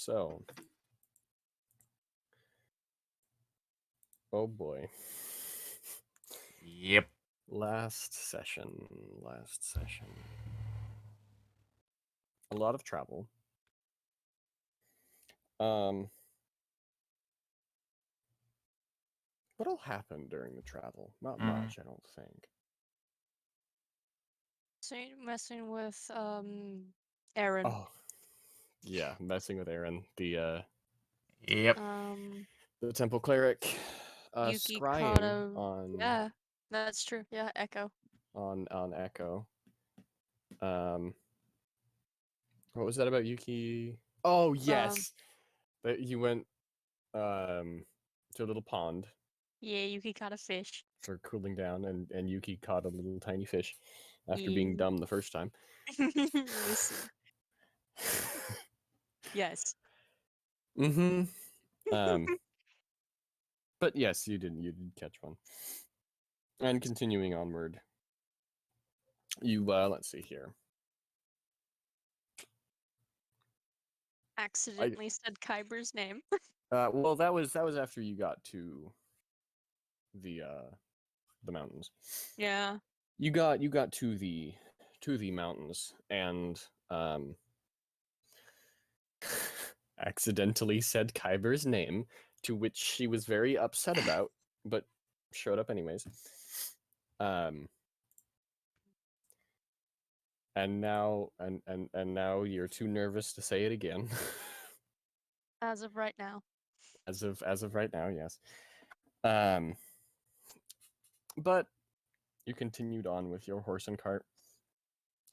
So, oh boy. Yep. Last session. A lot of travel. What all happened during the travel? Not much, I don't think. So you're messing with Aaron. Oh, yeah, messing with Aaron, Yep. the temple cleric, Yuki scrying caught a... on Yeah, that's true. Yeah, Echo. on Echo. What was that about Yuki? Oh yes, that you went to a little pond Yeah, Yuki caught a fish. for cooling down, and Yuki caught a little tiny fish after being Yeah. dumb the first time. Listen. Yes. Mm-hmm. But yes, you did catch one. And continuing onward, you let's see here. Accidentally said Kyber's name. Well, that was after you got to the mountains. Yeah. You got to the mountains and accidentally said Kyber's name, to which she was very upset about, but showed up anyways. And now now you're too nervous to say it again. As of right now. As of right now, yes. But you continued on with your horse and cart,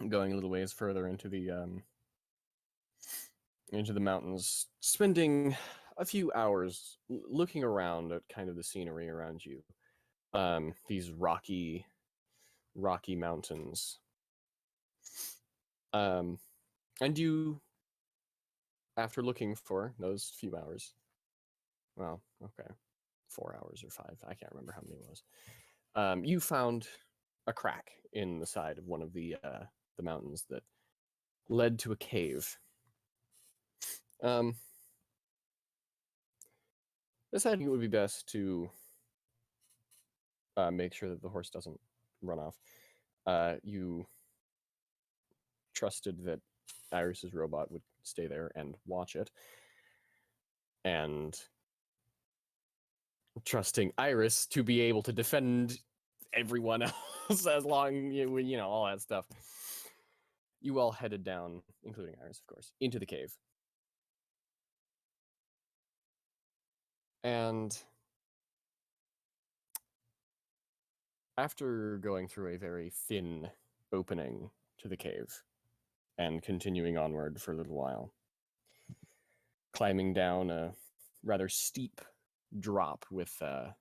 going a little ways further into the mountains, spending a few hours looking around at kind of the scenery around you. These rocky mountains. And you, after looking for those few hours, well, okay, 4 hours or 5, I can't remember how many it was. You found a crack in the side of one of the mountains that led to a cave. Deciding it would be best to make sure that the horse doesn't run off. You trusted that Iris's robot would stay there and watch it, and trusting Iris to be able to defend everyone else as long you know all that stuff. You all headed down, including Iris, of course, into the cave. And after going through a very thin opening to the cave and continuing onward for a little while, climbing down a rather steep drop with a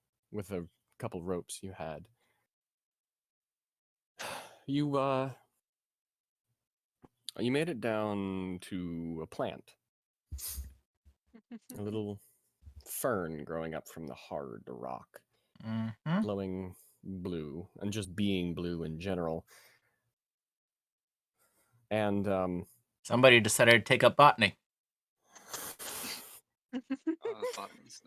couple ropes you had, you made it down to a plant, a little fern growing up from the hard rock, glowing blue and just being blue in general. And somebody decided to take up botany. Botany's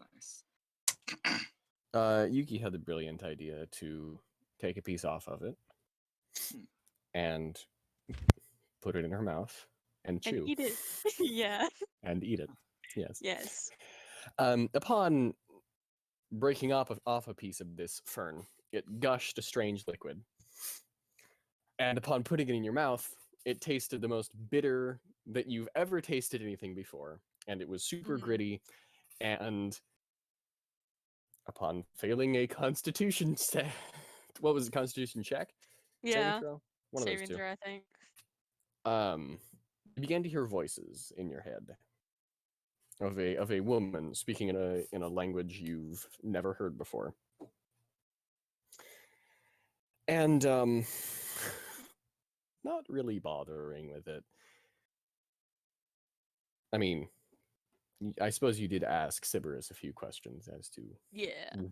nice. Yuki had the brilliant idea to take a piece off of it and put it in her mouth and chew. And eat it. Yeah. And eat it. Yes. Yes. Upon breaking off a piece of this fern, it gushed a strange liquid. And upon putting it in your mouth, it tasted the most bitter that you've ever tasted anything before. And it was super gritty. And upon failing a constitution what was it, constitution check? Yeah. Saving throw? One Saving of those two. throw, I think. You began to hear voices in your head of a woman speaking in a language you've never heard before. And not really bothering with it. I mean, I suppose you did ask Sybaris a few questions as to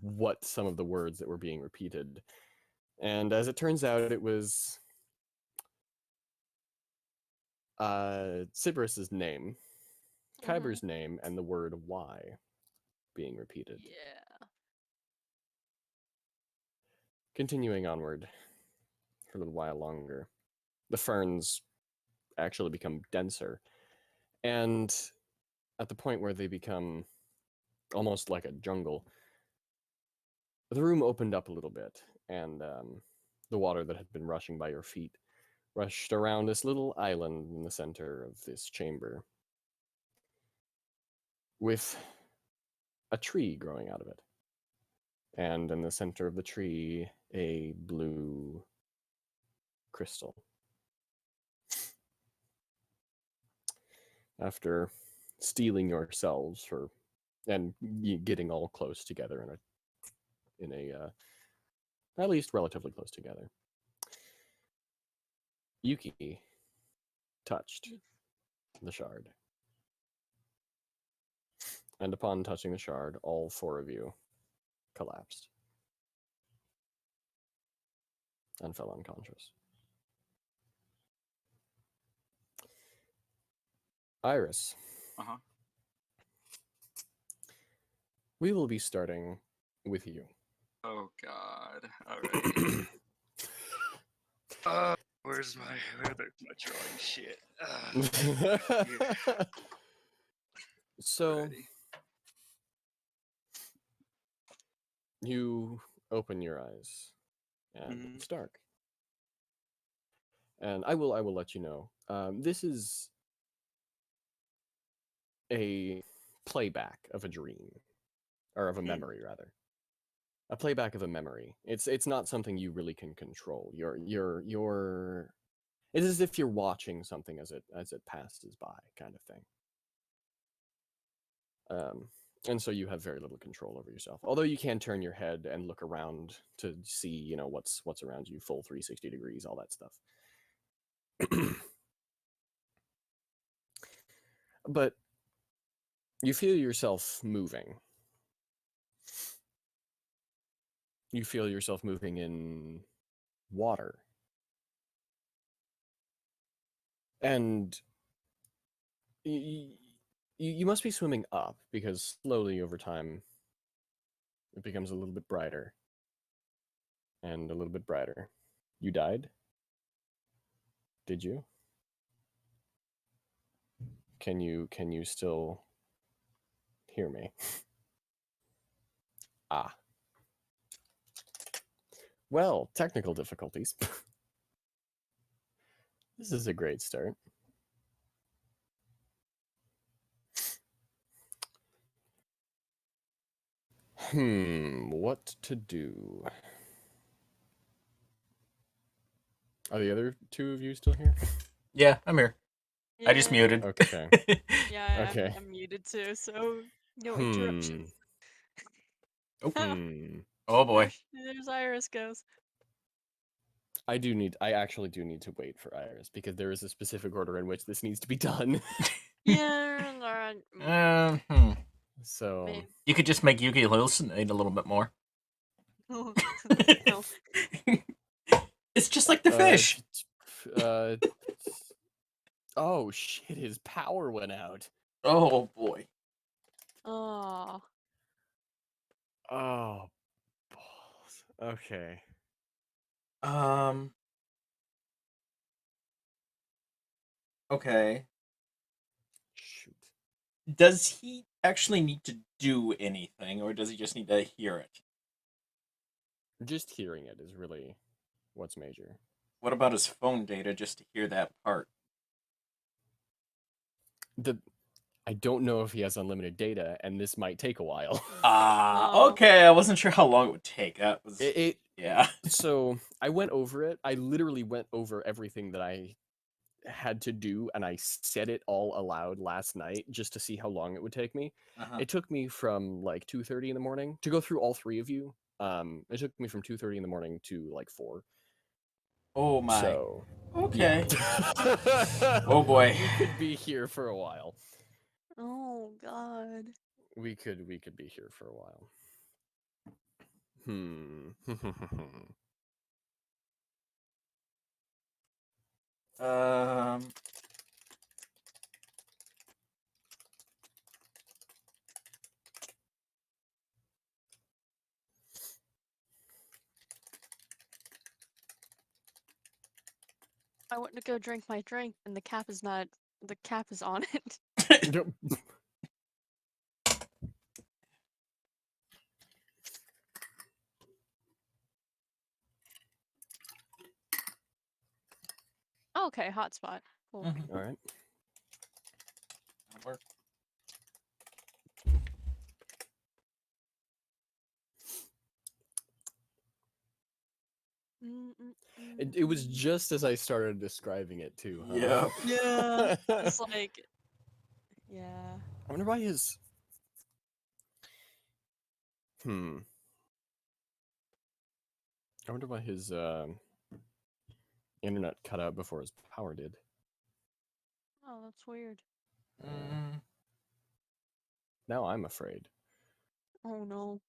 what some of the words that were being repeated. And as it turns out, it was Sybaris's name Kyber's name and the word "why" being repeated. Yeah. Continuing onward for a little while longer, the ferns actually become denser, and at the point where they become almost like a jungle, the room opened up a little bit, and the water that had been rushing by your feet rushed around this little island in the center of this chamber with a tree growing out of it. And in the center of the tree, a blue crystal. After steeling yourselves for and getting all close together in a at least relatively close together, Yuki touched the shard. And upon touching the shard, all four of you collapsed and fell unconscious. Iris. Uh-huh. We will be starting with you. Oh God. All right. Where's my drawing shit? Yeah. So Ready. you open your eyes and Mhm. it's dark. And I will let you know. This is a playback of a dream, or of a memory rather. A playback of a memory. It's not something you really can control. You're it's as if you're watching something as it passes by, kind of thing. And so you have very little control over yourself. Although you can turn your head and look around to see, you know, what's around you, full 360 degrees, all that stuff. But you feel yourself moving. You feel yourself moving in water. And you must be swimming up, because slowly over time it becomes a little bit brighter and a little bit brighter. You died? Did you? Can you still hear me? Ah. Well, technical difficulties. This is a great start. What to do? Are the other two of you still here? Yeah, I'm here. I just Yeah. muted. Okay. Yeah, Okay. I'm muted too, so no Hmm. interruptions. Oh boy. There's Iris goes. I actually do need to wait for Iris, because there is a specific order in which this needs to be done. Yeah, alright. So Maybe. You could just make Yuki hallucinate a little bit more. No. It's just like the fish. Oh shit, his power went out. Oh boy. Oh. Oh balls. Okay. Okay. Shoot. Does he actually need to do anything, or does he just need to hear it? Just hearing it is really what's major. What about his phone data just to hear that part? I don't know if he has unlimited data, and this might take a while. Oh. Okay. I wasn't sure how long it would take. That was yeah. So I went over it. I literally went over everything that I had to do, and I said it all aloud last night just to see how long it would take me. Uh-huh. It took me from like 2:30 in the morning to go through all three of you. It took me from 2:30 in the morning to like 4. Oh my. So okay. yeah. Oh boy. We could be here for a while. Oh god. We could be here for a while. Um. I went to go drink my drink, and the cap is not. The cap is on it. Yep. Okay, hotspot. Cool. Mhm. All right. That'll work. It was just as I started describing it too. Huh? Yeah. Yeah. It's like, yeah. I wonder why his. I wonder why his internet cut out before his power did. Oh, that's weird. Mm, Now I'm afraid Oh no.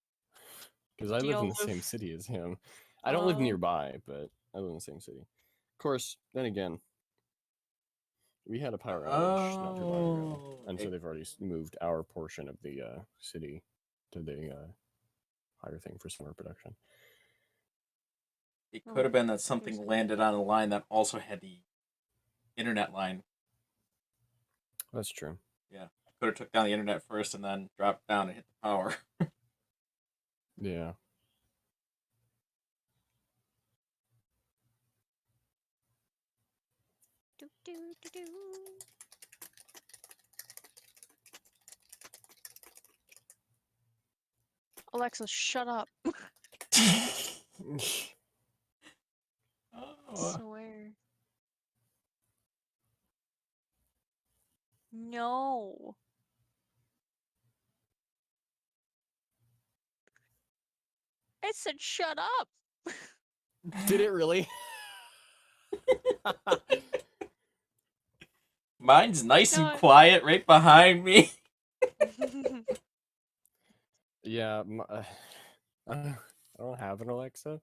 because I live in the Deal same with- city as him. I don't live Oh. nearby, but I live in the same city. Of course, then again, we had a power outage not too long ago, oh, and so they've already moved our portion of the city to the higher thing for summer production. it Oh, could have been that something here's- landed on a line that also had the internet line. That's true. Could have took down the internet first and then dropped down and hit the power. Yeah. Do, do, do, do. Alexa, shut up. Oh. Swear. No. I said shut up. Did it really? Mine's nice and No. quiet right behind me. Yeah. I don't have an Alexa.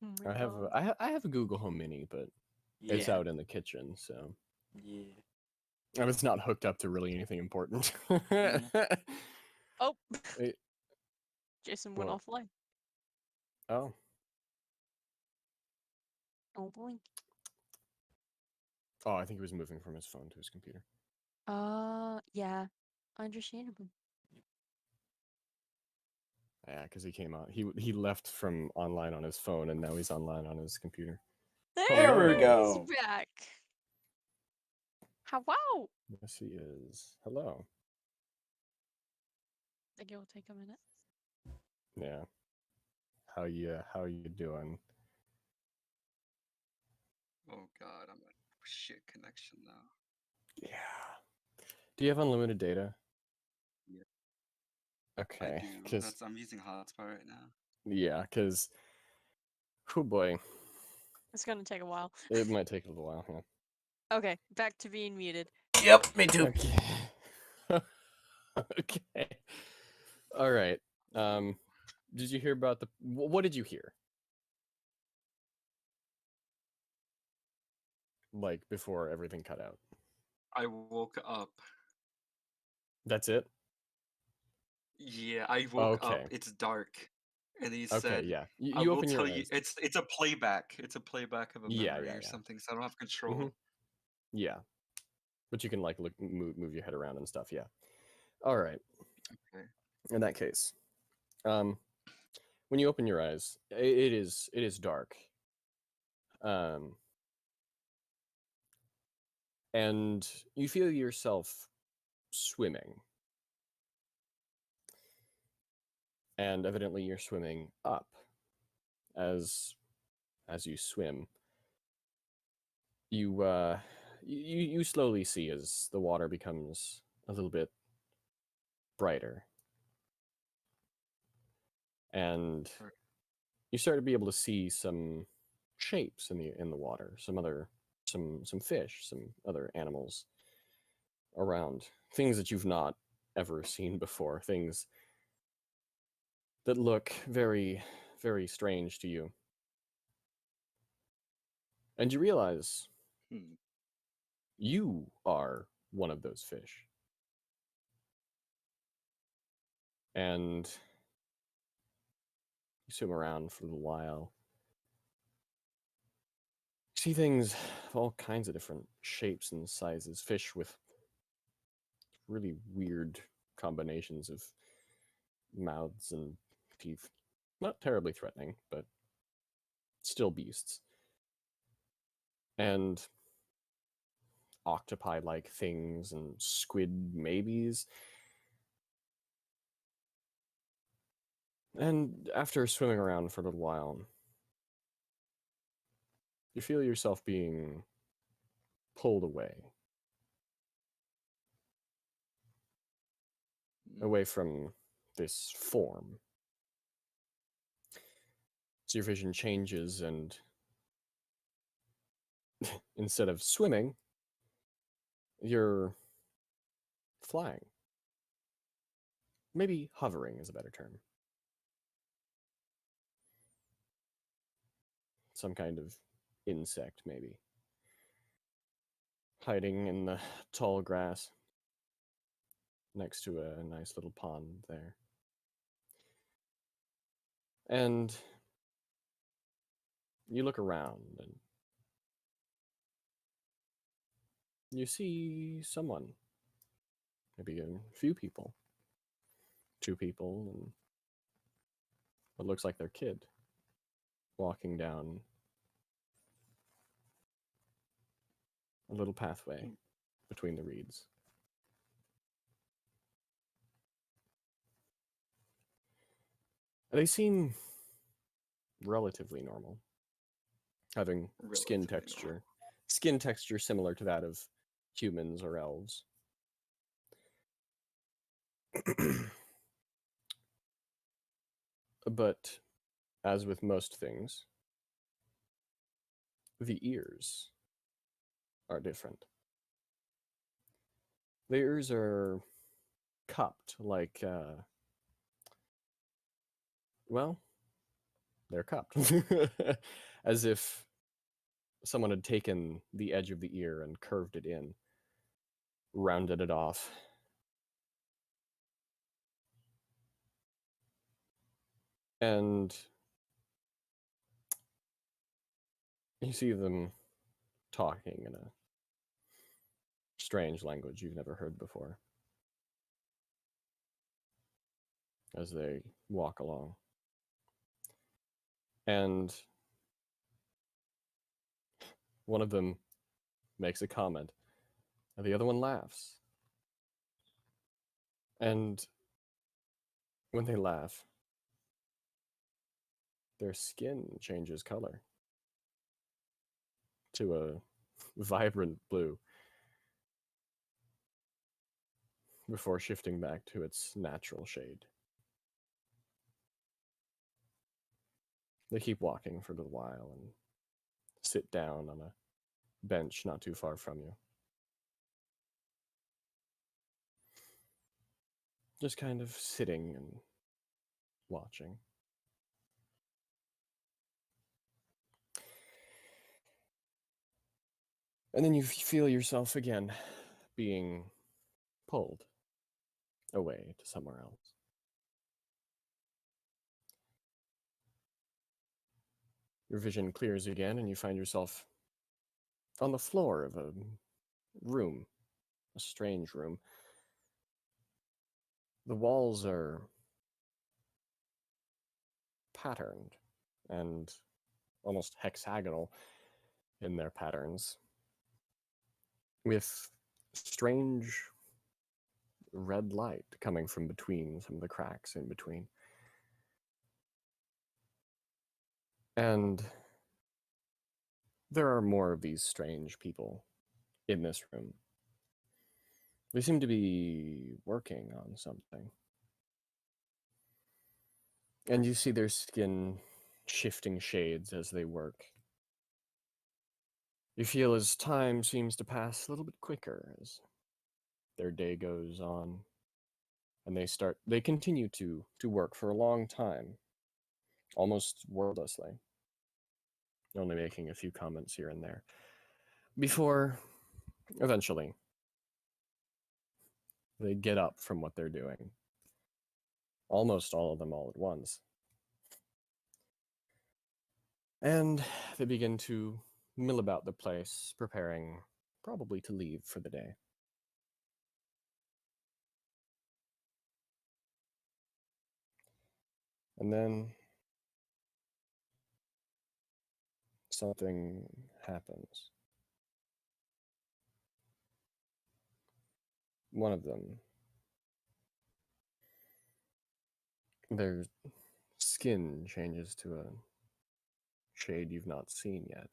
Oh my I have God. I have a Google Home Mini, but it's out in the kitchen, so Yeah. and it's not hooked up to really anything important. Oh. Wait, Jason went what? offline. Oh, Oh boy. oh, I think he was moving from his phone to his computer. Yeah. Understandable. Yeah, because he came out. He left from online on his phone, and now he's online on his computer. There we He's go. back. How wow. Yes, he is. Hello. I think it will take a minute. Yeah. How you doing? Oh god, I'm a shit connection now. Yeah. Do you have unlimited data? Yeah. Okay. I do. Because I'm using hotspot right now. yeah, because oh boy, It's gonna take a while. it might take a little while. Yeah. Okay, back to being muted. Yep, me too. Okay. Okay. All right. Did you hear about the? What did you hear? Like before everything cut out. I woke up. That's it. Yeah, I woke up. Okay. It's dark. And he Okay. said, Yeah. I You will open your tell you eyes. it's a playback. It's a playback of a Yeah. memory Yeah. or Yeah. something, so I don't have control. Mhm. Yeah. But you can like look, move your head around and stuff. Yeah. All right. Okay. In that case, when you open your eyes, it is dark. And you feel yourself swimming. And evidently you're swimming up. As you swim, you slowly see as the water becomes a little bit brighter. And Right. you start to be able to see some shapes in the water, some fish, some other animals around, things that you've not ever seen before, things that look very, very strange to you. And you realize Hmm. you are one of those fish. And you swim around for a little while. see things of all kinds of different shapes and sizes. Fish with really weird combinations of mouths and teeth. Not terribly threatening, but still beasts. And octopi-like things and squid maybes. And after swimming around for a little while, you feel yourself being pulled away from this form. So your vision changes, and instead of swimming, you're flying. Maybe hovering is a better term. Some kind of insect, maybe. Hiding in the tall grass next to a nice little pond there. And you look around and you see someone. Maybe a few people. 2 people and what looks like their kid walking down a little pathway between the reeds. They seem relatively normal, having skin texture similar to that of humans or elves. But as with most things, the ears are different. The ears are cupped like, well, they're cupped. As if someone had taken the edge of the ear and curved it in, rounded it off. And you see them talking in a strange language you've never heard before as they walk along. And one of them makes a comment, and the other one laughs. And when they laugh, their skin changes color to a vibrant blue before shifting back to its natural shade. They keep walking for a little while and sit down on a bench not too far from you. Just kind of sitting and watching. And then you feel yourself again being pulled away to somewhere else. Your vision clears again, and you find yourself on the floor of a room, a strange room. The walls are patterned and almost hexagonal in their patterns, with strange red light coming from between some of the cracks in between. And there are more of these strange people in this room. They seem to be working on something. And you see their skin shifting shades as they work. You feel as time seems to pass a little bit quicker as their day goes on. And they continue to work for a long time, almost wordlessly, only making a few comments here and there, before eventually they get up from what they're doing. Almost all of them all at once. And they begin to mill about the place, preparing probably to leave for the day. And then something happens. One of them, their skin changes to a shade you've not seen yet.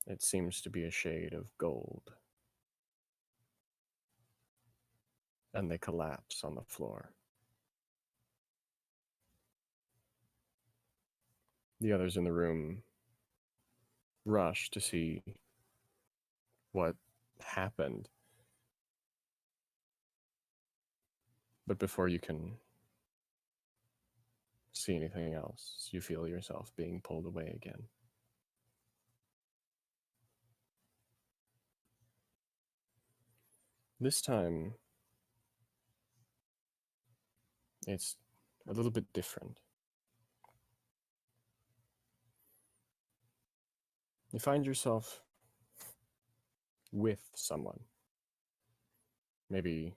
It seems to be a shade of gold. And they collapse on the floor. The others in the room rush to see what happened. But before you can see anything else, you feel yourself being pulled away again. This time, it's a little bit different. You find yourself with someone. Maybe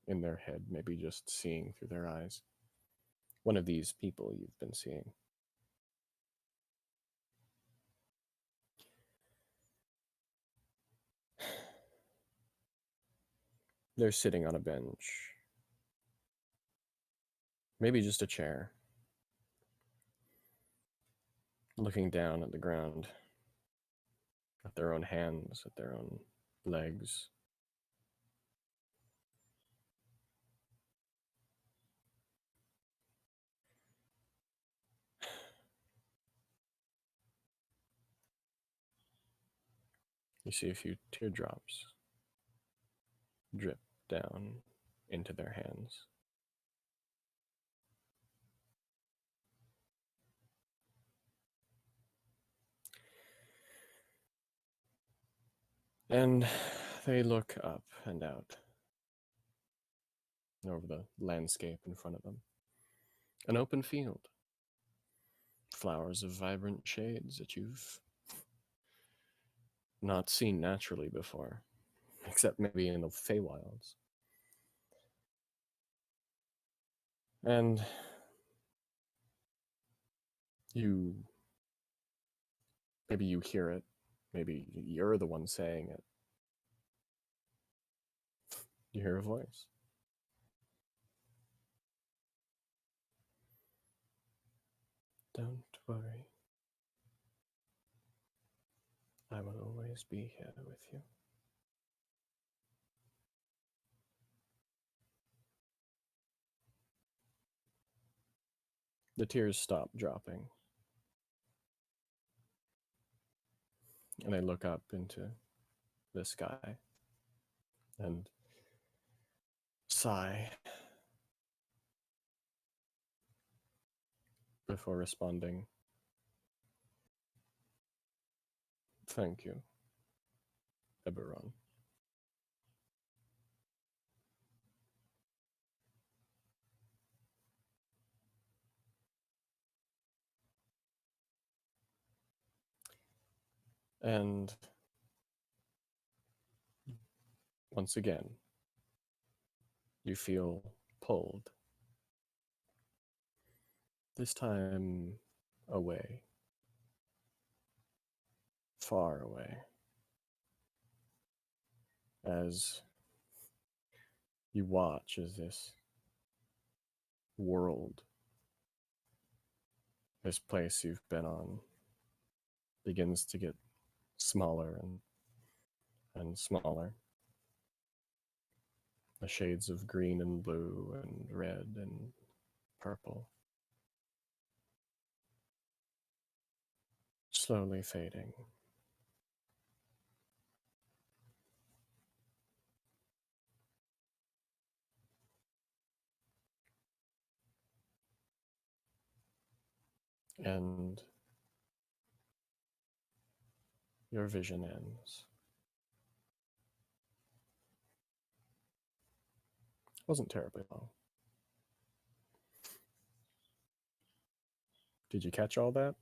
in their head, maybe just seeing through their eyes. One of these people you've been seeing. They're sitting on a bench. Maybe just a chair. Looking down at the ground. At their own hands, at their own legs. You see a few teardrops drip down into their hands. And they look up and out over the landscape in front of them. An open field. Flowers of vibrant shades that you've not seen naturally before, except maybe in the Feywilds. And maybe you hear it, maybe you're the one saying it. You hear a voice. Don't worry. I will always be here with you. The tears stop dropping. And they look up into the sky and sigh before responding. Thank you, Eberron. And once again, you feel pulled. This time away. Far away. As you watch as this world, this place you've been on, begins to get smaller and smaller. The shades of green and blue and red and purple slowly fading. And your vision ends. Wasn't terribly long. Did you catch all that?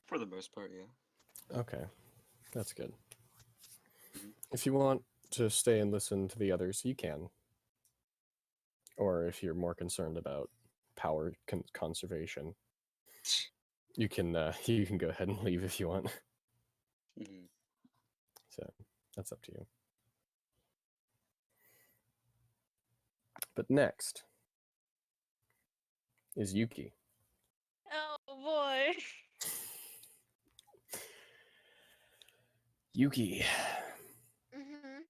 For the most part, yeah. Okay, that's good. Mhm. If you want to stay and listen to the others, you can. Or if you're more concerned about power conservation, you can you can go ahead and leave if you want. Mhm. So that's up to you. But next is Yuki. Oh boy. Yuki, Mm-hmm.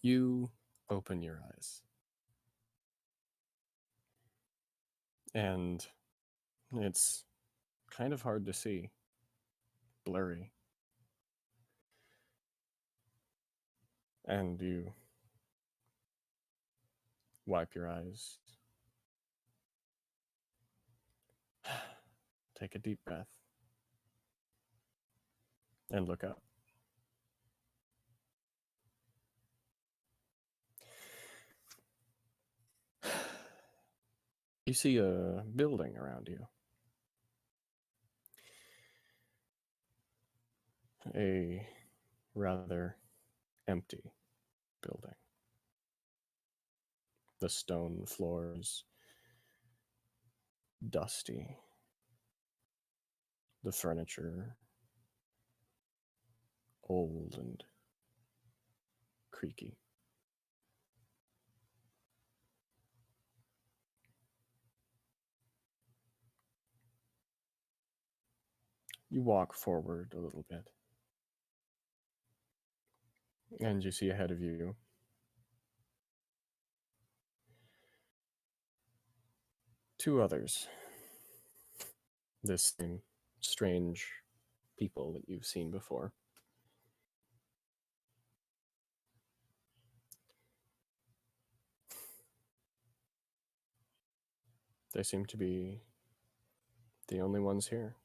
you open your eyes. And it's kind of hard to see. Blurry. And you wipe your eyes. Take a deep breath. And look up. You see a building around you. A rather empty building. The stone floors dusty. The furniture old and creaky. You walk forward a little bit. And you see ahead of you two others. This same strange people that you've seen before. They seem to be the only ones here.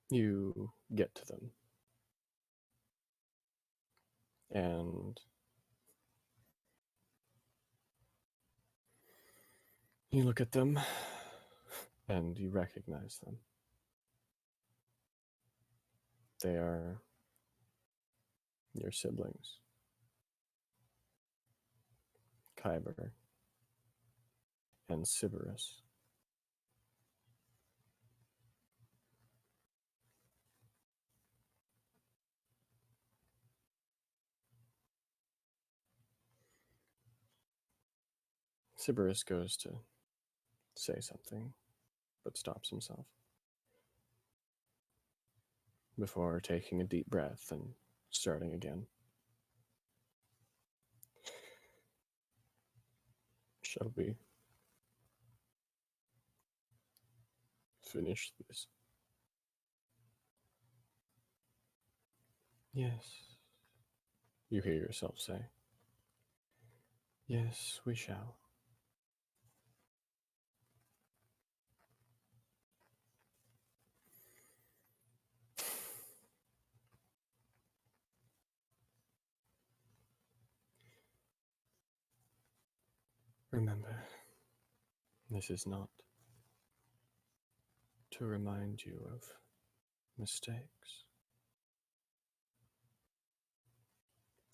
You get to them. And you look at them and you recognize them. They are your siblings. Kyber and Sybaris. Sybaris goes to say something, but stops himself before taking a deep breath and starting again. Shall we finish this? Yes, you hear yourself say. Yes, we shall. Remember, this is not to remind you of mistakes,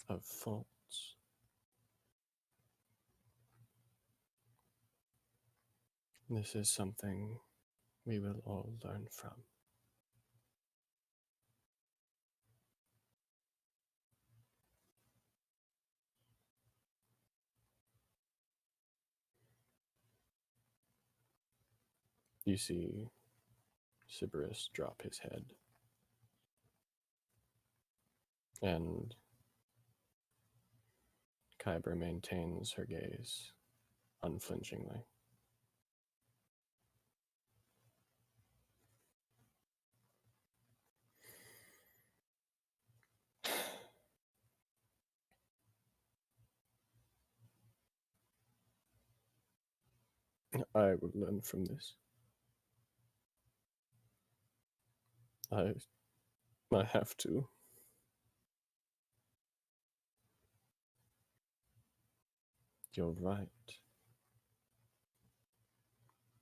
of faults. This is something we will all learn from. You see Sybaris drop his head, and Kyber maintains her gaze unflinchingly. I will learn from this. I have to. You're right.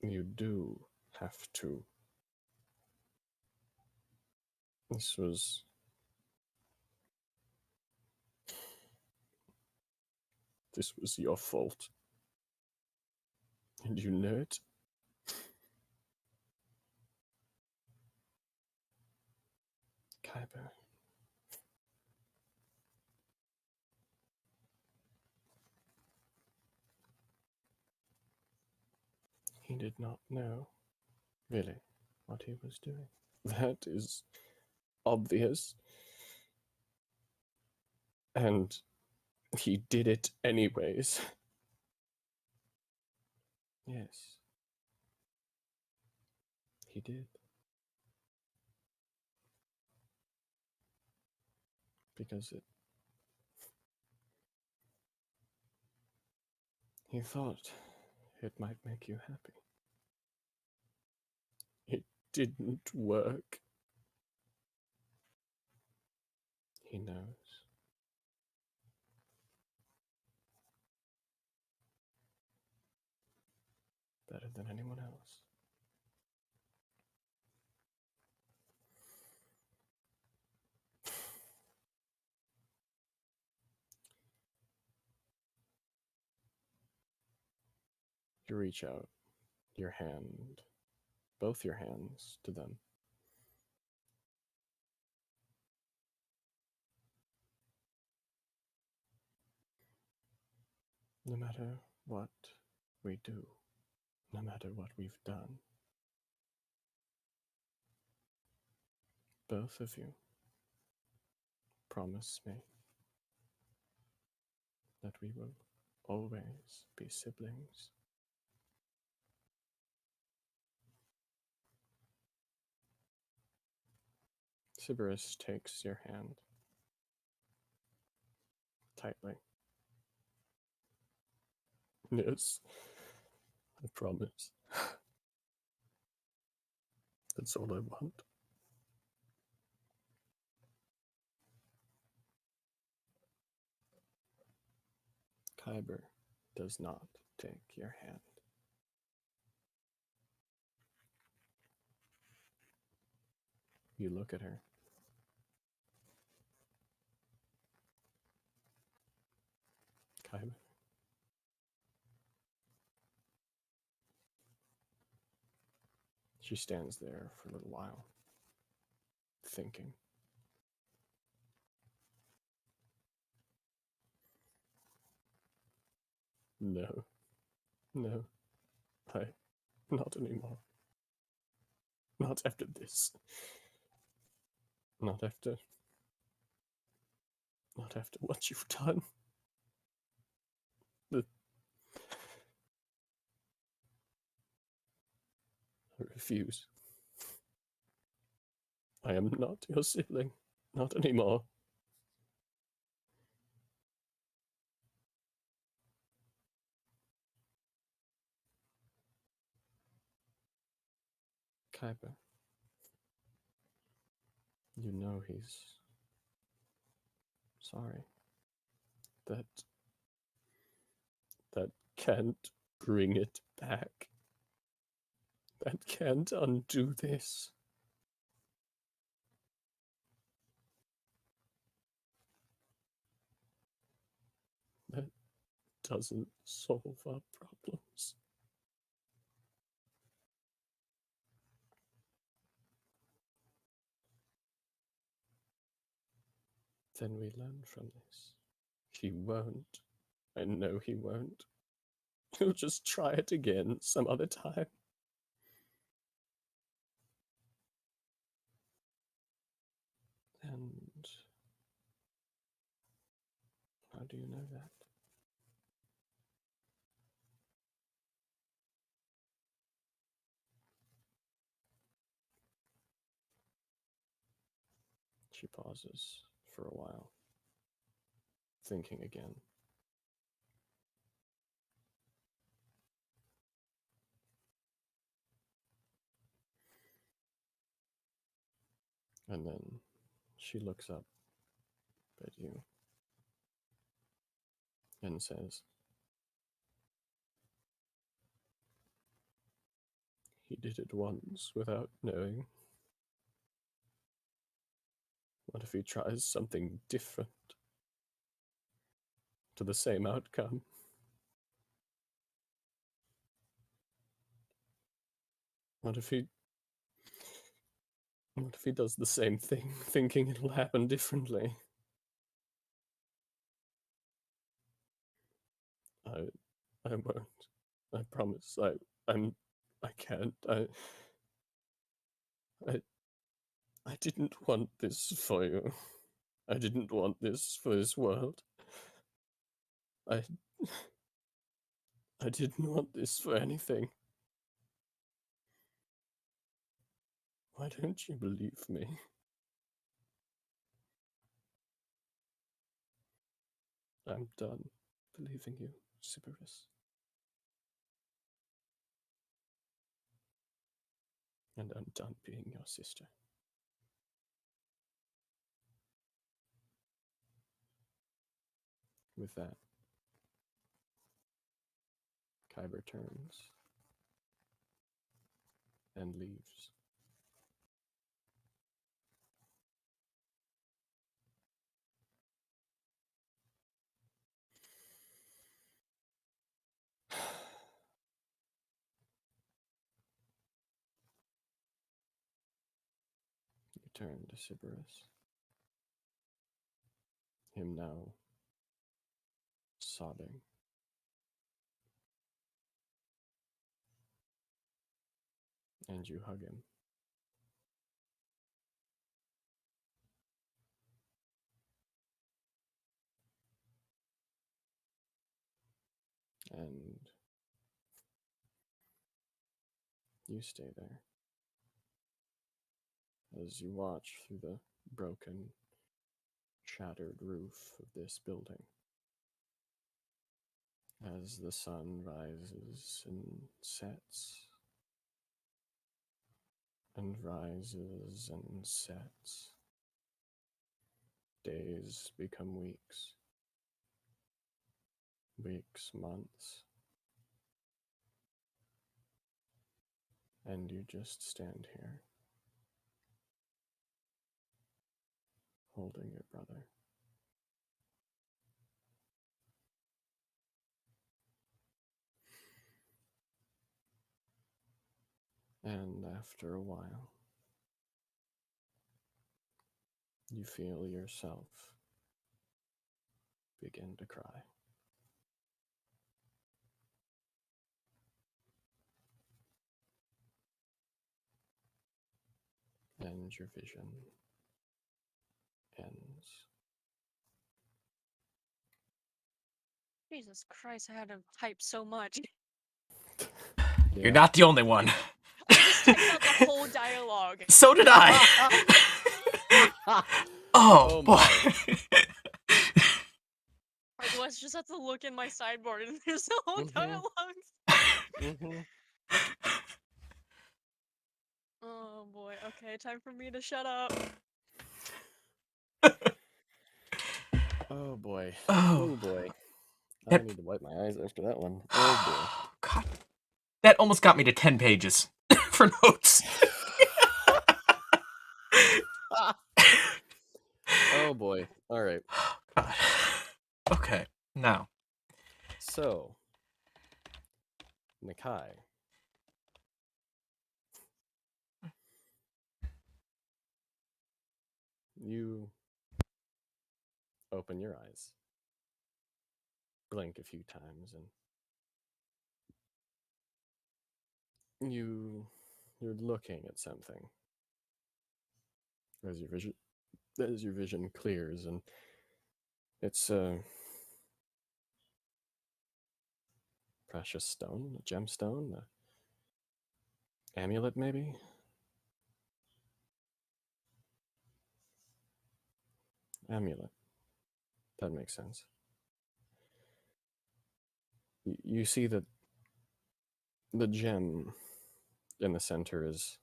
You do have to. This was your fault. And you know it. Kyber. He did not know, really, what he was doing. That is obvious. And he did it anyways. Yes. He did. Because he thought it might make you happy. It didn't work. He knows. Better than anyone else. You reach out your hand, both your hands, to them. No matter what we do, no matter what we've done, both of you promise me that we will always be siblings. Sybaris takes your hand tightly. Yes, I promise. That's all I want. Kyber does not take your hand. You look at her. Kyber. She stands there for a little while, thinking. No, no, not anymore. Not after this. Not after what you've done. I refuse. I am not your sibling. Not anymore. Kyber. You know he's sorry. That can't bring it back. That can't undo this. That doesn't solve our problems. Then we learn from this. He won't. I know he won't. He'll just try it again some other time. And how do you know that? She pauses for a while, thinking again. And then she looks up at you and says, "He did it once without knowing. What if he tries something different to the same outcome? What if he does the same thing, thinking it'll happen differently?" I won't. I promise. I can't. I didn't want this for you. I didn't want this for this world. I didn't want this for anything. Why don't you believe me? I'm done believing you, Sybaris. And I'm done being your sister. With that, Kyber turns and leaves. You turn to Sybaris. Him now sobbing. And you hug him. And you stay there as you watch through the broken, shattered roof of this building. As the sun rises and sets, and rises and sets, days become weeks, weeks months, and you just stand here, holding your brother. And after a while, you feel yourself begin to cry. And your vision ends. Jesus Christ, I had to type so much. You're not the only one. I just typed out the whole dialogue. So did I. Oh, boy. Like, let's just have to look in my sideboard and there's the whole dialogue. Oh boy, okay, time for me to shut up. Oh boy. Oh. Oh boy. I Yep. need to wipe my eyes after that one. Oh God. That almost got me to 10 pages for notes. boy. Oh boy. All right. God. Okay, now. So, Nakai. You open your eyes, blink a few times, and you're looking at something as your vision clears, and it's a precious stone, a gemstone, a amulet maybe. Amulet. That makes sense. You see that the gem in the center is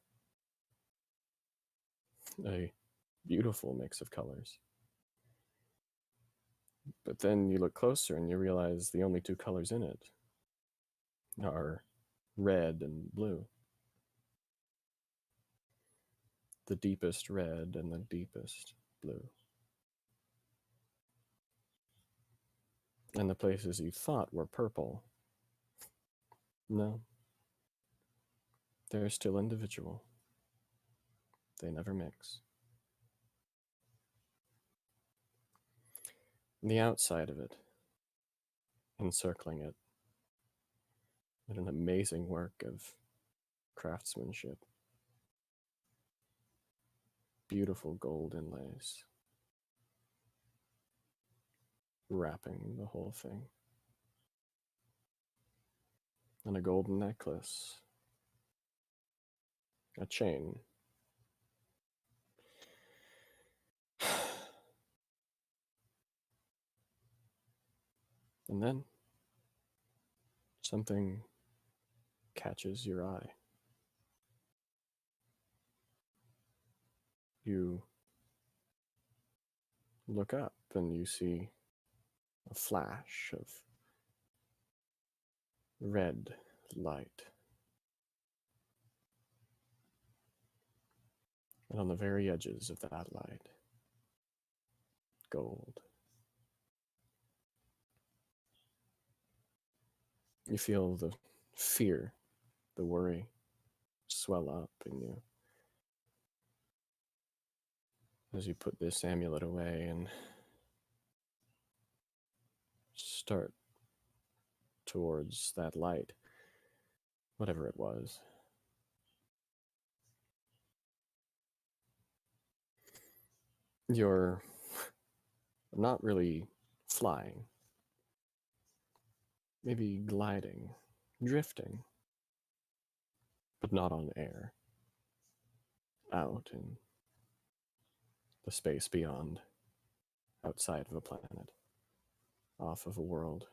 a beautiful mix of colors. But then you look closer and you realize the only two colors in it are red and blue. The deepest red and the deepest blue. And the places you thought were purple, no, they're still individual. They never mix. The outside of it, encircling it, and an amazing work of craftsmanship. Beautiful gold inlays, wrapping the whole thing. And a golden necklace, a chain. And then something catches your eye. You look up and you see a flash of red light. And on the very edges of that light, gold. You feel the fear, the worry swell up in you as you put this amulet away and start towards that light, whatever it was. You're not really flying, maybe gliding, drifting, but not on air, out in the space beyond, outside of a planet, off of a world.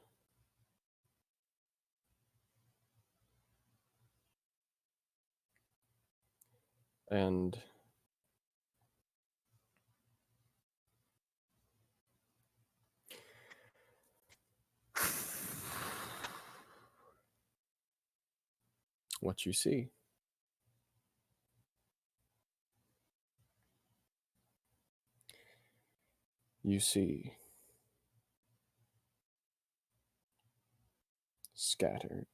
And what you see scattered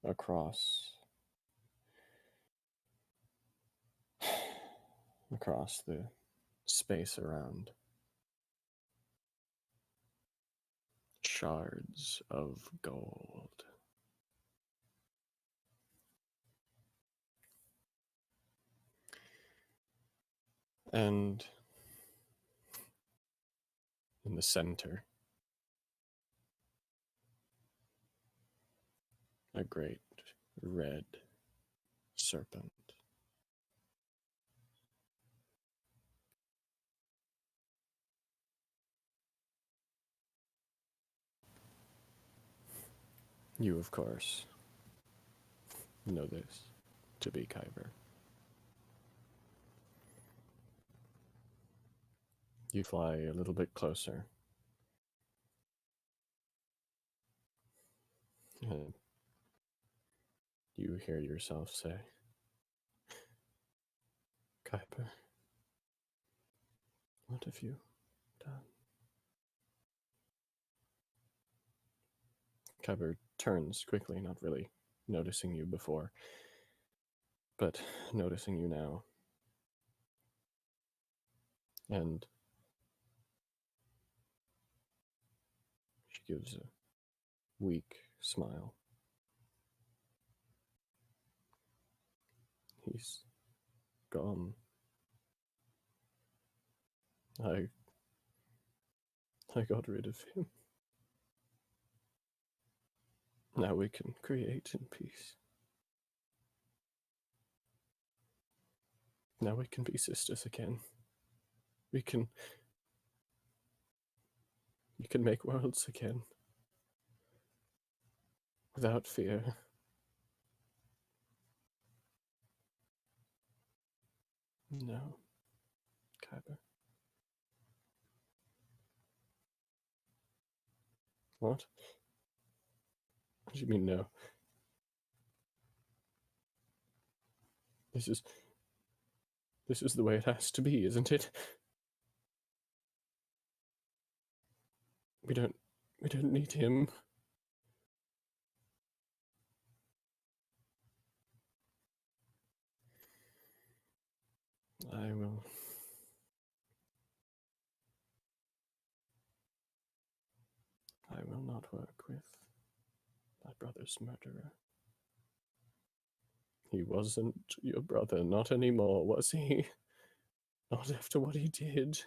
across the space around, shards of gold. And in the center, a great red serpent. You, of course, know this to be Kyber. You fly a little bit closer. And you hear yourself say, Kyber, what have you done? Kyber turns quickly, not really noticing you before, but noticing you now. And she gives a weak smile. He's gone. I got rid of him. Now we can create in peace. Now we can be sisters again. We can make worlds again. Without fear. No, Kyber. What? What do you mean, no? This is the way it has to be, isn't it? We don't need him. I will not work with my brother's murderer. He wasn't your brother, not anymore, was he? Not after what he did.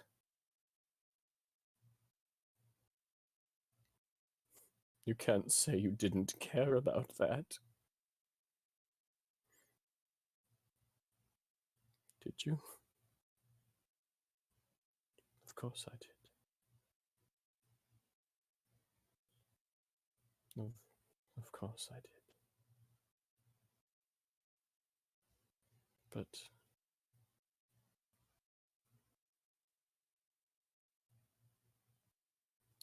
You can't say you didn't care about that. Did you? Of course I did. Of course I did. But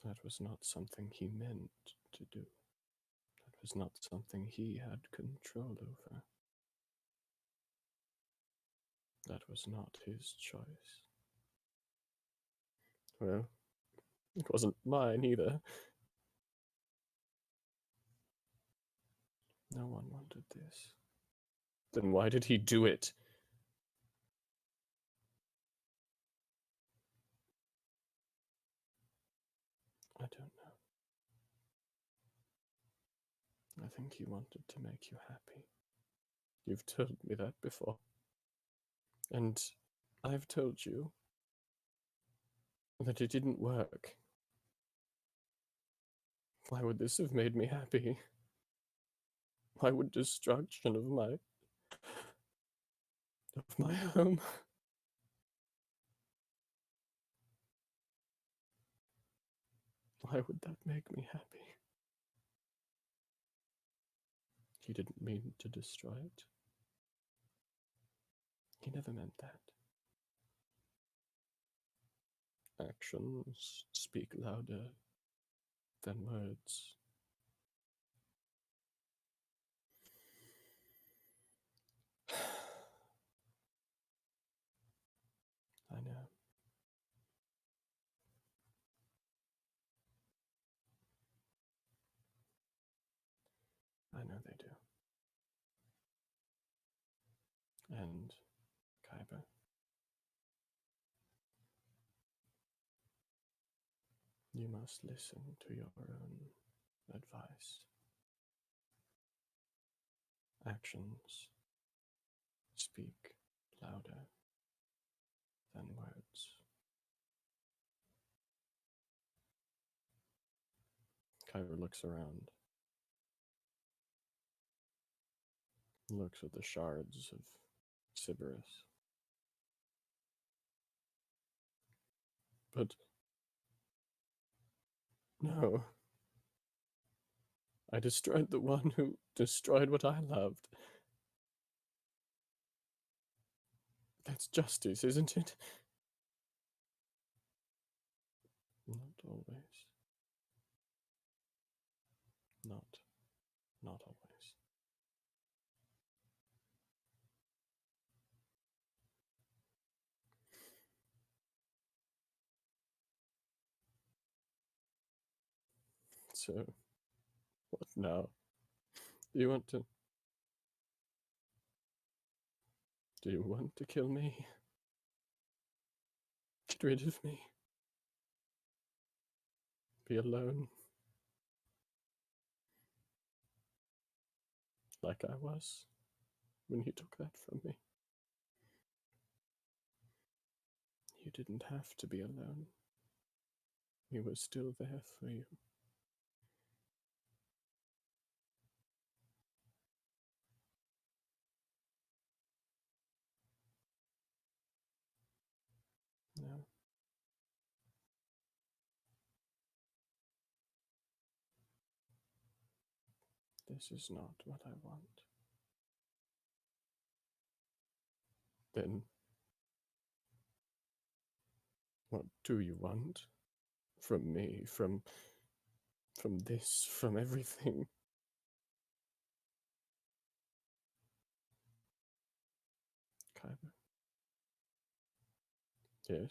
that was not something he meant to do. That was not something he had control over. That was not his choice. Well, it wasn't mine either. No one wanted this. Then why did he do it? I don't know. I think he wanted to make you happy. You've told me that before. And I've told you that it didn't work. Why would this have made me happy? Why would destruction of my home? Why would that make me happy? He didn't mean to destroy it. He never meant that. Actions speak louder than words. I know. I know they do. And, Kyber, you must listen to your own advice. Actions speak louder than words. Kyber looks around, looks at the shards of Sybaris. But no, I destroyed the one who destroyed what I loved. That's justice, isn't it? Not always. Not always. So, what now? Do you want to kill me? Get rid of me? Be alone? Like I was when you took that from me? You didn't have to be alone. We were still there for you. No. This is not what I want. Then What do you want? From me, from this, from everything. Kyber. Yes.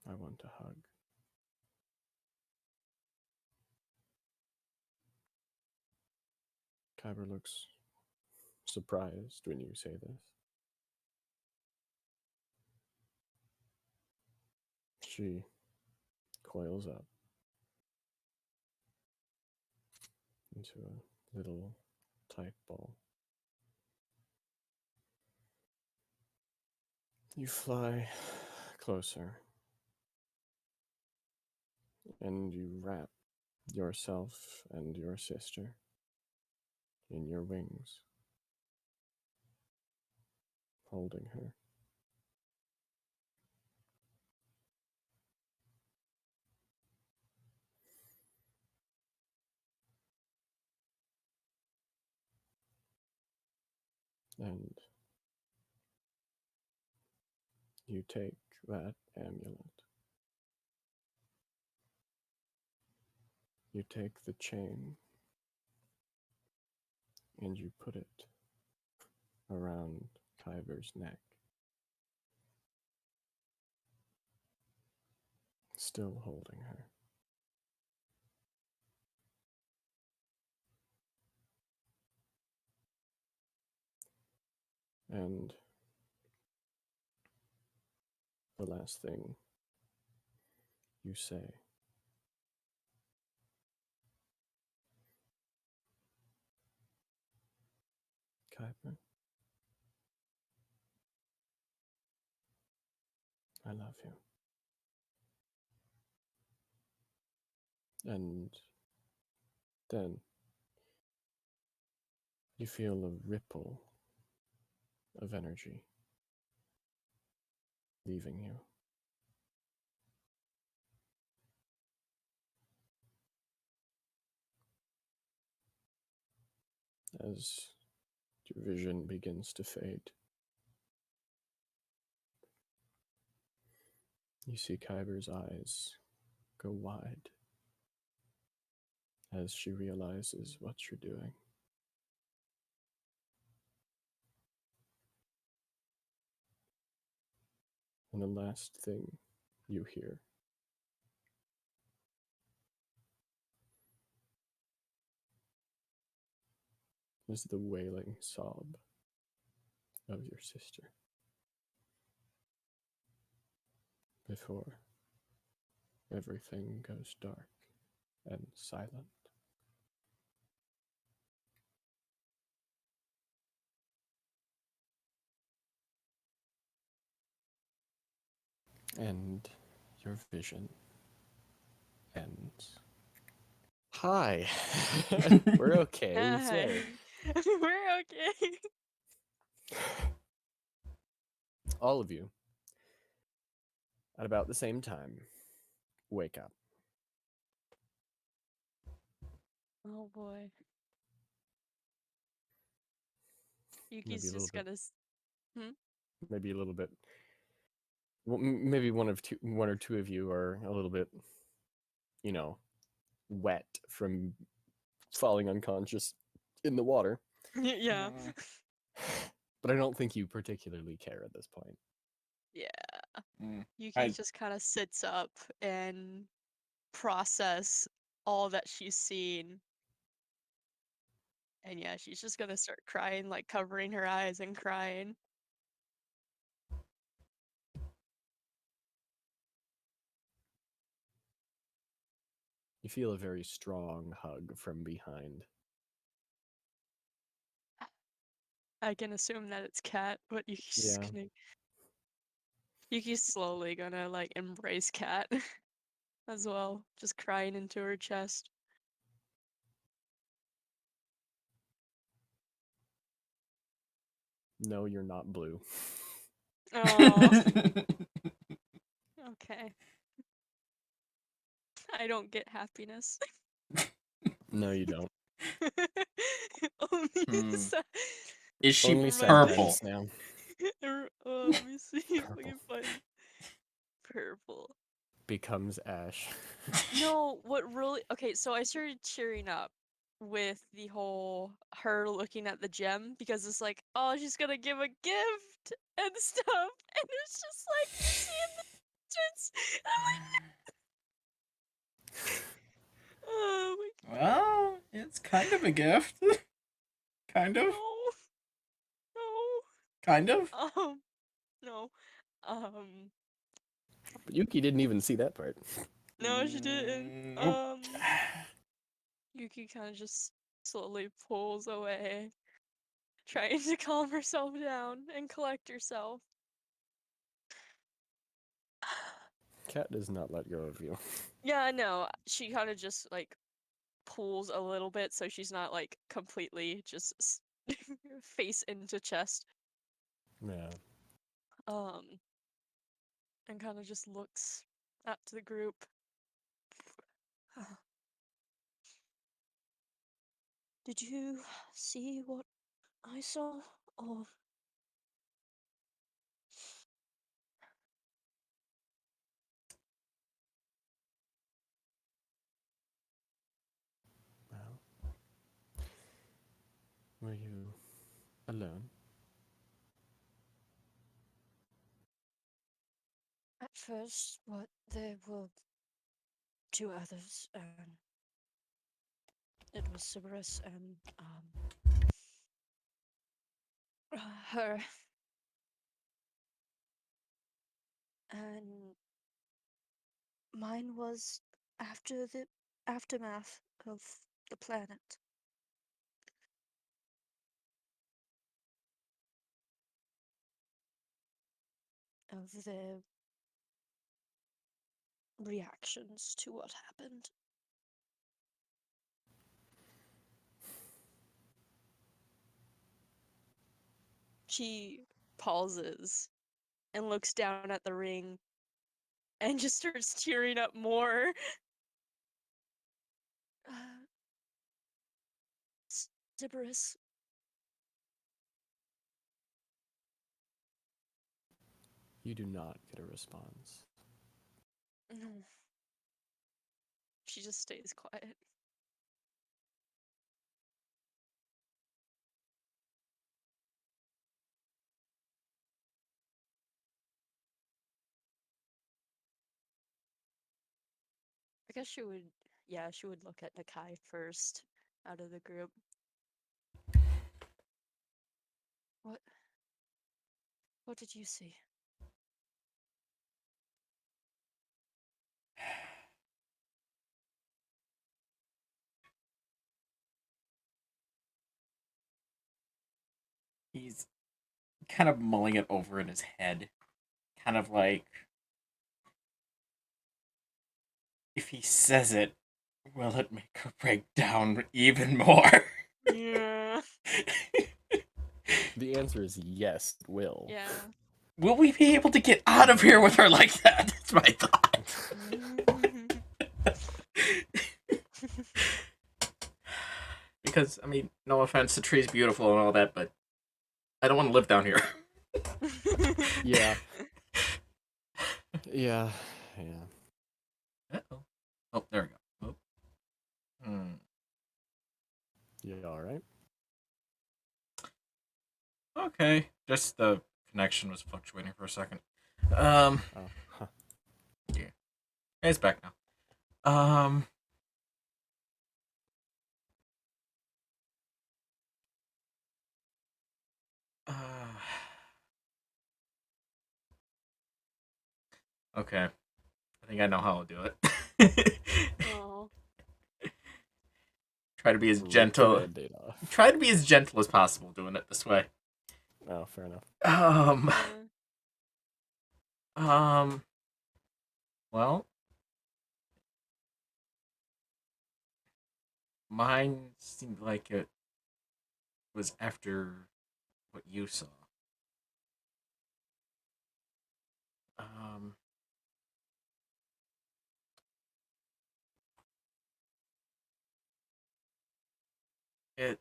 I want a hug. Kyber looks surprised when you say this. She coils up into a little tight ball. You fly closer and you wrap yourself and your sister in your wings, holding her. And you take that amulet. You take the chain and you put it around Kyber's neck, still holding her. And the last thing you say, Kyber, I love you. And then you feel a ripple of energy leaving you. As your vision begins to fade, you see Kyber's eyes go wide as she realizes what you're doing. And the last thing you hear is the wailing sob of your sister before everything goes dark and silent. And your vision ends. Hi. We're okay. We swear. We're okay. All of you, at about the same time, wake up. Oh boy. Maybe Yuki's a little just bit. gonna. Maybe a little bit. Well, maybe one or two of you are a little bit, wet from falling unconscious in the water. Yeah. But I don't think you particularly care at this point. Yeah. Mm. Yuki just kind of sits up and process all that she's seen. And yeah, she's just gonna start crying, like covering her eyes and crying. You feel a very strong hug from behind. I can assume that it's Cat, but Yeah. Yuki's slowly gonna like embrace Cat as well, just crying into her chest. No, you're not blue. Oh, okay. I don't get happiness. No, you don't. Only Hmm. Sa- Is she Only purple? sometimes now. Let me see if I can find purple. Becomes ash. No, what really okay, so I started cheering up with the whole her looking at the gem because it's like, oh, she's gonna give a gift and stuff, and it's just like you see in the distance. I'm like, oh my Well, it's kind of a gift. Kind of. no, Kind of. no, um, But Yuki didn't even see that part. no, she didn't. Nope. Yuki kind of just slowly pulls away, trying to calm herself down and collect herself. Cat does not let go of you. Yeah, no, she kind of just like pulls a little bit so she's not like completely just face into chest. Yeah. And kind of just looks at the group. Did you see what I saw? Or Well, were you alone? at first, what there were two others, and it was Cerberus and her, and mine was after the aftermath of the planet. Of their reactions to what happened. She pauses and looks down at the ring and just starts tearing up more. Cerberus, You do not get a response. no. She just stays quiet. I guess she would, yeah, she would look at Nakai first out of the group. What? What did you see? He's kind of mulling it over in his head. Kind of like, if he says it, will it make her break down even more? Yeah. The answer is yes, it will. Yeah. Will we be able to get out of here with her like that? That's my thought. Because, I mean, no offense, the tree's beautiful and all that, but I don't want to live down here. Yeah. Yeah. Yeah. Uh-oh. Oh, there we go. Oh. You alright? Okay. Just the connection was fluctuating for a second. Oh, huh. Yeah. It's back now. Okay. I think I know how I'll do it. Oh. Try to be as Rip the gentle. Band-Aid off. Try to be as gentle as possible doing it this way. Oh, fair enough. Well, mine seemed like it was after what you saw. Um, it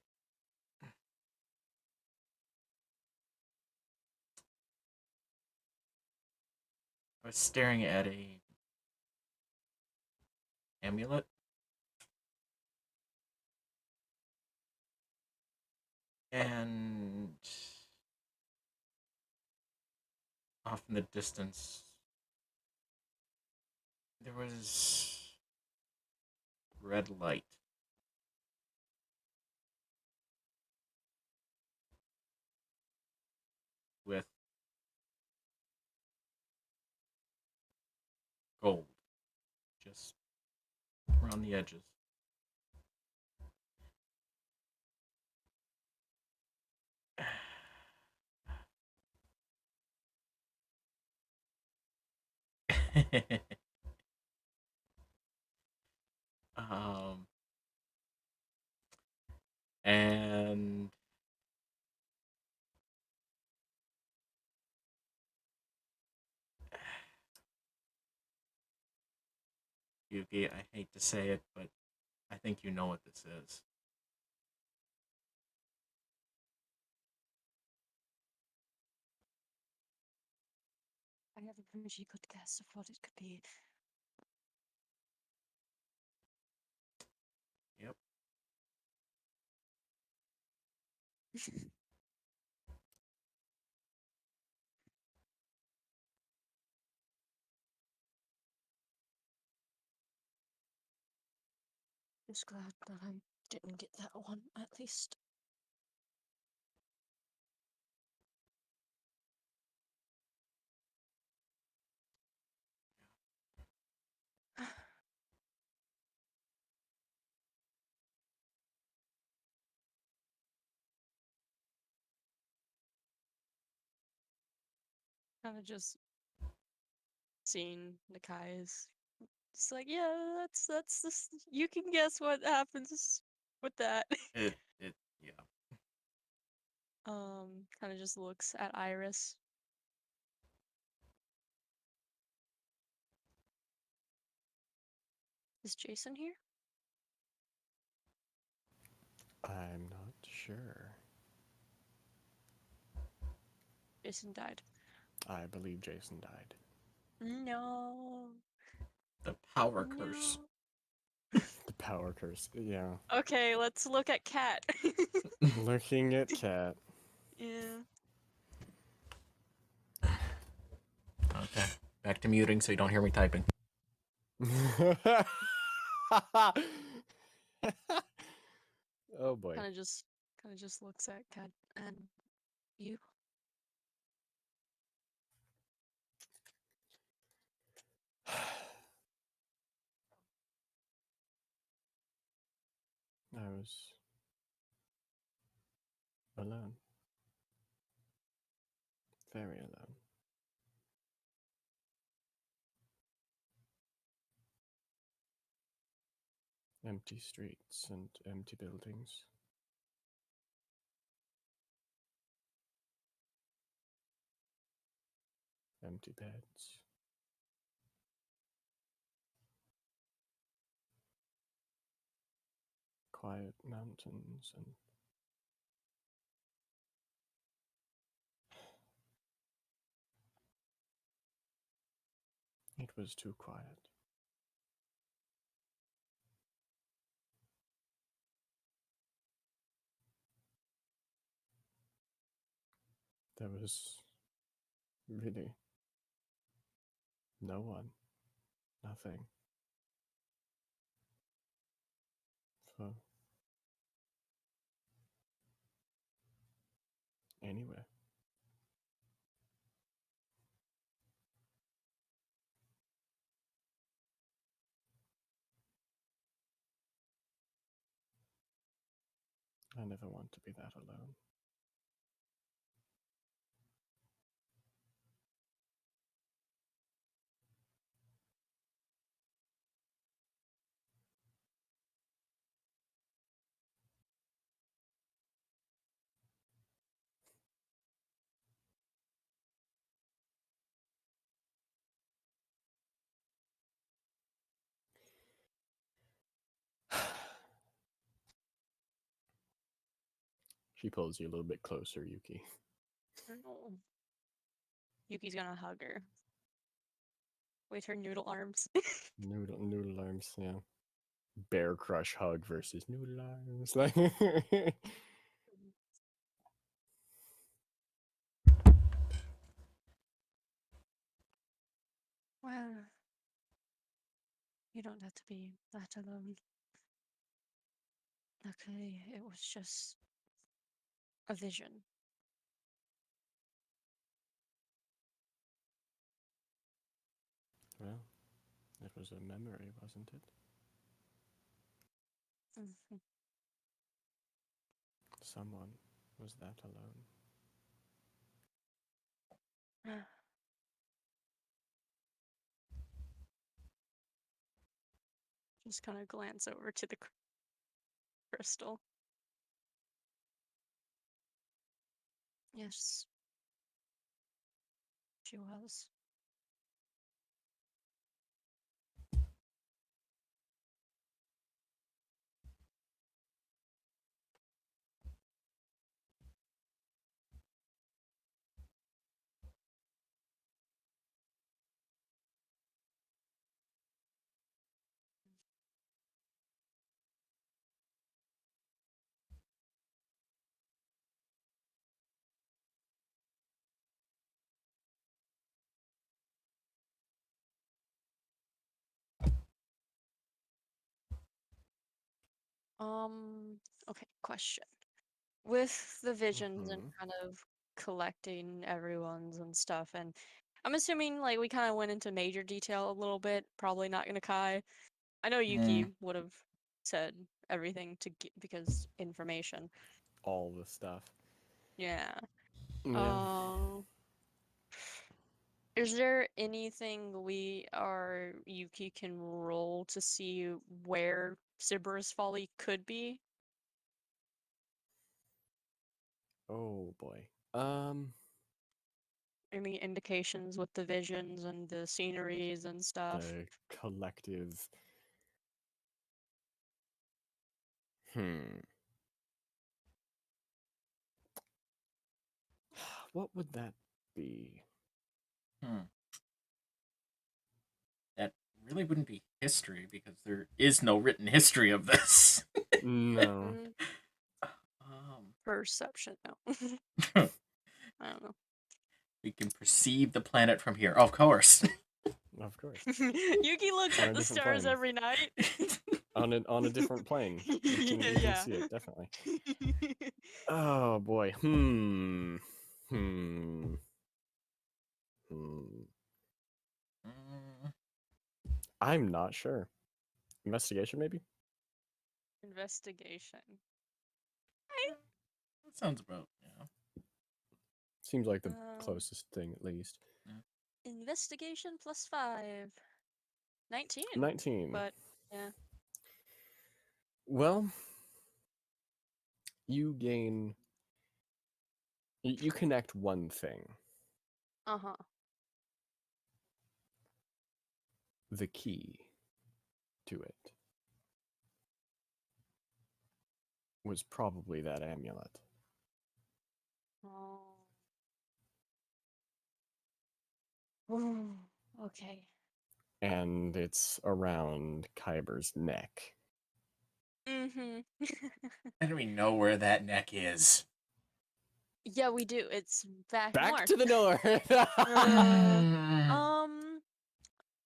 was staring at a amulet. And off in the distance, there was red light. With gold just around the edges. um, and Yuki, I hate to say it, but I think you know what this is. I have a pretty good guess of what it could be. Yep. Just glad that I didn't get that one, at least. Kind of just seeing Nakai's. It's like, yeah, that's this. You can guess what happens with that. Yeah. Kind of just looks at Iris. Is Jason here? I'm not sure. Jason died. I believe Jason died. No. The power curse. The power curse. Yeah. Okay, let's look at Cat. Looking at Cat. Yeah. Okay. Back to muting so you don't hear me typing. Oh boy. Kind of just looks at Cat and you. I was alone. Very alone. Empty streets and empty buildings. Empty beds. Quiet mountains and it was too quiet. There was really no one, nothing for anywhere. I never want to be that alone. She pulls you a little bit closer, Yuki. No. Yuki's gonna hug her. with her noodle arms. Noodle arms, yeah. Bear crush hug versus noodle arms. Like Well, you don't have to be that alone. Luckily, it was just a vision. well, it was a memory, wasn't it? Mhm. Someone was that alone. Just kind of glance over to the crystal. Yes, she was. Okay, question. With the visions and Mhm. kind of collecting everyone's and stuff, and I'm assuming like we kind of went into major detail a little bit, probably not gonna Kai. I know Yuki would have said everything to get because information. All the stuff. Yeah. Yeah. Um, is there anything we or Yuki can roll to see where Sibera's Folly could be? Oh boy. Any indications with the visions and the sceneries and stuff? The collective. What would that be? That really wouldn't be history because there is no written history of this. No. Mm, um, Perception, no. I don't know. we can perceive the planet from here. Of course. Of course. Yuki looks On at a the different stars plane. every night. On a different plane. You can Yeah. see it, definitely. Oh boy. Hmm. I'm not sure. Investigation, maybe? Investigation. That sounds about, Seems like the Um, closest thing, at least. Investigation plus 5. 19. 19. But, yeah. Well, you gain. You connect one thing. Uh-huh. The key to it was probably that amulet. Oh. Ooh, okay. And it's around Kyber's neck. Mm-hmm. How do we know where that neck is? Yeah, we do. It's back Back north. to the north!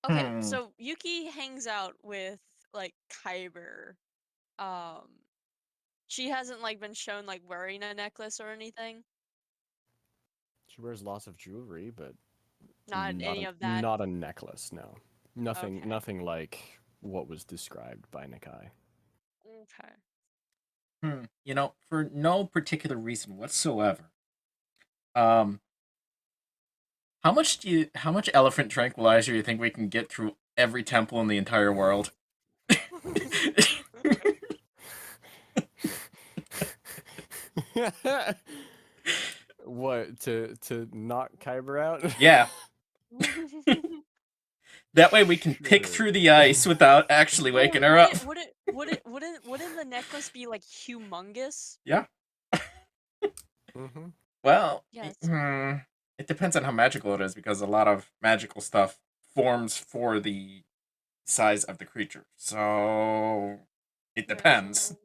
Okay, so Yuki hangs out with like Kyber. Um, she hasn't like been shown like wearing a necklace or anything. She wears lots of jewelry, but Not any of that. not a necklace, no. Okay. Nothing like what was described by Nakai. Okay. For no particular reason whatsoever. How much elephant tranquilizer do you think we can get through every temple in the entire world? What, to knock Kyber out? Yeah. That way we can pick Sure. through the ice without actually waking her up. Wouldn't the necklace be like humongous? Yeah. Mm-hmm. Well, Yes. it depends on how magical it is because a lot of magical stuff forms for the size of the creature. So it depends.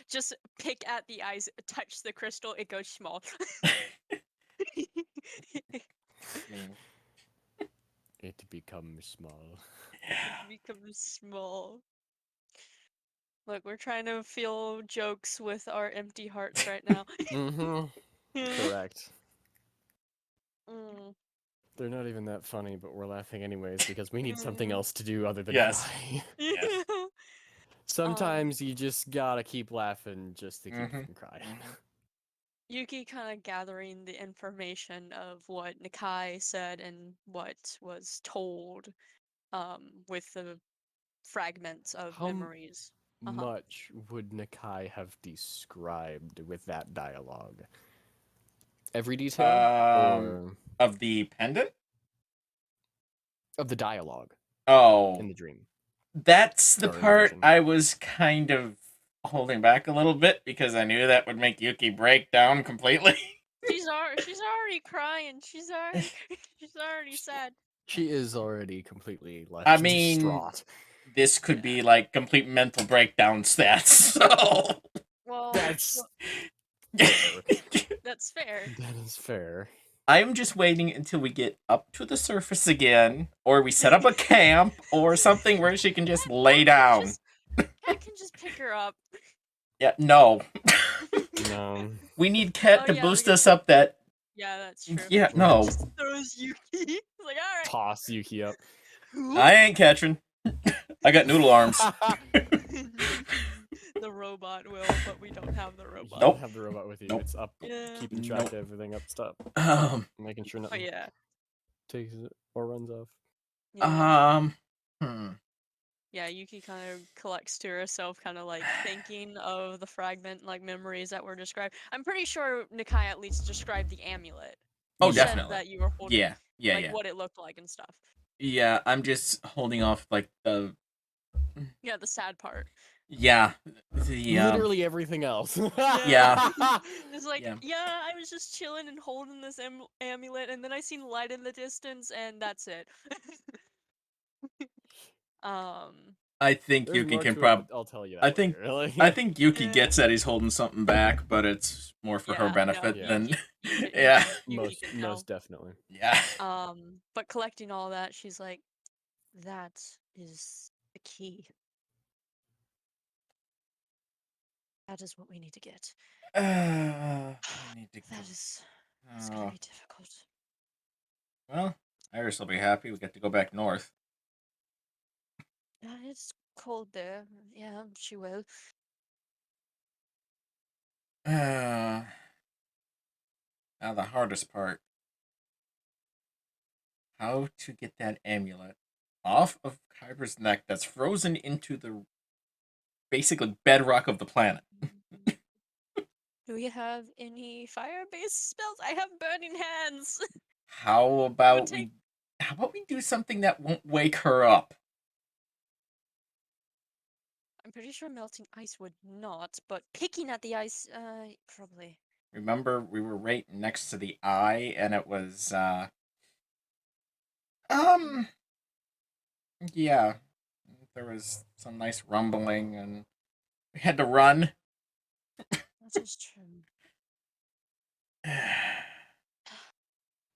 Just pick at the eyes, touch the crystal, it goes small. It becomes small. Yeah. It becomes small. Look, we're trying to feel jokes with our empty hearts right now. Mm-hmm. Correct. Mm. They're not even that funny, but we're laughing anyways because we need something else to do other than Yes. cry. Yes. Sometimes you just gotta keep laughing just to keep Mhm. from crying. Yuki kind of gathering the information of what Nakai said and what was told with the fragments of How memories. much would Nakai have described with that dialogue? Every detail? Or Of the pendant? of the dialogue Oh, in the dream? that's the Or in the part vision. I was kind of holding back a little bit because I knew that would make Yuki break down completely. She's already crying. She's already sad. She is already completely like I mean, distraught. this could be like complete mental breakdown stats. So Well, That's well, fair. that's fair. That is fair. I'm just waiting until we get up to the surface again, or we set up a camp or something where she can just lay down. Cat can just pick her up. Yeah, no. No. We need Ket Oh, to yeah, boost because- us up that. Yeah, that's true. Yeah, no. Just throws Yuki. It's like, all Toss Yuki up. right. I ain't catching. I got noodle arms. The robot will, but we don't have the You robot. don't Nope. have the robot with you. Nope. It's up, Yeah. keeping track of everything up, stop, making sure Oh nothing yeah. takes it or runs off. Yeah. Hmm. Yeah, Yuki kind of collects to herself, kind of like thinking of the fragment, like memories that were described. I'm pretty sure Nakai at least described the amulet. Oh, You said definitely. that you were holding, Yeah, like yeah. what it looked like and stuff. Yeah, I'm just holding off like the. Yeah, the sad part. Yeah, the Literally everything else. Yeah. It's like, Yeah. yeah, I was just chilling and holding this amulet, and then I seen light in the distance, and that's it. I think There's Yuki more can to it, but prob. I'll tell you that I think. later. Like, I think Yuki Yeah. gets that he's holding something back, but it's more for her Yeah, no, benefit Yeah. than. Yuki Yeah. Yuki can tell. most definitely. Yeah. But collecting all that, she's like, that is the key. That is what we need to get. We need to. That is, it's gonna Oh, be difficult. well, Iris will be happy. We get to go back north. It's cold there. Yeah, she will. Now the hardest part: how to get that amulet off of Kyber's neck that's frozen into the basically bedrock of the planet. Do we have any fire-based spells? I have burning hands. How about take- we? How about we do something that won't wake her up? I'm pretty sure melting ice would not, but picking at the ice, probably. Remember, we were right next to the eye, and it was yeah, there was some nice rumbling, and we had to run. That is true.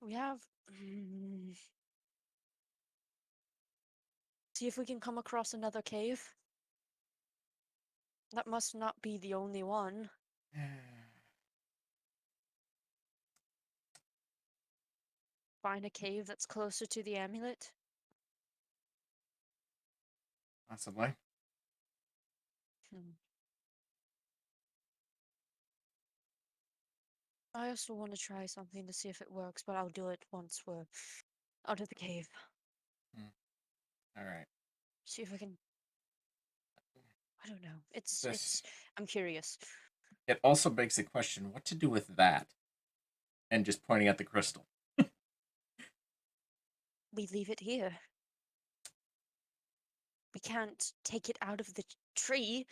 We have. See if we can come across another cave. That must not be the only one. Find a cave that's closer to the amulet. Possibly. I also want to try something to see if it works, but I'll do it once we're out of the cave. All right. See if I can. I don't know. It's. This- I'm curious. It also begs the question: what to do with that? And just pointing at the crystal. We leave it here. We can't take it out of the tree.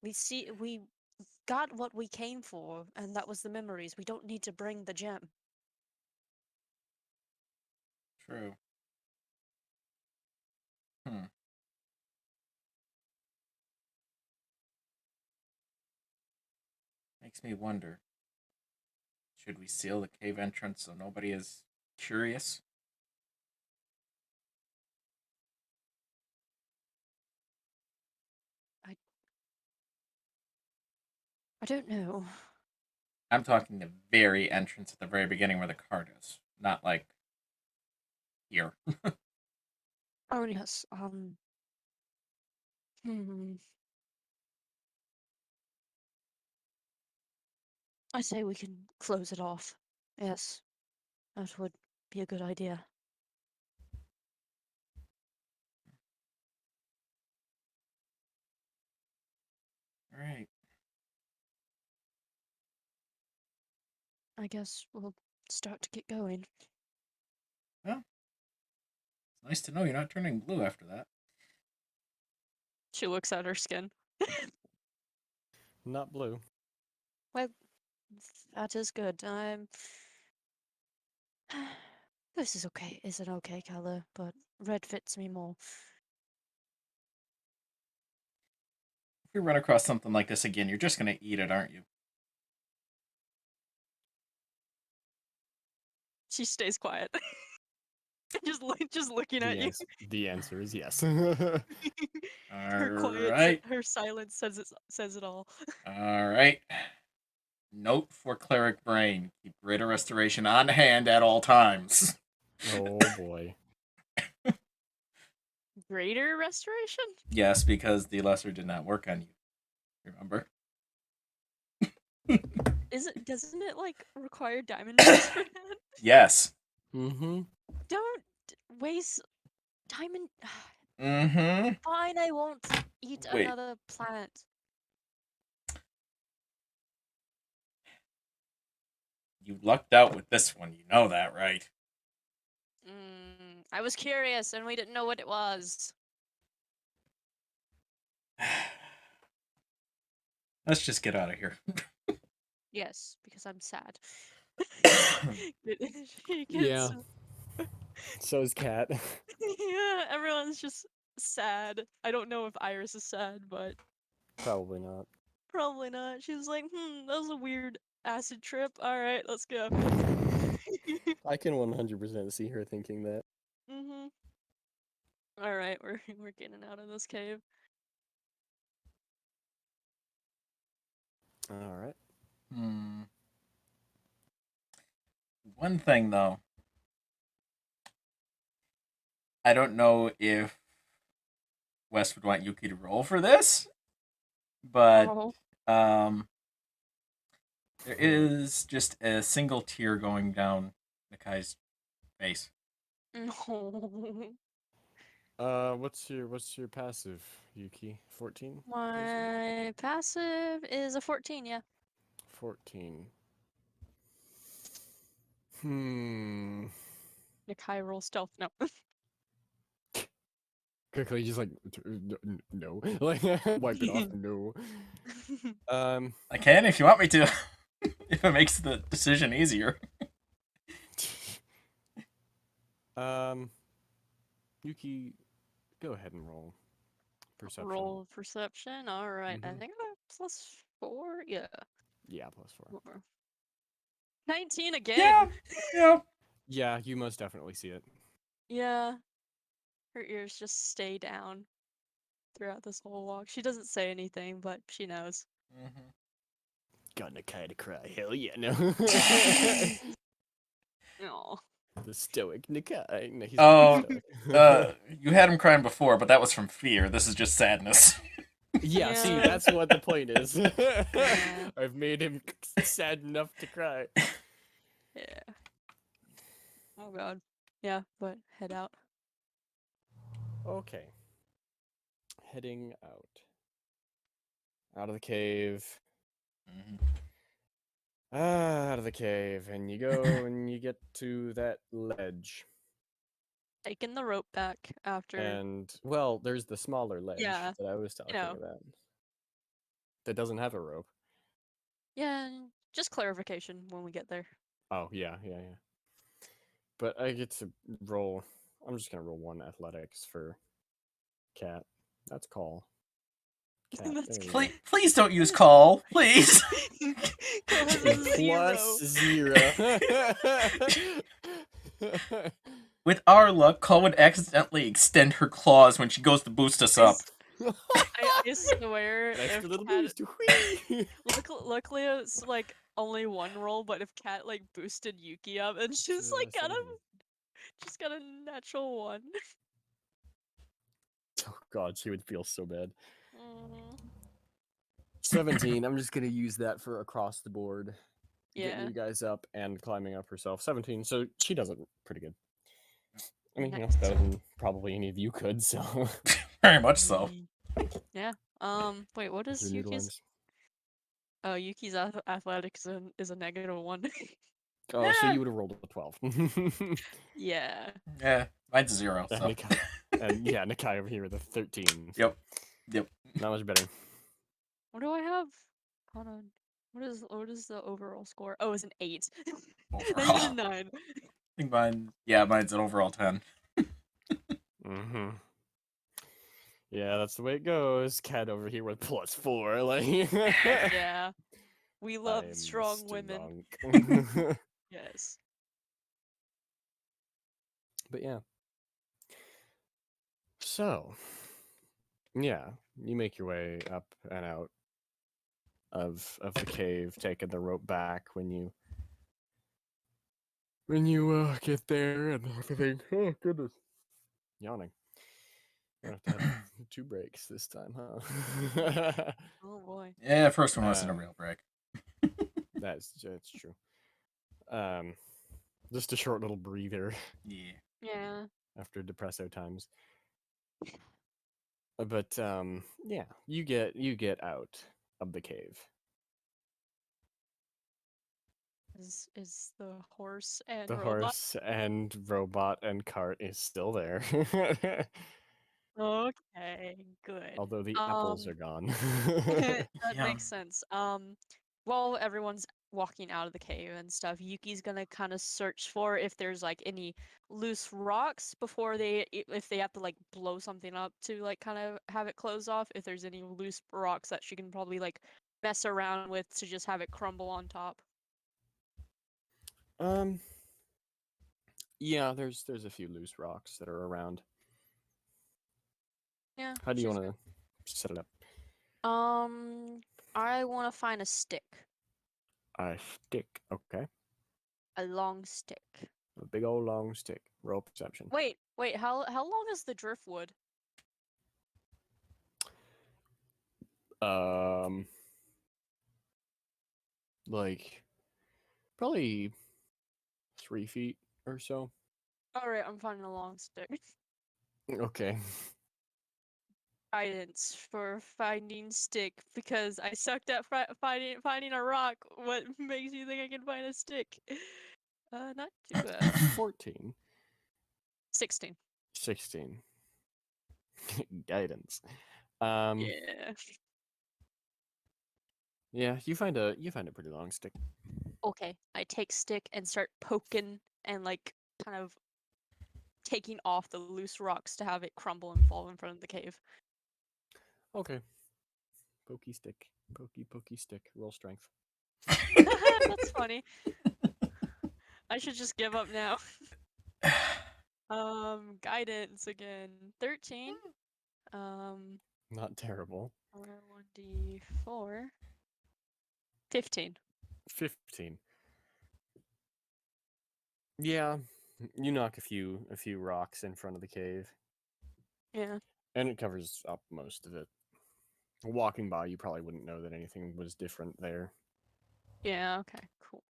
We got what we came for, and that was the memories. We don't need to bring the gem. True. Makes me wonder. Should we seal the cave entrance so nobody is curious? I don't know. I'm talking the very entrance at the very beginning where the cart is, not like here. Oh yes. I say we can close it off. Yes, that would be a good idea. All right. I guess we'll start to get going. Well, it's nice to know you're not turning blue after that. She looks at her skin. Not blue. Well, that is good. This is okay. Is an okay color, but red fits me more. If we run across something like this again, you're just gonna eat it, aren't you? She stays quiet. just looking at you. The answer is yes. Her quiet, Alright. her silence says it all. Alright. Note for Cleric Brain. Keep Greater Restoration on hand at all times. Oh boy. Greater restoration? Yes, because the lesser did not work on you. Remember? Doesn't it like require diamond rings for that? Yes. Mm-hmm. Don't waste diamond. Mm-hmm. Fine, I won't eat Wait. another planet. You lucked out with this one, you know that, right? I was curious and we didn't know what it was. Let's just get out of here. Yes, because I'm sad. Yeah. So is Cat. Yeah, everyone's just sad. I don't know if Iris is sad, but Probably not. probably not. She was like, that was a weird acid trip. Alright, let's go. I can 100% see her thinking that. Alright, we're getting out of this cave. Alright. One thing, though. I don't know if Wes would want Yuki to roll for this, but Oh. there is just a single tear going down Nakai's face. No. What's your passive, Yuki? 14? My passive is a 14, yeah. 14. Nakai roll stealth. No. Quickly, just like no, like wipe it off. No. I can if you want me to, if it makes the decision easier. Yuki, go ahead and roll perception. Roll perception. All right. I think I got +4. Yeah. Yeah, +4. 19 again. Yeah. Yeah. Yeah, you most definitely see it. Yeah. Her ears just stay down throughout this whole walk. She doesn't say anything, but she knows. Got Nakai to cry. Hell yeah, no. Aw. The stoic Nakai. No, he's Oh, stoic. you had him crying before, but that was from fear. This is just sadness. Yeah, see, Yeah. that's what the point is. I've made him sad enough to cry. Yeah. Oh god. Yeah, but head out. Okay. Heading out. Out of the cave. Out of the cave. And you go and you get to that ledge. Taking the rope back after. And, well, there's the smaller ledge Yeah, that I was talking know. about. That doesn't have a rope. Yeah, just clarification when we get there. Oh, yeah. But I get to roll. I'm just gonna roll 1 athletics for Cat. That's call. Cat. That's There we Please, go. please don't use call, please. Cole has A a plus 0. With our luck, Call would accidentally extend her claws when she goes to boost us up. I swear, An if extra little Cat, boost. Whee! luckily it's like only 1 roll, but if Cat like boosted Yuki up and she's like got 17. she's got a natural 1. Oh god, she would feel so bad. Mm, 17. I'm just gonna use that for across the board. Getting yeah. you guys up and climbing up herself. 17. So she does it pretty good. I mean, Nice. better than probably any of you could. So Very much so. Yeah. Wait, what is your noodle Yuki's? arms. Oh, Yuki's athletics is a -1. Oh, so Yeah. you would have rolled a 12. Yeah. Yeah, mine's 0. And So. Nikai, and yeah, Nikai over here with a 13. So Yep. not much better. What do I have? Hold on. What is the overall score? Oh, it's an 8. Not even a Overall. 9. I think mine's an overall 10. Mm-hmm. Yeah, that's the way it goes. Cat over here with +4. Like, Yeah. We love I'm strong women. strong. Yes. But yeah. So, yeah, you make your way up and out of the cave, taking the rope back when you get there and everything. Oh goodness, yawning. I have to have 2 breaks this time, huh? Oh boy. Yeah, first one wasn't a Um, real break. that's true. Just a short little breather Yeah. Yeah. after depresso times. But yeah, you get out of the cave. Is the horse and The robot? horse and robot and cart is still there. Okay, good. Although the apples are gone. That Yeah. makes sense. While everyone's walking out of the cave and stuff, Yuki's gonna kind of search for if there's like any loose rocks before if they have to like blow something up to like kind of have it close off. If there's any loose rocks that she can probably like mess around with to just have it crumble on top. um yeah, there's a few loose rocks that are around. Yeah. How do you she's want to set it up? I want to find a stick, A stick, okay. a long stick. A big old long stick. Roll perception. Wait, how long is the driftwood? Like probably 3 feet or so. All right, I'm finding a long stick. Okay. Guidance for finding stick because I sucked at finding a rock. What makes you think I can find a stick? Not too bad. 14. 16. 16. Guidance. Yeah, you find a pretty long stick. Okay, I take stick and start poking and like kind of taking off the loose rocks to have it crumble and fall in front of the cave. Okay. Pokey stick. Pokey stick. Roll strength. That's funny. I should just give up now. Guidance again. 13. Not terrible. 1d4. 15. 15. Yeah, you knock a few rocks in front of the cave, Yeah. and it covers up most of it. Walking by, you probably wouldn't know that anything was different there. Yeah, okay, cool.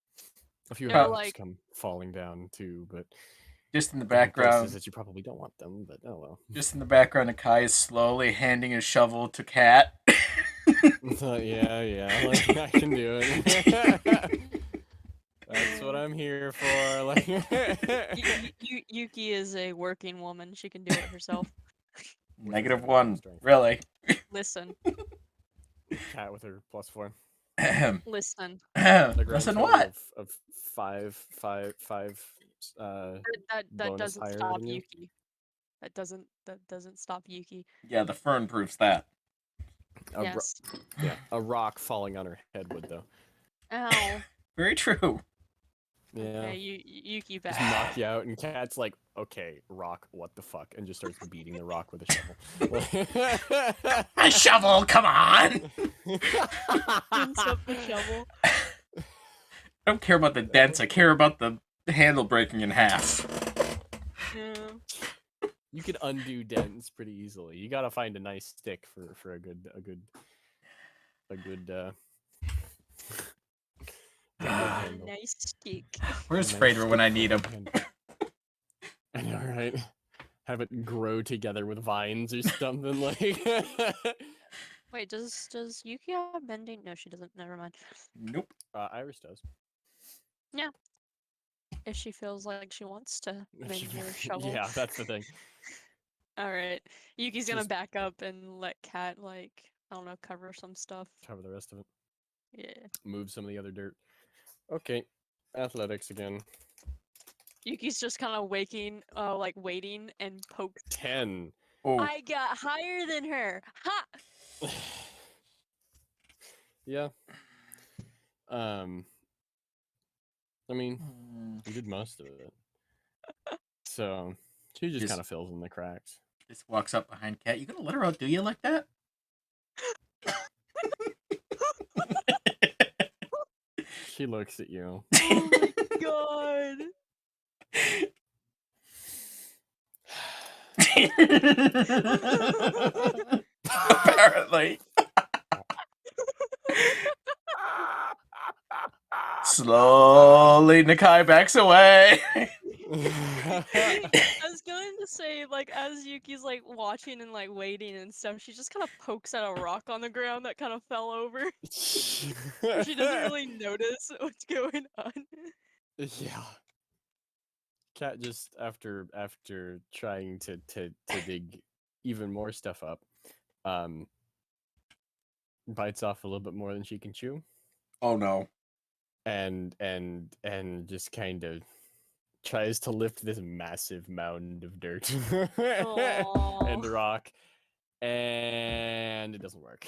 A few They're rocks like- come falling down too, but Just in the they're in places background, that you probably don't want them. But oh well. just in the background, Akai is slowly handing a shovel to Cat. Yeah, like I can do it. That's what I'm here for. Like, Yuki is a working woman. She can do it herself. -1. Strength. Really? Listen, Cat with her +4. listen. A grand Listen total what? of five That bonus doesn't higher stop than you? Yuki. That doesn't stop Yuki. Yeah, the fern proves that. Yes. Yeah, a rock falling on her head would though. Ow. Very true. Yeah. Okay, Yuki Just back. knock you out, and Cat's like, "Okay, rock, what the fuck?" and just starts beating the rock with a shovel. A shovel, come on! Pins up the shovel. I don't care about the dents, I care about the handle breaking in half. Yeah. You can undo dents pretty easily. You gotta find a nice stick for a good handle. Nice stick. Where's Nice Frater when I stick need for him? a handle. I know, right? Have it grow together with vines or something like. Wait, does Yuki have bending? No, she doesn't. Never mind. Nope. Iris does. If she feels like she wants to bend your shovel. Yeah, that's the thing. All right. Yuki's gonna Just- back up and let Cat, like, I don't know, cover some stuff. Cover the rest of it. Yeah. Move some of the other dirt. Okay, athletics again. Yuki's just kind of waiting, and poke. 10. Oh, I got higher than her. Ha! Yeah. I mean, you did most of it. So she just Yes. kind of fills in the cracks. just walks up behind Cat. You gonna let her outdo you like that? She looks at you. Oh my god. Apparently. Slowly, Nakai backs away. I was going to say, like, as Yuki's, like, watching and, like, waiting and stuff, she just kind of pokes at a rock on the ground that kind of fell over. She doesn't really notice what's going on. Yeah. Cat just after trying to dig even more stuff up, bites off a little bit more than she can chew, Oh no. and just kind of tries to lift this massive mound of dirt and Aw. rock, and it doesn't work.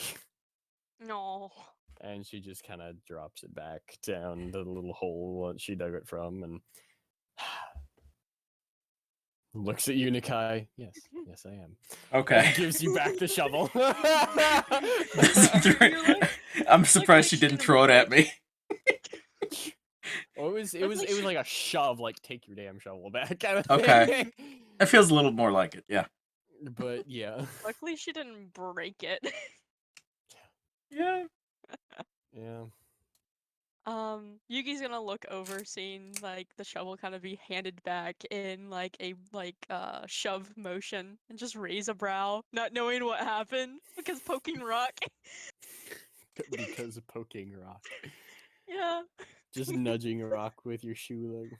No. And she just kind of drops it back down the little hole that she dug it from, and looks at you, Nakai. Yes, I am. Okay. Gives you back the shovel. I'm surprised she didn't throw it at me. Oh, it was like a shove, like take your damn shovel back kind of Okay. thing. That feels a little more like it, yeah. But yeah. Luckily, she didn't break it. Yeah. Yeah. Yuki's gonna look over, seeing like the shovel kind of be handed back in like a shove motion, and just raise a brow, not knowing what happened because poking rock. Because of poking rock. Yeah. Just nudging a rock with your shoe, like,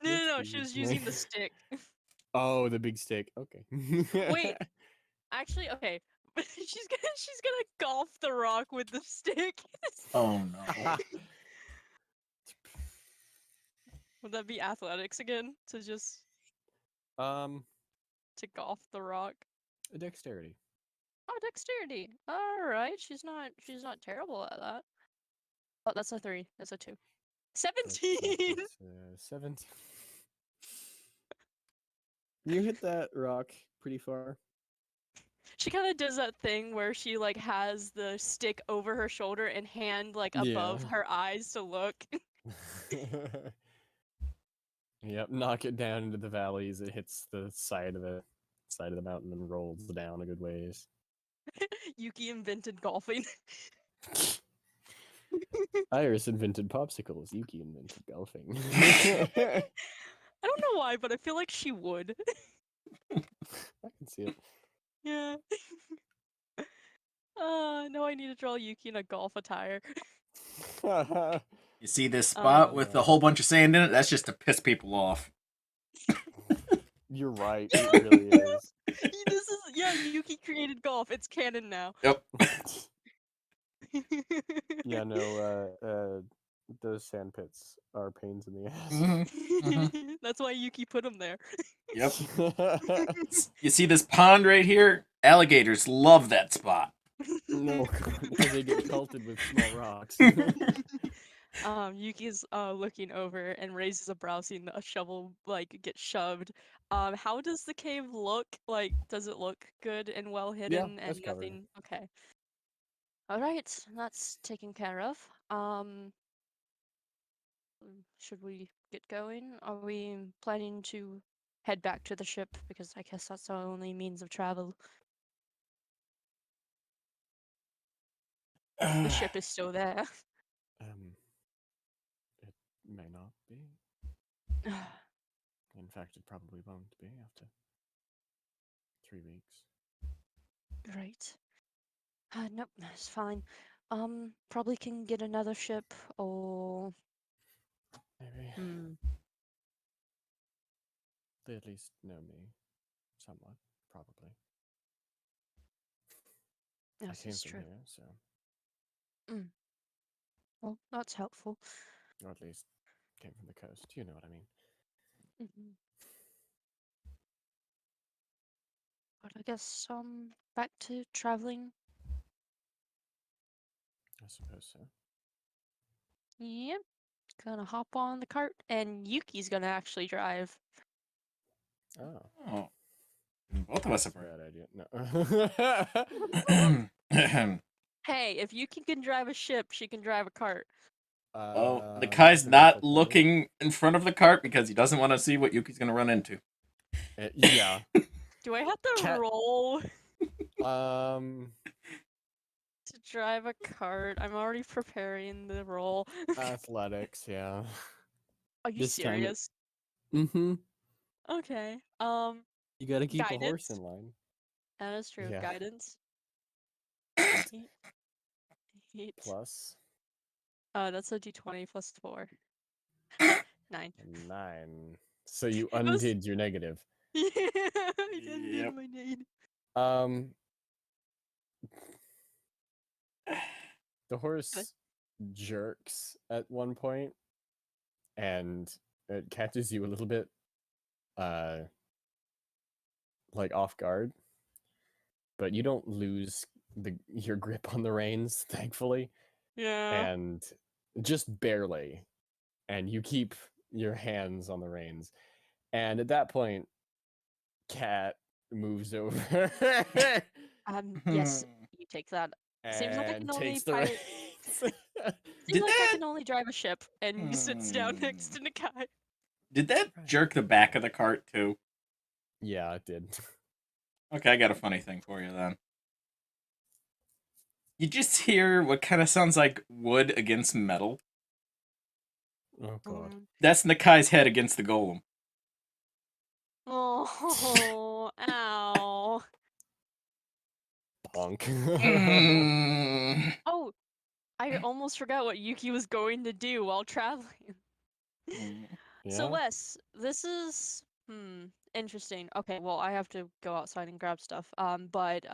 No, she was using the stick. Oh, the big stick. Okay. Wait. Actually, okay. she's gonna golf the rock with the stick. Oh no. Would that be athletics again? Um, To golf the rock? dexterity. Oh, dexterity. All right, she's not terrible at that. Oh, that's a 3. That's a 2. 17. 17. You hit that rock pretty far. She kind of does that thing where she like has the stick over her shoulder and hand like above Yeah. her eyes to look. Yep, knock it down into the valleys. It hits the side of the mountain and rolls down a good ways. Yuki invented golfing. Iris invented popsicles. Yuki invented golfing. I don't know why, but I feel like she would. I can see it. Yeah. Now I need to draw Yuki in a golf attire. You see this spot with a whole bunch of sand in it? That's just to piss people off. You're right. It really is. Yuki created golf. It's canon now. Yep. Yeah, no. those sand pits are pains in the ass. Mhm. That's why Yuki put him there. Yep. You see this pond right here? Alligators love that spot. No, because they get pelted with small rocks. Yuki's looking over and raises a brow, seeing a shovel like get shoved. How does the cave look? Like, does it look good and well hidden and that's covered. nothing? Okay. All right, that's taken care of. Should we get going? Are we planning to head back to the ship? Because I guess that's our only means of travel. The ship is still there. It may not be. In fact, it probably won't be after 3 weeks. Right. Nope, that's fine. Probably can get another ship or Maybe. They at least know me somewhat, probably. I Yes, came it's from true. here, so, Well, that's helpful. or at least came from the coast. You know what I mean. Mhm. But I guess back to traveling. I suppose so. Yep. Gonna hop on the cart, and Yuki's gonna actually drive. Oh, Oh. Both of us that's have a heard. bad idea. No. Hey, if Yuki can drive a ship, she can drive a cart. Oh, the That's guy's an not applicable. looking in front of the cart because he doesn't want to see what Yuki's gonna run into. Yeah. Do I have to Cat- roll Um, to drive a cart? I'm already preparing the roll. athletics. Yeah. Are you This time it- serious? Mm-hmm. Okay. You gotta keep a horse Guidance. in line. That is true. Yeah. Guidance. 8. Plus That's a d20 plus 4. 9. 9. So you It was undid your negative. yeah, I didn't need Yep. my name. Um, the horse jerks at one point, and it catches you a little bit, like off guard. But you don't lose your grip on the reins, thankfully, Yeah. and just barely. And you keep your hands on the reins. And at that point, Cat moves over Yes, you take that. Seems like I and can only takes the pilot. reins. Seems Did like I that? can only drive a ship, and sits down next to Nakai. Did that jerk the back of the cart too? Yeah, it did. Okay, I got a funny thing for you then. You just hear what kind of sounds like wood against metal. Oh god. That's Nakai's head against the golem. Oh, ow. Punk. Oh, I almost forgot what Yuki was going to do while traveling. So Yeah? Wes, this is interesting. Okay, well I have to go outside and grab stuff. But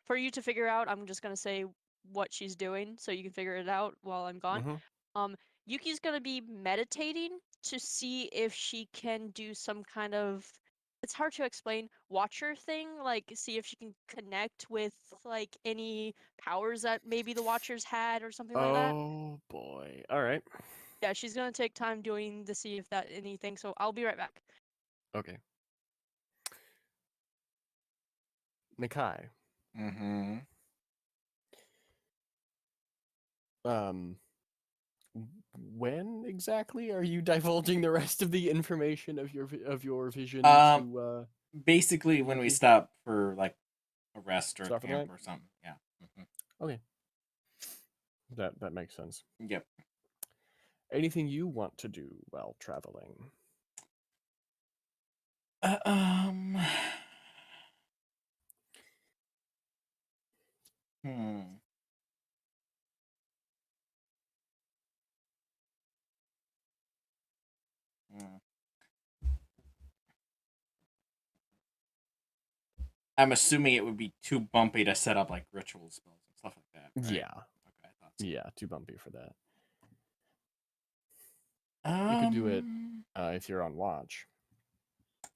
for you to figure out, I'm just gonna say what she's doing so you can figure it out while I'm gone. Mhm. Yuki's gonna be meditating to see if she can do some kind of, it's hard to explain, watcher thing, like see if she can connect with like any powers that maybe the watchers had or something like that. Oh boy. All right. Yeah, she's gonna take time doing to see if that anything, so I'll be right back. Okay. Nakai. Mm-hmm. Um when exactly are you divulging the rest of the information of your vision to Basically, when we Yuki? stop for like a rest or a Stop for the camp night? or something. Yeah. Okay. That makes sense. Yep. Anything you want to do while traveling? Uh, um. Hmm. Hmm. I'm assuming it would be too bumpy to set up like ritual spells and stuff like that. Right? Yeah. Okay, I thought so. Yeah, too bumpy for that. You could do it Um, if you're on watch.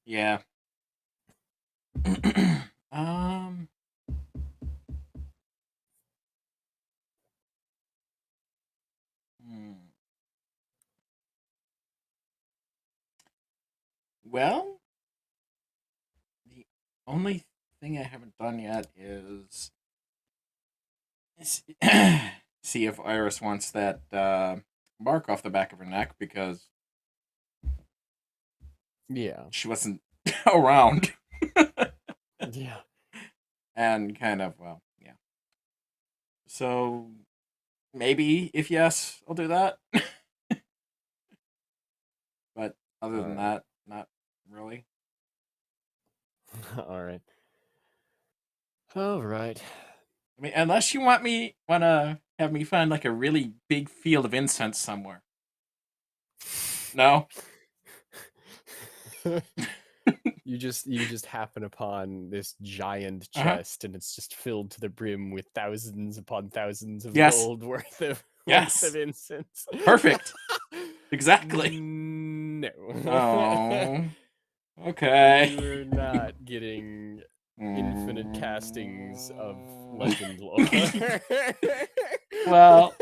Yeah. um. hmm. Well, the only thing I haven't done yet is see if Iris wants that mark off the back of her neck because Yeah. she wasn't around. Yeah. And kind of, well, yeah. So maybe if yes, I'll do that. But other than Alright. that, not really. All right. All right. I mean, unless you wanna have me find like a really big field of incense somewhere. No. You just happen upon this giant Uh-huh. chest, and it's just filled to the brim with thousands upon thousands of Yes. gold worth of Yes. incense. Perfect. Exactly. No. Oh. Okay. You're not getting infinite castings of legend lore. Well,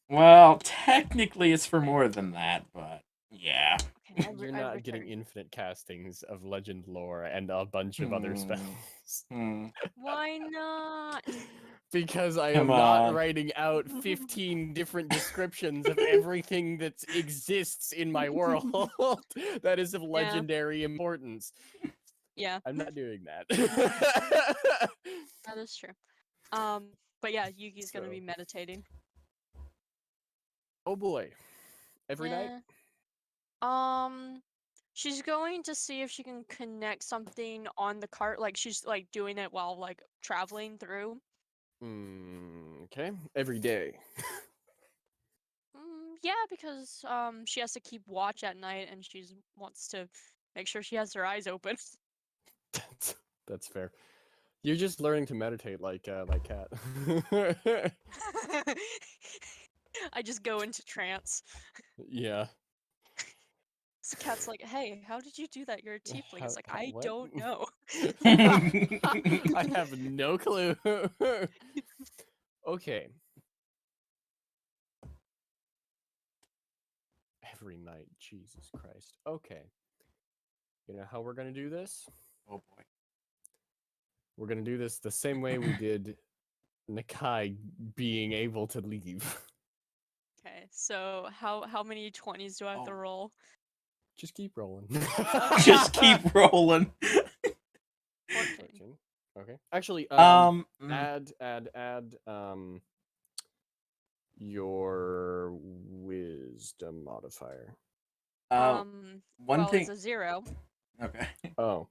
well, technically it's for more than that, but yeah. Okay, You're I've not getting returned. infinite castings of legend lore and a bunch of other spells. Why not? Because I Come am not on. writing out 15 different descriptions of everything that exists in my world that is of legendary importance. Yeah, I'm not doing that. that is true. But yeah, Yuki's gonna be So- meditating. Oh boy. Every night? She's going to see if she can connect something on the cart. Like she's like doing it while like traveling through. Okay. Every day. Yeah, because she has to keep watch at night, and she wants to make sure she has her eyes open. That's fair. You're just learning to meditate like Cat. I just go into trance. Yeah. So Cat's like, "Hey, how did you do that? You're a tiefling." It's like, I What? don't know. I have no clue. Okay. Every night, Jesus Christ. Okay. You know how we're gonna do this? Oh boy. We're gonna do this the same way we did Nakai being able to leave. Okay, so how many 20s do I have to Oh. roll? Just keep rolling. Just keep rolling. 14. Okay. Actually, Mm, add your wisdom modifier. one Well, thing. it's a 0. Okay. Oh.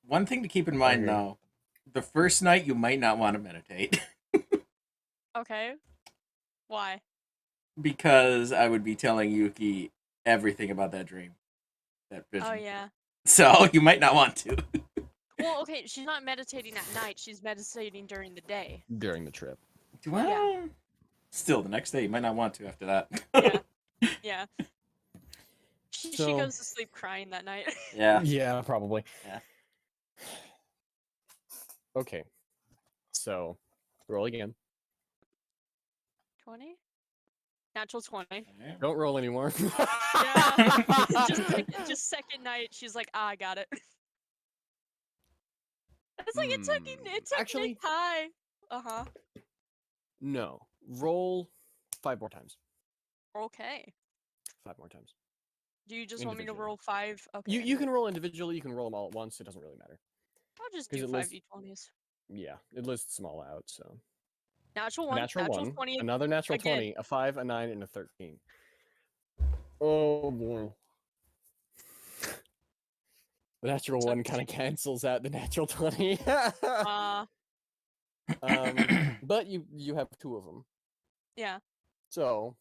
One thing to keep in mind Okay. though, the first night you might not want to meditate Okay. Why? because I would be telling Yuki everything about that dream, that vision. Oh yeah. So you might not want to. Well, okay, she's not meditating at night. She's meditating during the day. During the trip. Well, still, the next day you might not want to after that. Yeah. Yeah. She So- goes to sleep crying that night. Yeah. Yeah, probably. Yeah. Okay. So, roll again. 20? Natural 20. Don't roll anymore. Yeah. just second night, she's like, I got it. It's like it took Actually- me time. Uh-huh. No. Roll 5 more times. Okay. 5 more times. Do you just want me to Individually. roll 5? Okay. You can roll individually, you can roll them all at once, it doesn't really matter. I'll just 'cause do it 5 lists- d20s. Yeah, it lists them all out, so. Natural A 1, natural 1, 20 another natural again. 20, a 5, a 9, and a 13. Oh boy. The natural So 1 kind of cancels out the natural 20. But you have 2 of them. Yeah. So.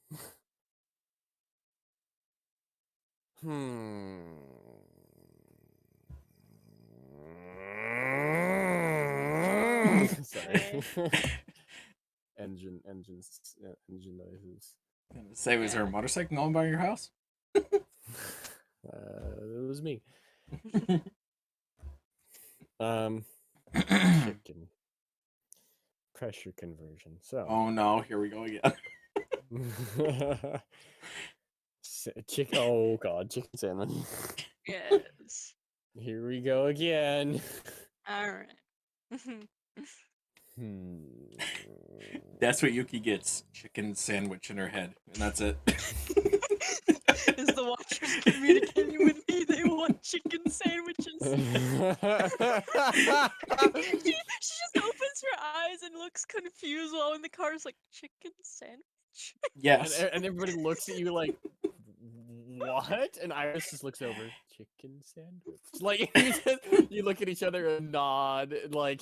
Sorry. engine noises. Say, was there a motorcycle going by your house? It was me. Chicken. Pressure conversion. So. Oh no, here we go again. Chicken. Oh god, chicken sandwich. Yes. Here we go again. All right. That's what Yuki gets. Chicken sandwich in her head. And that's it. Is the watchers communicating with me? They want chicken sandwiches. She just opens her eyes and looks confused while in the car is like, chicken sandwich? Yes. And everybody looks at you like, what? And Iris just looks over, chicken sandwich. Like, you look at each other and nod, like,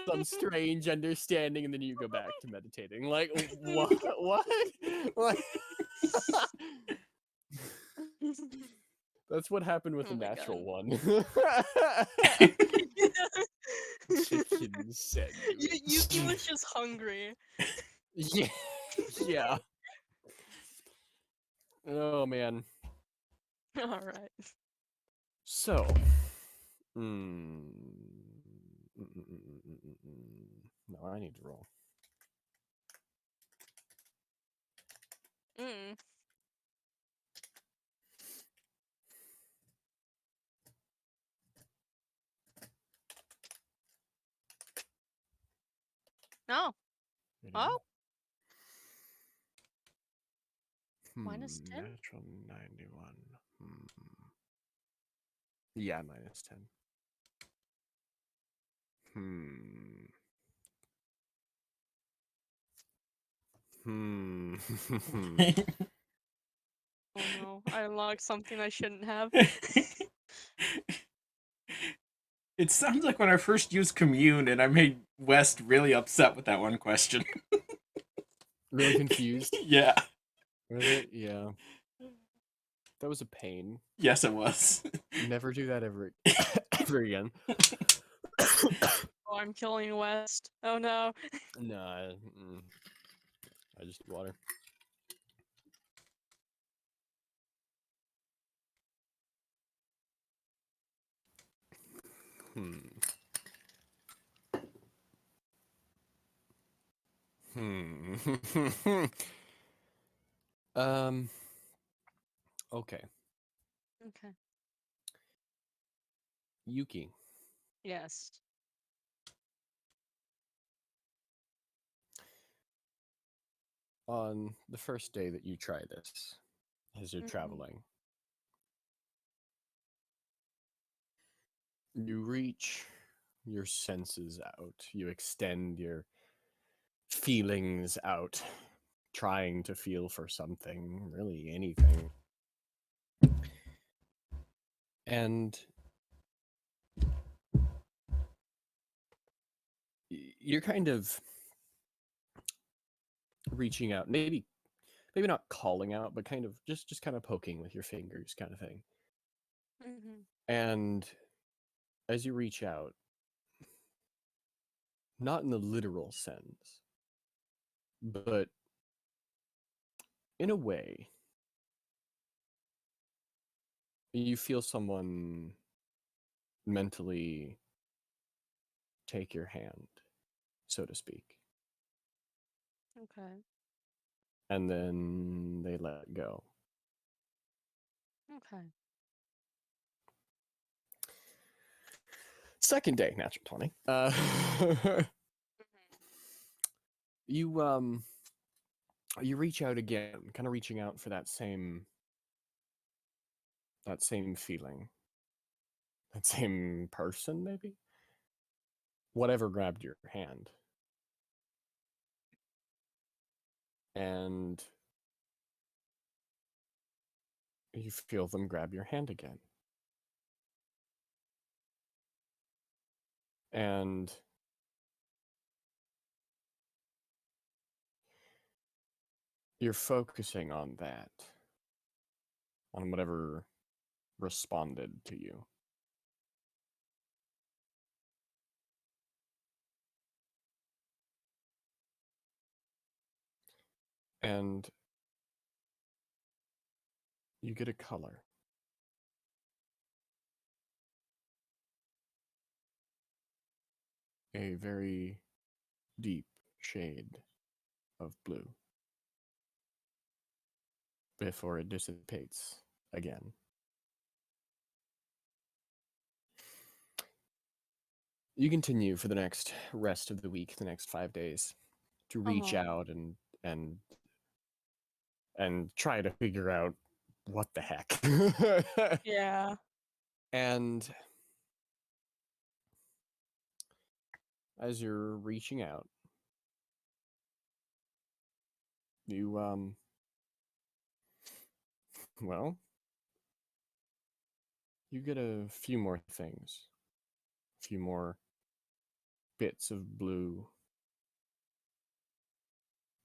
some strange understanding, and then you go back to meditating. Like, what? What? Like, that's what happened with Oh the my natural God. one. Chicken sandwich. Yuki was just hungry. Yeah. Yeah. Oh, man. All right. So. No, I need to roll. Mm. No. Oh. Minus 10? Natural 91. Yeah, minus 10. Oh no, I unlocked something I shouldn't have. It sounds like when I first used commune and I made West really upset with that one question. Really confused? Yeah. Was it? Yeah. That was a pain. Yes, it was. Never do that ever, ever again. Oh, I'm killing West. Oh no. No, I just need water. Okay. Okay. Yuki. Yes. On the first day that you try this, as you're traveling, you reach your senses out. You extend your feelings out, trying to feel for something, really anything. And you're kind of reaching out, maybe not calling out, but kind of just kind of poking with your fingers, kind of thing. And as you reach out, not in the literal sense, but in a way, you feel someone mentally take your hand, so to speak, Okay. and then they let go. Okay. Second day, natural 20. You reach out again, kind of reaching out for that same feeling, that same person, maybe, whatever grabbed your hand, and you feel them grab your hand again, and you're focusing on that, on whatever responded to you. And you get a color. A very deep shade of blue before it dissipates again. You continue for the next rest of the week, the next 5 days, to reach Uh-huh. out and try to figure out what the heck. Yeah. And as you're reaching out, you well, you get a few more things, a few more bits of blue.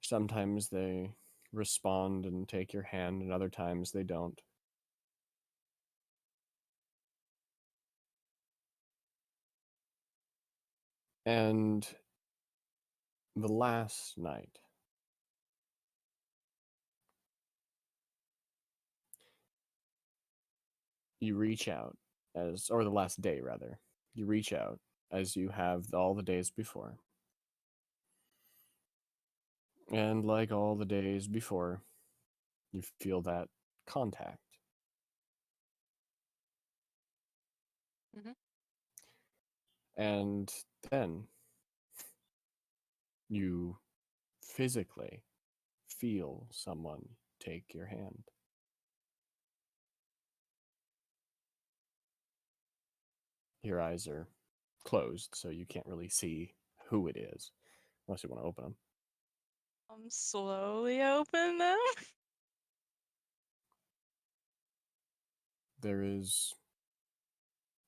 Sometimes they respond and take your hand, and other times they don't. And the last night, you reach out or the last day rather, you reach out as you have all the days before. And like all the days before, you feel that contact. Mhm. And then you physically feel someone take your hand. Your eyes are closed, so you can't really see who it is, unless you want to open them. Slowly open them. There is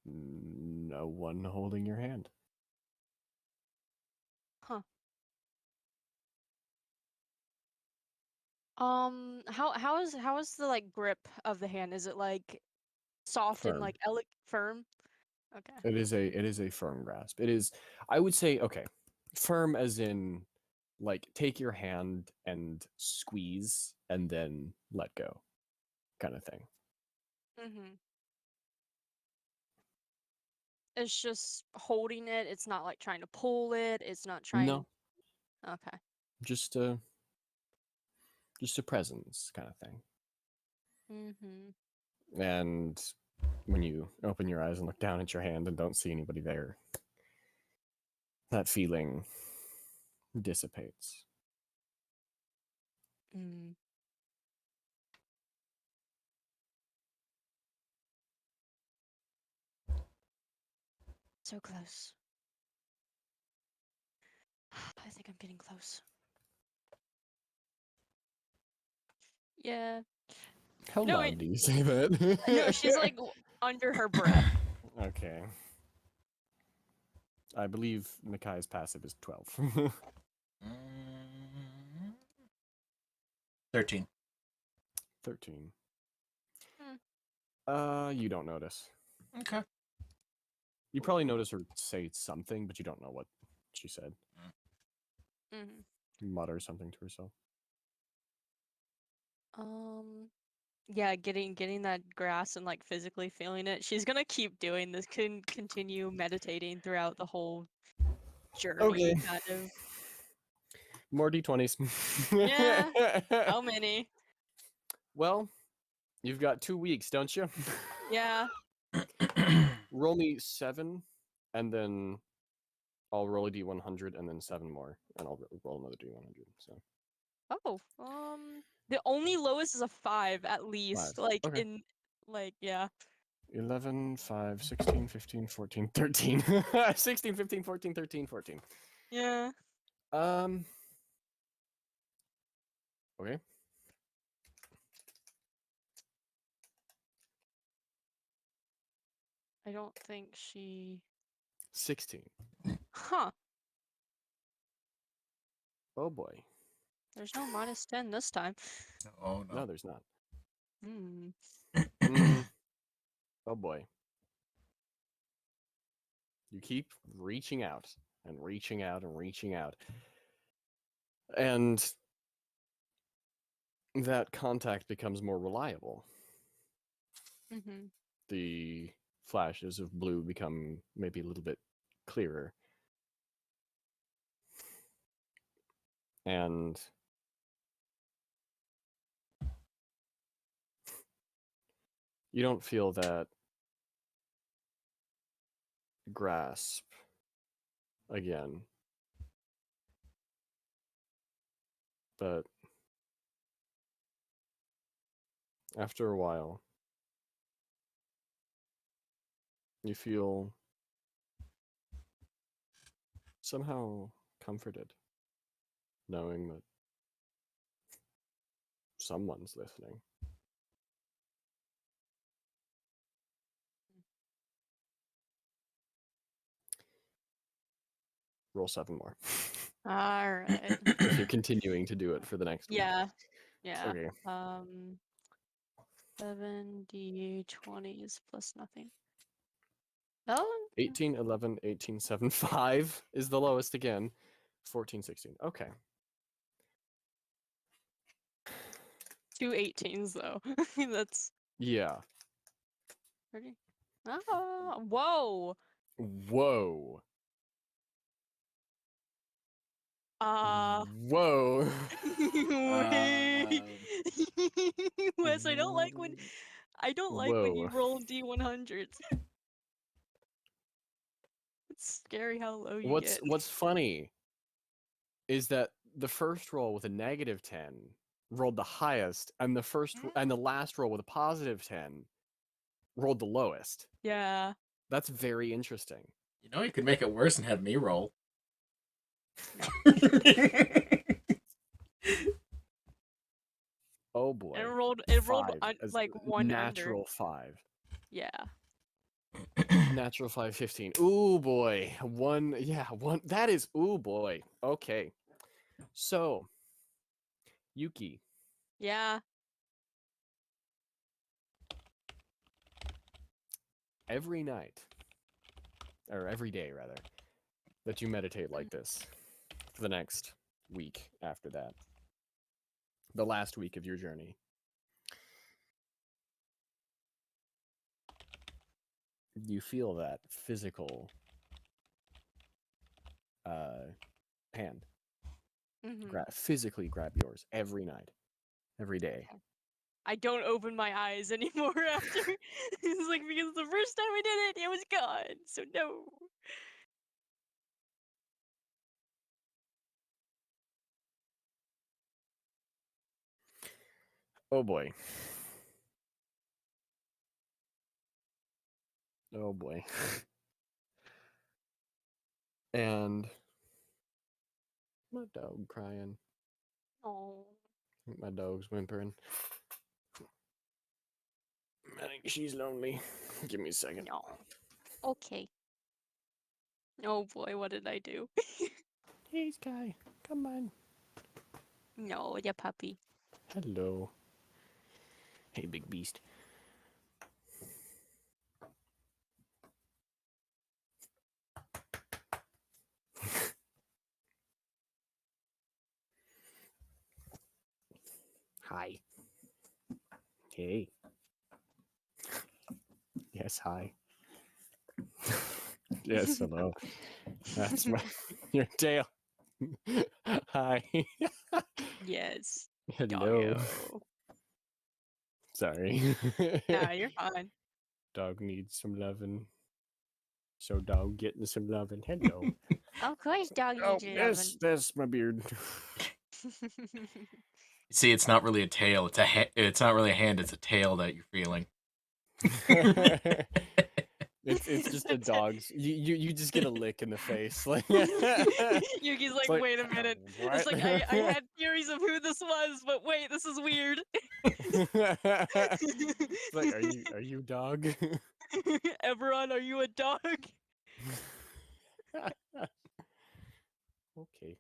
no one holding your hand. Huh. How is the like grip of the hand? Is it like soft and Firm. like firm? Okay. It is a firm grasp. It is, I would say, okay, firm as in like take your hand and squeeze and then let go, kind of thing. Mm-hmm. It's just holding it. It's not like trying to pull it. It's not trying. No, Okay. just a presence kind of thing. Mm-hmm. And when you open your eyes and look down at your hand and don't see anybody there, that feeling dissipates. Mm. So close. I think I'm getting close. Yeah. How No, loud do you say that? no, she's like under her breath. Okay. I believe Nakai's passive is 12. 13. 13. Hmm. You don't notice. Okay. You probably notice her say something, but you don't know what she said. Mm-hmm. Mutter something to herself. Yeah, getting that grass and like physically feeling it. She's gonna keep doing this, continue meditating throughout the whole journey, Okay. kind of. More d20s. Yeah. How many? Well, you've got 2 weeks, don't you? Yeah. Roll me 7, and then I'll roll a d100, and then 7 more, and I'll roll another d100. So Oh, the only lowest is a 5 at least. 5. Like Okay. yeah. 11, 5, 16, 15, 14, 13. 16, 15, 14, 13, 14. Yeah. Okay. I don't think she. 16. Huh. Oh boy. There's no -10 this time. Oh no. No, there's not. Hmm. Oh boy. You keep reaching out and reaching out and reaching out. And that contact becomes more reliable. Mm-hmm. The flashes of blue become maybe a little bit clearer. And you don't feel that grasp again. But after a while, you feel somehow comforted, knowing that someone's listening. Roll 7 more. All right. If you're continuing to do it for the next week. Yeah. Yeah. Okay. 7d20s plus nothing. Oh, 18, 11, 18, 7, 5 is the lowest again. 14, 16. Okay. 2 18s though. That's Yeah. pretty. Oh, whoa. Whoa. Uh, Whoa. wait. Wes, I don't like when you Whoa. roll D100s. It's scary how low you get. What's funny is that the first roll with a -10 rolled the highest, and the last roll with a +10 rolled the lowest. Yeah. That's very interesting. You know, you could make it worse and have me roll. Oh boy. And it rolled Five as like one natural under. 5. Yeah. Natural 5, 15. Ooh boy. One. That is. Ooh boy. Okay. So, Yuki, Yeah. every night, or every day rather, that you meditate like this for the next week after that, the last week of your journey, you feel that physical hand Mm-hmm. physically grab yours every night, every day. I don't open my eyes anymore after. It's like because the first time I did it, it was gone. So no. Oh boy. Oh boy. And my dog crying. Oh. My dog's whimpering. I think she's lonely. Give me a second. No. Okay. Oh boy, what did I do? Hey, Sky. Come on. No, the puppy. Hello. Hey, big beast. Hi. Hey. Yes, hi. Yes, hello. That's my your tail. Hi. Yes. Hello. Doggo. Sorry. Nah, you're fine. Dog needs some loving. So dog getting some loving. Hello. Of course, dog Oh, needs your loving. that's my beard. See, it's not really a tail. It's not really a hand. It's a tail that you're feeling. It's just a dog's. You just get a lick in the face. Like Yuki's like, like, wait a minute. what? It's like I had theories of who this was, but wait, this is weird. It's like, are you dog? Everon, are you a dog? Okay.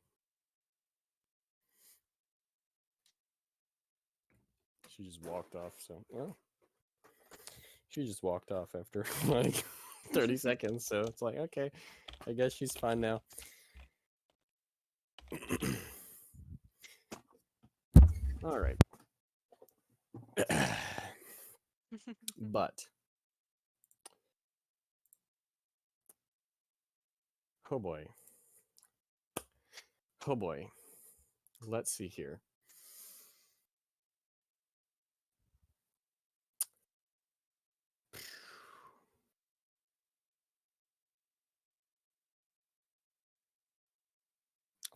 She just walked off. So, well, she just walked off after like 30 seconds. So it's like, okay, I guess she's fine now. All right. But oh boy. Oh boy. Let's see here.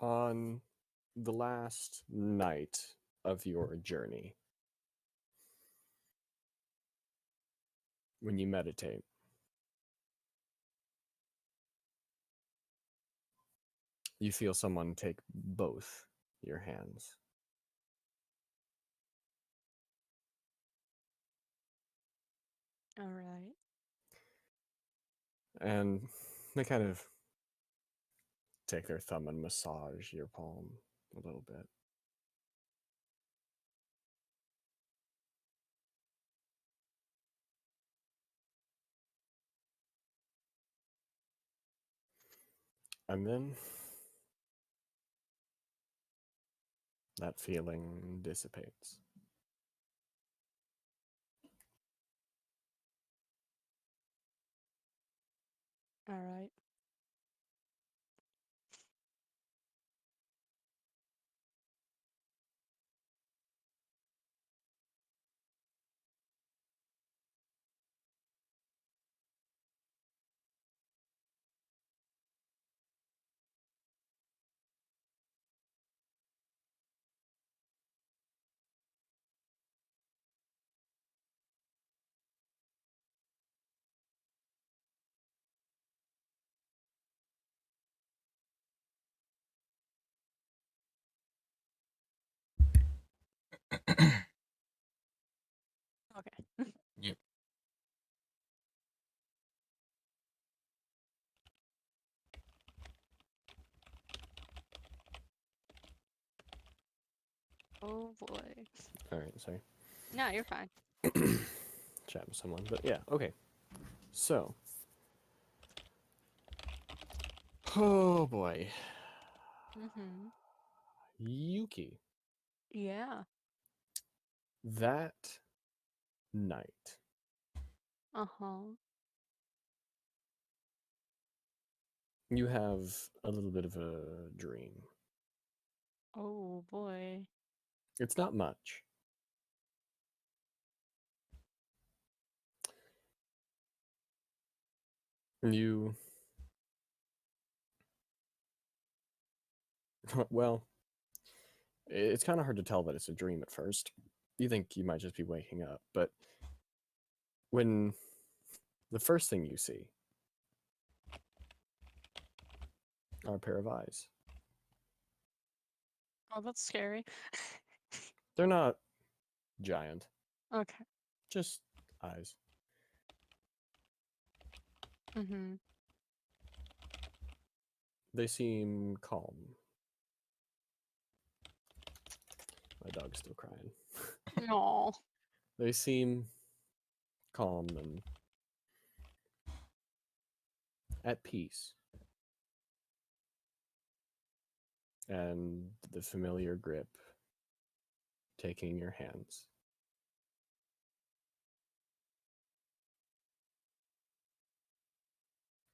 On the last night of your journey, when you meditate, you feel someone take both your hands. All right. And they kind of take their thumb and massage your palm a little bit. And then that feeling dissipates. All right. Okay. Yep. Oh boy. All right, sorry. No, you're fine. Chat with someone, but yeah, okay. So, oh boy, Mm-hmm. Yuki, Yeah. that night, Uh-huh. you have a little bit of a dream. Oh boy. It's not much. You, well, it's kind of hard to tell that it's a dream at first. You think you might just be waking up, but when the first thing you see are a pair of eyes. Oh, that's scary. They're not giant, Okay. just eyes. Mm-hmm. They seem calm. My dog's still crying. No. They seem calm and at peace. And the familiar grip taking your hands.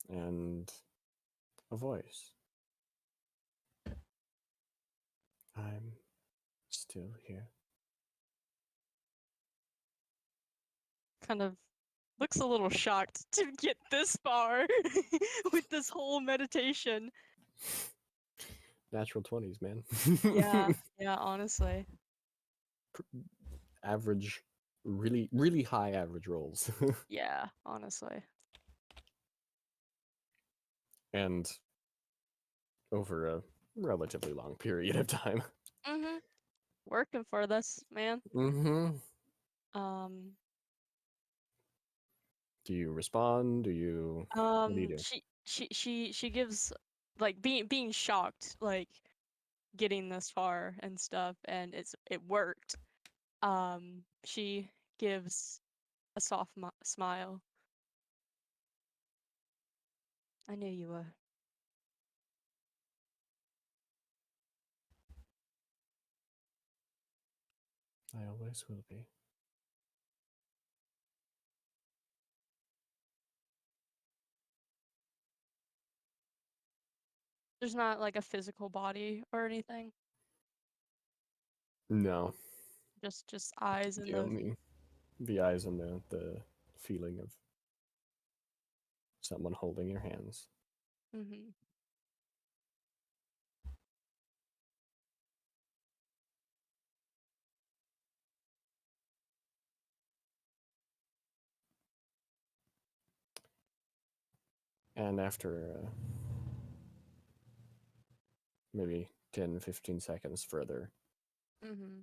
And a voice. I'm still here. Kind of looks a little shocked to get this far with this whole meditation. Natural 20s, man. Yeah, yeah, honestly. Average, really, really high average rolls. Yeah, honestly. And over a relatively long period of time. Mm-hmm. Working for this, man. Mm-hmm. Um, Do you respond? What do you do? she gives like being shocked, like getting this far and stuff, and it worked. She gives a soft smile. I knew you would. I always will be. There's not like a physical body or anything. No, Just eyes and the the. only the eyes and the feeling of someone holding your hands. Mm-hmm. And after maybe 10, 15 seconds further, Mm-hmm.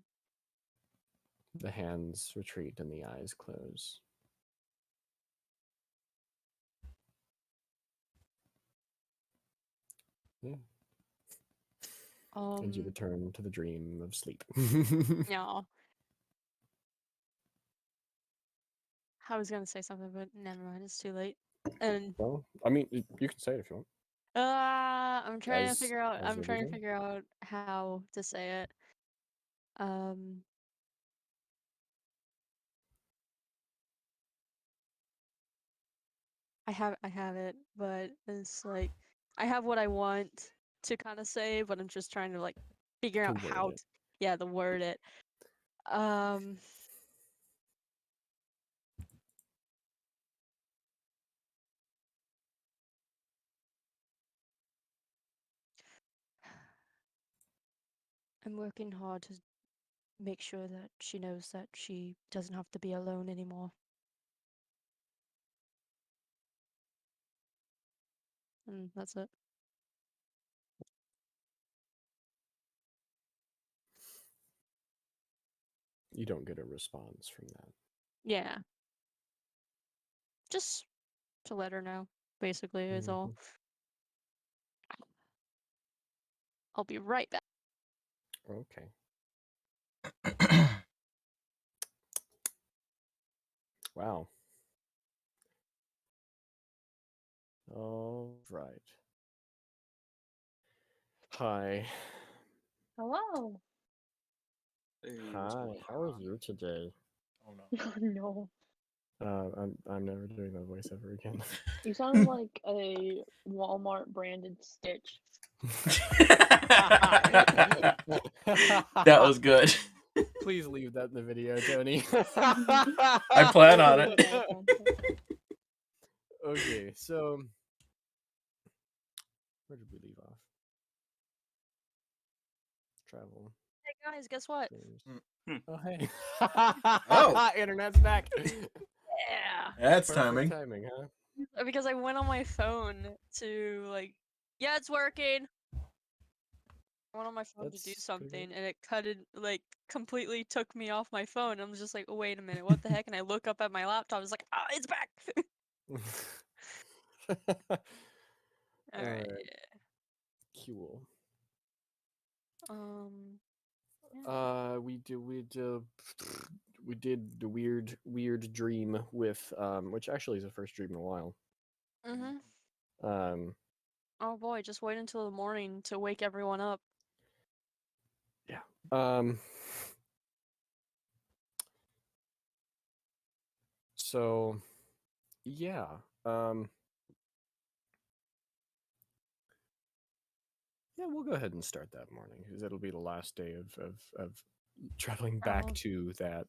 the hands retreat and the eyes close. Yeah. And you return to the dream of sleep. Yeah. I was gonna say something, but never mind. It's too late. And Well, I mean, you can say it if you want. I'm trying to As figure out. as I'm you're trying to leaving. figure out how to say it. Um. I have it, but it's like I have what I want to kind of say, but I'm just trying to like figure To out word how it. to the word it. Um I'm working hard to make sure that she knows that she doesn't have to be alone anymore. And that's it. You don't get a response from that. Yeah. Just to let her know, basically, is all. I'll be right back. Okay. Wow. All right. Hi. Hello. Hey, what's Hi. going How are on? you today? Oh no. No. I'm never doing that voice ever again. You sound like a Walmart branded Stitch. That was good. Please leave that in the video, Tony. I plan on Leave it. in all content. Okay, so where did we leave off? Travel. Hey guys, guess what? Games. Oh hey. Oh. Internet's back. Yeah. That's Perfect timing. timing, huh? Because I went on my phone to like, yeah, it's working. I went on my phone to do That's pretty something and it cut it like completely took me off my phone. I'm just like, oh, wait a minute, what the heck? And I look up at my laptop, it's like, ah, it's back. good. All right. Cool. Yeah. We did the weird dream with which actually is the first dream in a while. Mhm. Um Oh boy, just wait until the morning to wake everyone up. yeah. Um so yeah. Yeah, we'll go ahead and start that morning because it'll be the last day of traveling back Oh. to that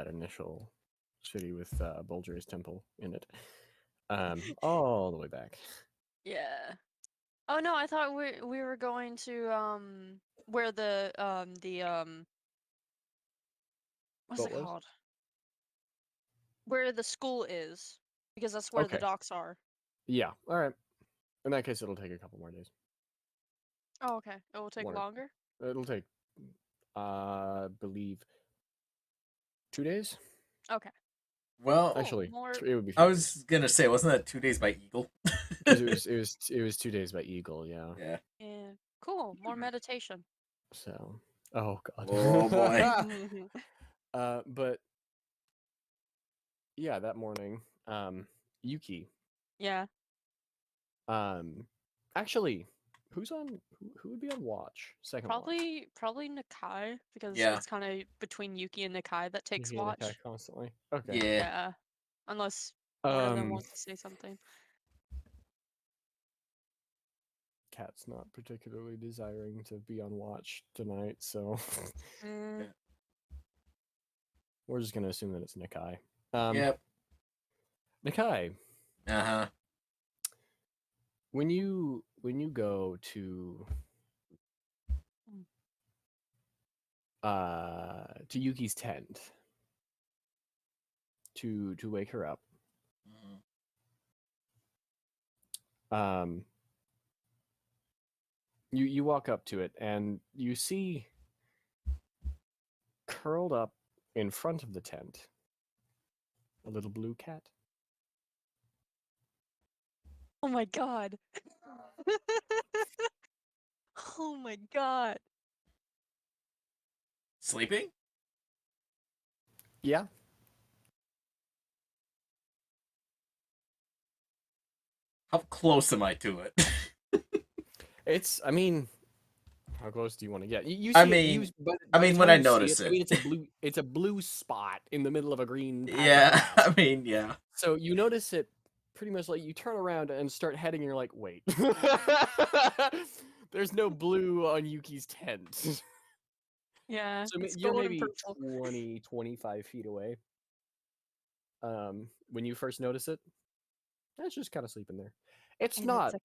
initial city with Bulger's temple in it. All the way back. Yeah. Oh no, I thought we were going to where the what's Boat it was? called? Where the school is, because that's where the Okay. docks are. Yeah. All right. In that case, it'll take a couple more days. Oh, okay. It will take One longer. It'll take, I believe, 2 days. Okay. Well, Cool. Actually, More. it would be. 3 I days. was gonna say, wasn't that 2 days by Eagle? 'Cause it was 2 days by Eagle. Yeah. Yeah. Yeah. Cool. More meditation. So. Oh God. Oh boy. But yeah, that morning, Yuki. Yeah. Actually, who would be on watch? Second watch. Probably Nakai, because Yeah. it's kind of between Yuki and Nakai that takes Yuki and Nakai watch. constantly. Okay. Yeah. Yeah. Unless one of them Um. wants to say something. cat's not particularly desiring to be on watch tonight, so Mm, we're just gonna assume that it's Nakai. Yep. Nakai, Uh-huh. when you go to Yuki's tent to wake her up, you walk up to it and you see curled up in front of the tent a little blue cat. oh my god. Oh my god. Sleeping? Yeah. How close am I to it? It's. I mean, how close do you want to get? You I see it, mean- by I the mean, when time I you see notice I mean, it. it's a blue. It's a blue spot in the middle of a green. Patch Yeah, of grass. I mean, yeah. So you notice it pretty much like you turn around and start heading. And you're like, wait, there's no blue on Yuki's tent. Yeah, So it's you're golden maybe purple. 20, 25 feet away. When you first notice it, it's just kind of sleeping there. It's And not. it's a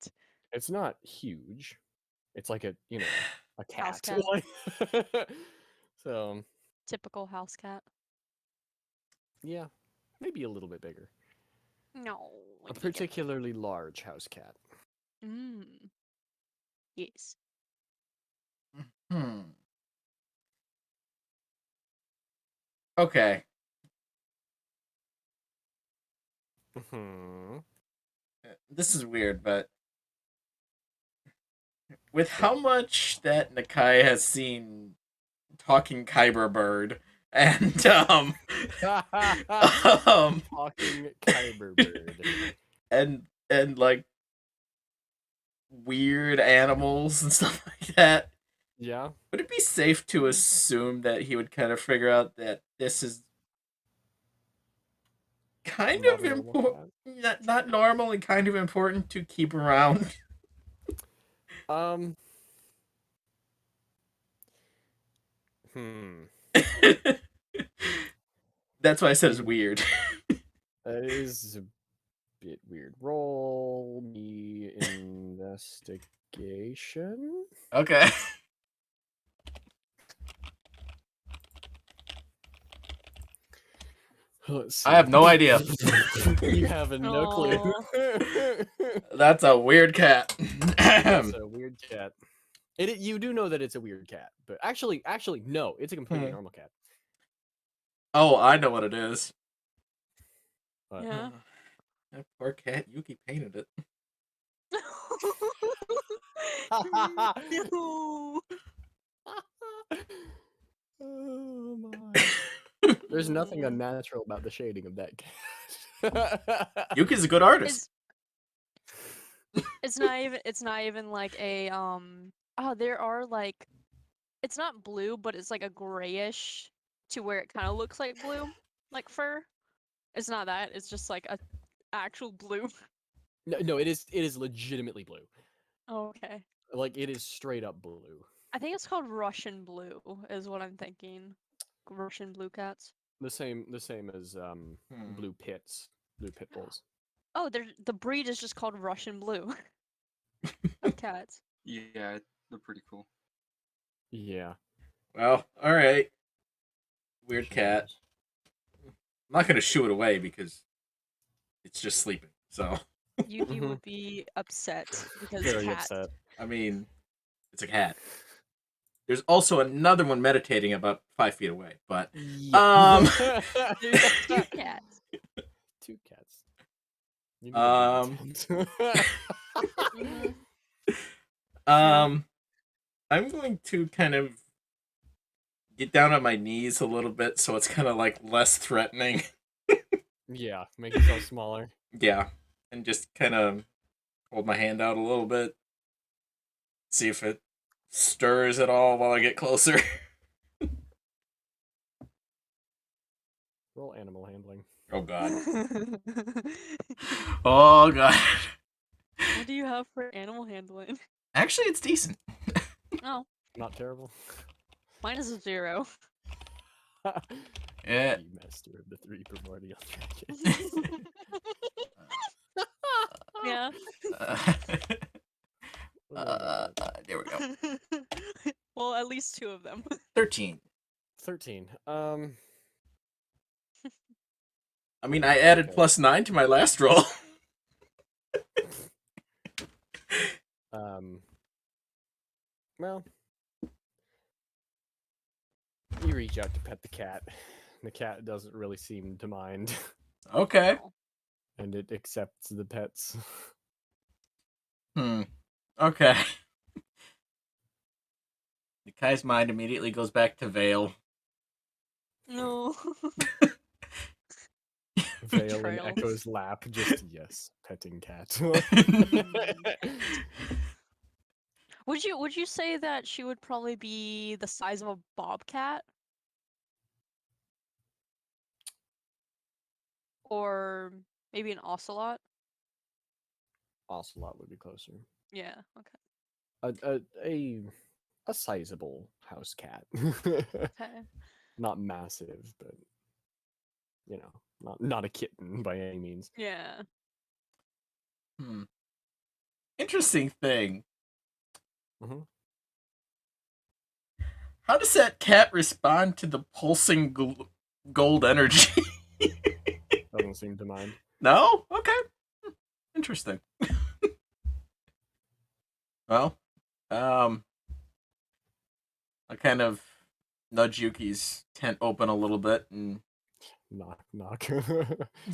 cat. It's not huge. It's like a a House cat. cat. So Typical house cat. yeah, maybe a little bit bigger. No. A particularly large house cat. Mm. Yes. Hmm. Okay. Hmm. This is weird, but with how much that Nakai has seen talking Kyber bird and um Talking Kyber bird. and like weird animals and stuff like that, Yeah. would it be safe to assume that he would kind of figure out that this is kind Not of a normal important, cat. not normal and kind of important to keep around? Um. Hmm. That's why I said it's weird. That is a bit weird. Roll me investigation. Okay. Let's see. I have no idea. You have no clue. That's a weird cat. It's a weird cat. You do know that it's a weird cat, but actually, no, it's a completely normal cat. Oh, I know what it is. But, Yeah. That poor cat. Yuki painted it. No. Oh my! There's nothing unnatural about the shading of that cat. Yuki's a good artist. It's not even like a oh, there are like, it's not blue, but it's like a grayish to where it kind of looks like blue, like fur. It's not that. It's just like a actual blue. No, it is legitimately blue. Oh, okay. Like it is straight up blue. I think it's called Russian blue, is what I'm thinking. Russian blue cats. The same as blue pit bulls. Oh, the breed is just called Russian blue of cats. Yeah, they're pretty cool. Yeah. Well, all right. Weird cat. I'm not gonna shoo it away because it's just sleeping. So Yuki would be upset because Very cat. upset. I mean, it's a cat. There's also another one meditating about 5 feet away, but Yeah. There's 2 cats. 2 cats. You need a bigger tent. Mhm. I'm going to kind of get down on my knees a little bit so it's kind of like less threatening. Yeah, make yourself smaller. Yeah, and just kind of hold my hand out a little bit. See if it stirs at all while I get closer. Roll animal handling. Oh god. Oh god. What do you have for animal handling? Actually, it's decent. Oh, Not terrible. mine is a 0. Yeah. You master of the 3 primordial dragons. Yeah. Uh, Oh my God. there we go. Well, at least 2 of them. 13. 13. I mean, I added Okay. +9 to my last roll. Well, you reach out to pet the cat. The cat doesn't really seem to mind, Okay. Oh. and it accepts the pets. Okay. Nikai's mind immediately goes back to Vale. No. Vale in Betrayal. Echo's lap, just yes, petting cat. Would you say that she would probably be the size of a bobcat? Or maybe an ocelot? Ocelot would be closer. Yeah, okay. A sizable house cat. Okay. Not massive, but you know, not a kitten by any means. Yeah. Interesting thing. Mhm. How does that cat respond to the pulsing gold energy? Doesn't seem to mind. No? Okay. Interesting. Well, I kind of nudge Yuki's tent open a little bit and Knock knock.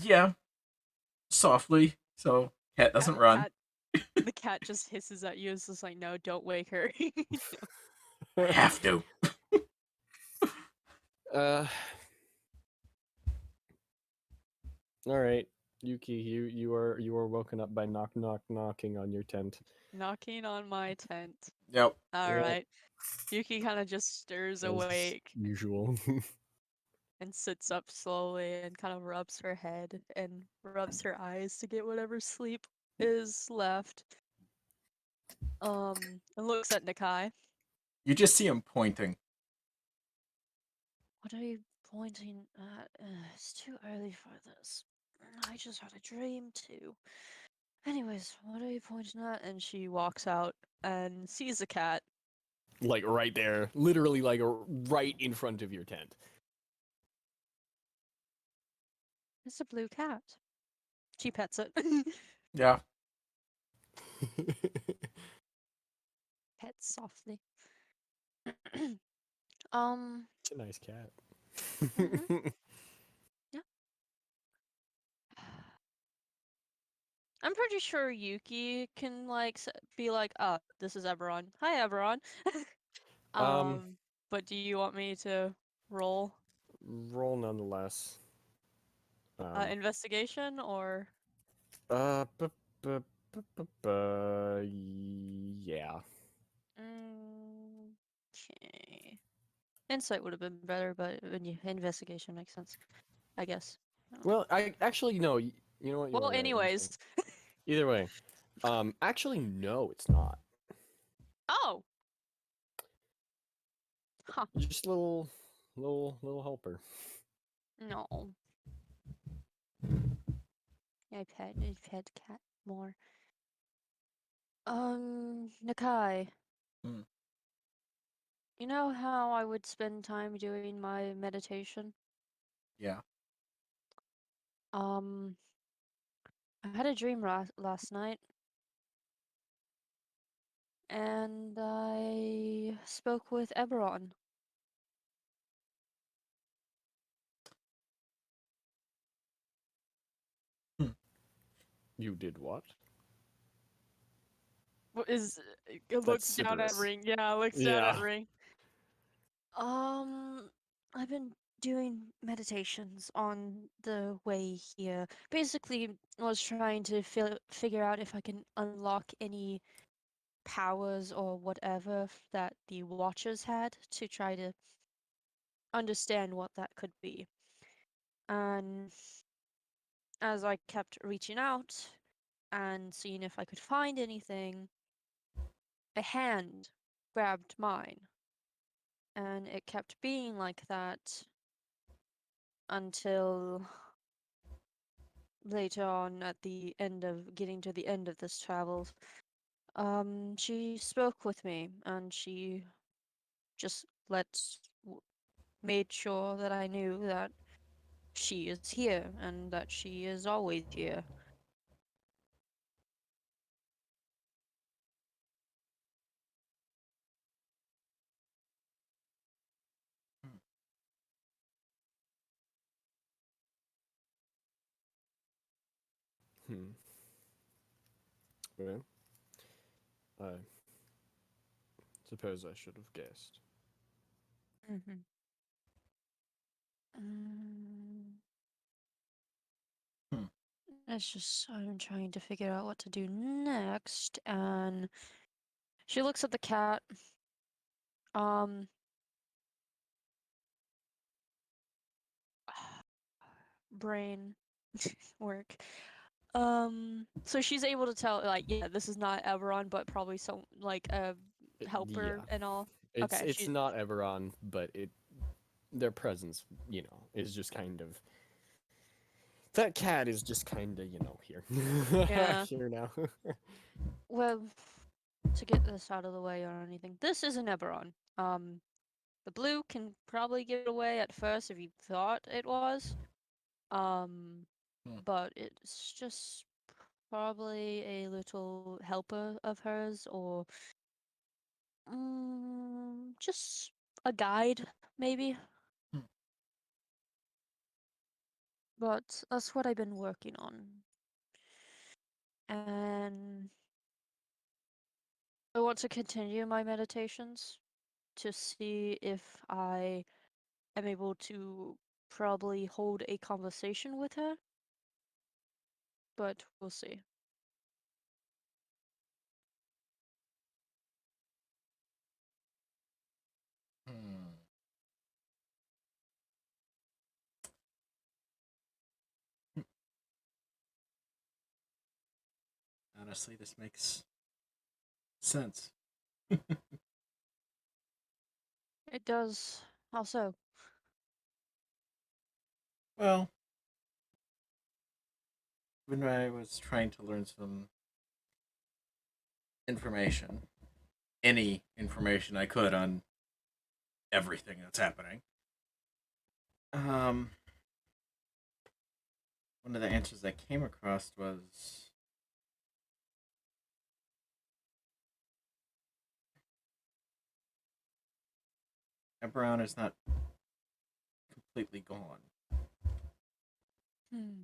yeah, softly, so cat doesn't run. The cat just hisses at you. It's just like, no, don't wake her. I have to. uh. All right, Yuki, you are woken up by knocking on your tent. Knocking on my tent. Yep. Alright. Yuki kind of just stirs As awake usual. and sits up slowly and kind of rubs her head and rubs her eyes to get whatever sleep is left. And looks at Nakai. You just see him pointing. What are you pointing at? It's too early for this. I just had a dream too. Anyways, what are you pointing at? And she walks out and sees a cat. Like right there, literally like right in front of your tent. It's a blue cat. She pets it. Yeah. Pets softly. It's a nice cat. Yeah. I'm pretty sure Yuki can like be like, "Oh, this is Eberron. Hi, Eberron." But do you want me to roll Roll nonetheless. investigation or? Uh, bu- bu- yeah. Okay. Insight would have been better, but investigation makes sense, I guess. I don't know. Well, I actually no. You know what? You Well, are right. anyways. Either way, actually no, it's not. Oh. Huh. Just a little helper. No. I pet cat more. Nakai. Hmm. You know how I would spend time doing my meditation? Yeah. I had a dream last night, and I spoke with Eberron. You did what? What is it looks That's down at Sybaris. Ring. Yeah, looks down Yeah. at Ring. I've been doing meditations on the way here. Basically, I was trying to figure out if I can unlock any powers or whatever that the Watchers had to try to understand what that could be. And as I kept reaching out, and seeing if I could find anything, a hand grabbed mine. And it kept being like that until later on at the end of getting to the end of this travel. She spoke with me and she just made sure that I knew that she is here and that she is always here. Hmm. Well, I suppose I should have guessed. Mm-hmm. Hmm. It's just I'm trying to figure out what to do next, and she looks at the cat. Um, brain work. So she's able to tell, like, yeah, this is not Everon, but probably some like a helper Yeah. and all. It's Okay, it's not Everon, but their presence, is just kind of that cat is just kind of, here. Yeah. Here now. Well, to get this out of the way or anything, this is an Eberron. The blue can probably give it away at first if you thought it was. Hmm. But it's just probably a little helper of hers, or just a guide, maybe. Hmm. But that's what I've been working on. And I want to continue my meditations to see if I am able to probably hold a conversation with her. But we'll see. Hmm. Honestly, this makes sense. It does also. Well, when I was trying to learn some information, any information I could on everything that's happening, um, one of the answers I came across was Eberron is not completely gone. Hmm.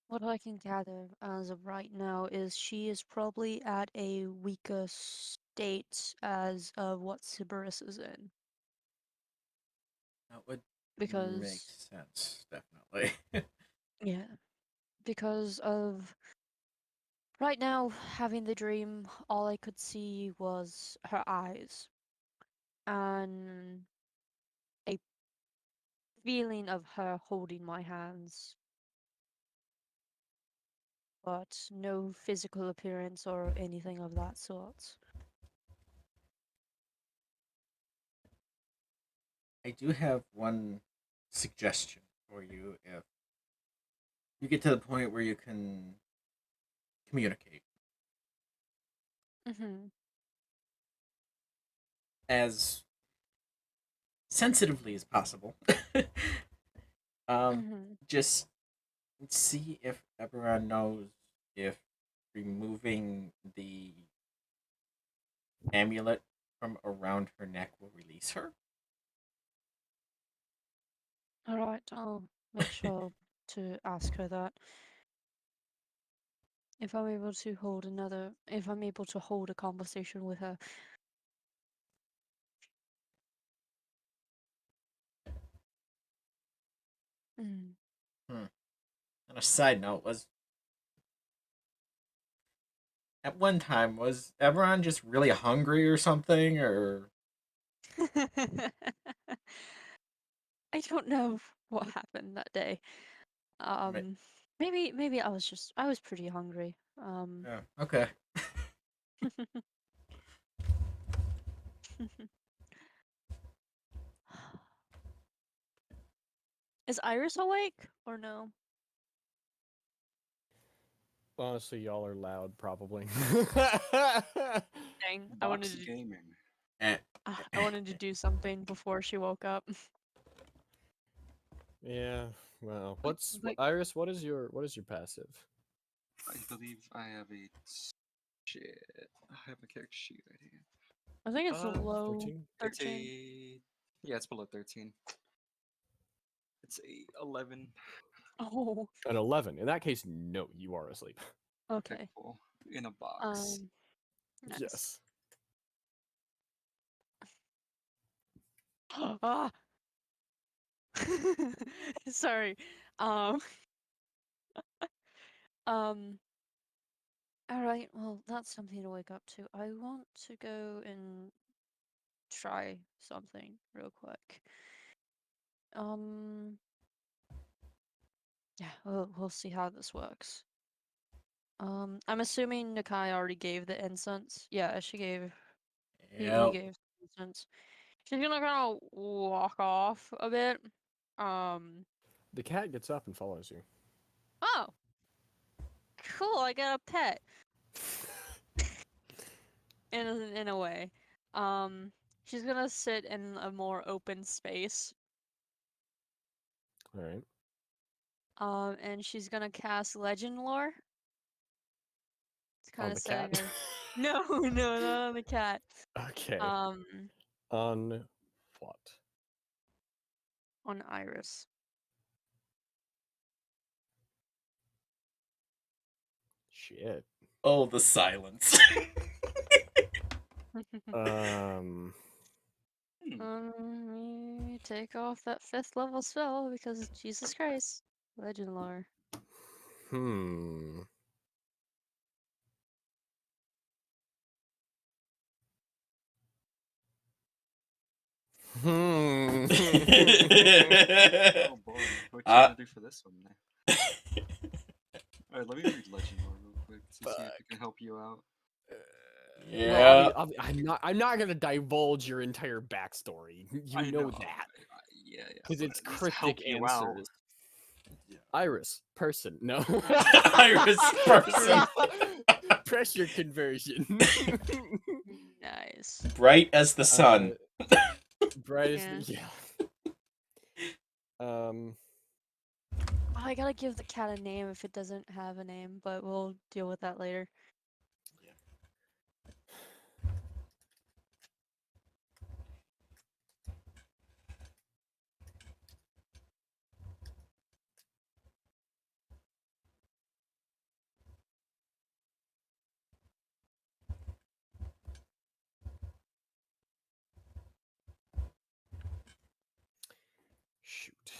What I can gather as of right now is she is probably at a weaker state as of what Sybaris is in. That would make Because, sense, definitely. yeah, because of right now having the dream, all I could see was her eyes and a feeling of her holding my hands, but no physical appearance or anything of that sort. I do have one suggestion for you if you get to the point where you can communicate Mm-hmm. as sensitively as possible. um, Mm-hmm. just see if everyone knows if removing the amulet from around her neck will release her. All right, I'll make sure to ask her that. If I'm able to if I'm able to hold a conversation with her. Mm. Hmm. On a side note, was at one time, was everyone just really hungry or something, or I don't know what happened that day. Ma- Maybe I was pretty hungry. yeah, okay. Is Iris awake or no? Honestly, y'all are loud, probably. Dang, Box gaming. Eh, I wanted to do something before she woke up. Yeah. Well, Like- Iris? What is your passive? I believe I have a shit. I have a character sheet right here. I think it's below 13? It's 13. a yeah, it's below 13. It's a 11. Oh, An 11. In that case, no, you are asleep. okay. Cool. In a box. Nice. Yes. Ah! Sorry. Um. Um. All right. Well, that's something to wake up to. I want to go and try something real quick. Yeah, we'll see how this works. I'm assuming Nakai already gave the incense. Yeah, she gave. He yep. gave incense. She's gonna kind of walk off a bit. Um. The cat gets up and follows you. Oh, cool! I got a pet. In a way. She's gonna sit in a more open space. All right. And she's gonna cast Legend Lore. It's kind On of the setting cat? her. No, no, not on the cat. Okay. Um, On what? on Iris. Shit. Oh, the silence. Um. You take off that 5th level spell because Jesus Christ, Legend Lore. Hmm. Hmm. Oh boy, what you gonna do for this one now? Alright, let me read Legend Lore real quick to see if it can help you out. Yeah. Well, I'm not gonna divulge your entire backstory. You I know that Yeah, because but it's at least help cryptic you out. answers. Iris, person, no. Iris, person. Pressure conversion. Nice. Bright as the sun. Bright as Yeah. yeah. Oh, I gotta give the cat a name if it doesn't have a name, but we'll deal with that later. Shoot.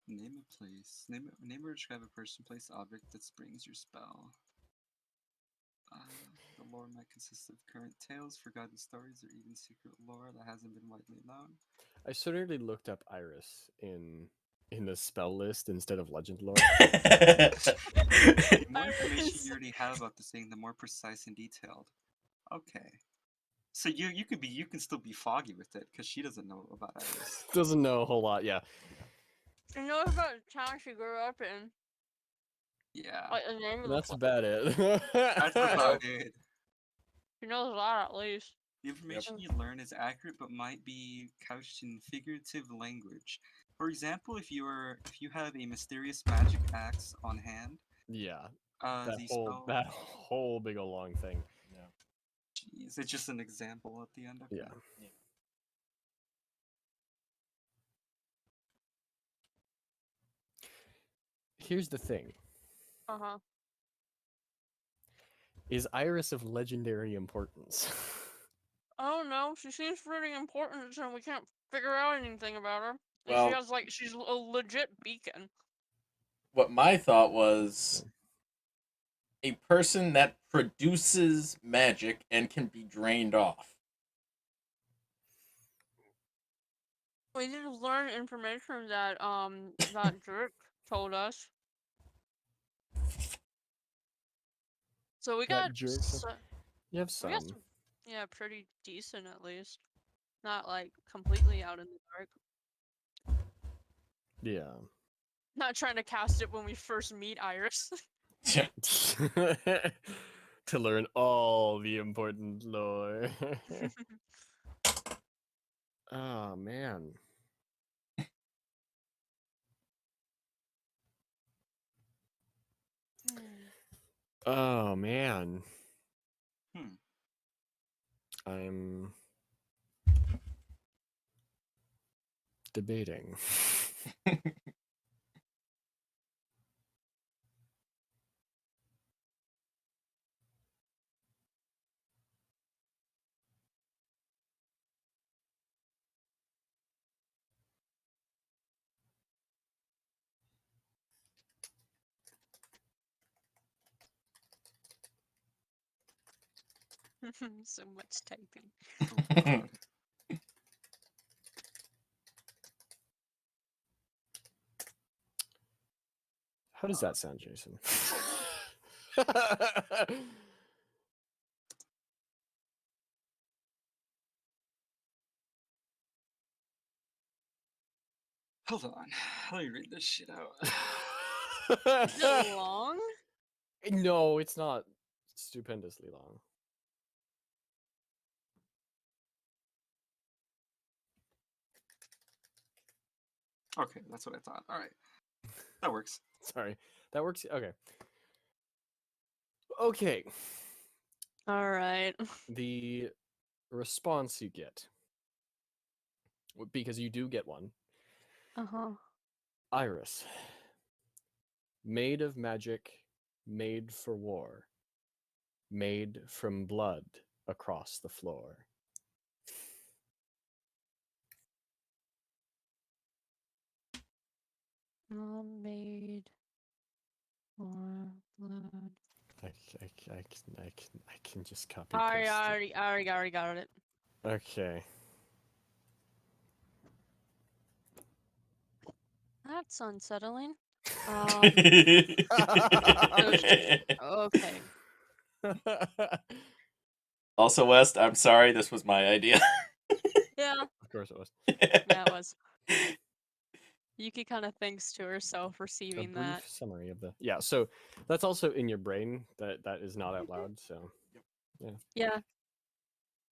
Name a place. Name or describe a person, place, object that springs your spell. The lore might consist of current tales, forgotten stories, or even secret lore that hasn't been widely known. I certainly looked up Iris in the spell list instead of legend lore. The more information Iris. you already have about this thing, the more precise and detailed. Okay. So you can still be foggy with it because she doesn't know about Iris. Doesn't know a whole lot, yeah. She knows about the town she grew up in. Yeah, Like the name of the That's place. about it. that's about it. She knows that at least. The information you learn is accurate, but might be couched in figurative language. For example, if you have a mysterious magic axe on hand, Yeah. the spell. That whole big ol' long thing. Jeez, it's just an example at the end of Yeah. it. Here's the thing. Uh-huh. Is Iris of legendary importance? I don't know. She seems pretty important, and we can't figure out anything about her. And Well- she has she's a legit beacon. What my thought was, a person that produces magic and can be drained off. We did learn information that that jerk told us. So we got That jerk's You have we got some. some, yeah, pretty decent at least. Not like completely out in the dark. Yeah. Not trying to cast it when we first meet Iris. Yeah. To learn all the important lore. Oh man. Oh man. Hmm. I'm debating. So much typing. How does that sound, Jason? Hold on. Let me read this shit out. Is it long? No, it's not stupendously long. Okay, that's what I thought. All right. That works. Sorry. That works. Okay. Okay. All right. The response you get, because you do get one, Uh-huh. Iris. Made of magic, made for war, made from blood across the floor. Made for blood. I can just copy I paste. already got it. Okay. That's unsettling. Okay. Also, West, I'm sorry, this was my idea. Yeah. Of course it was. Yeah, it was. Yuki kind of thinks to herself A receiving brief that. summary of the so that's also in your brain, that is not out loud, so Yeah.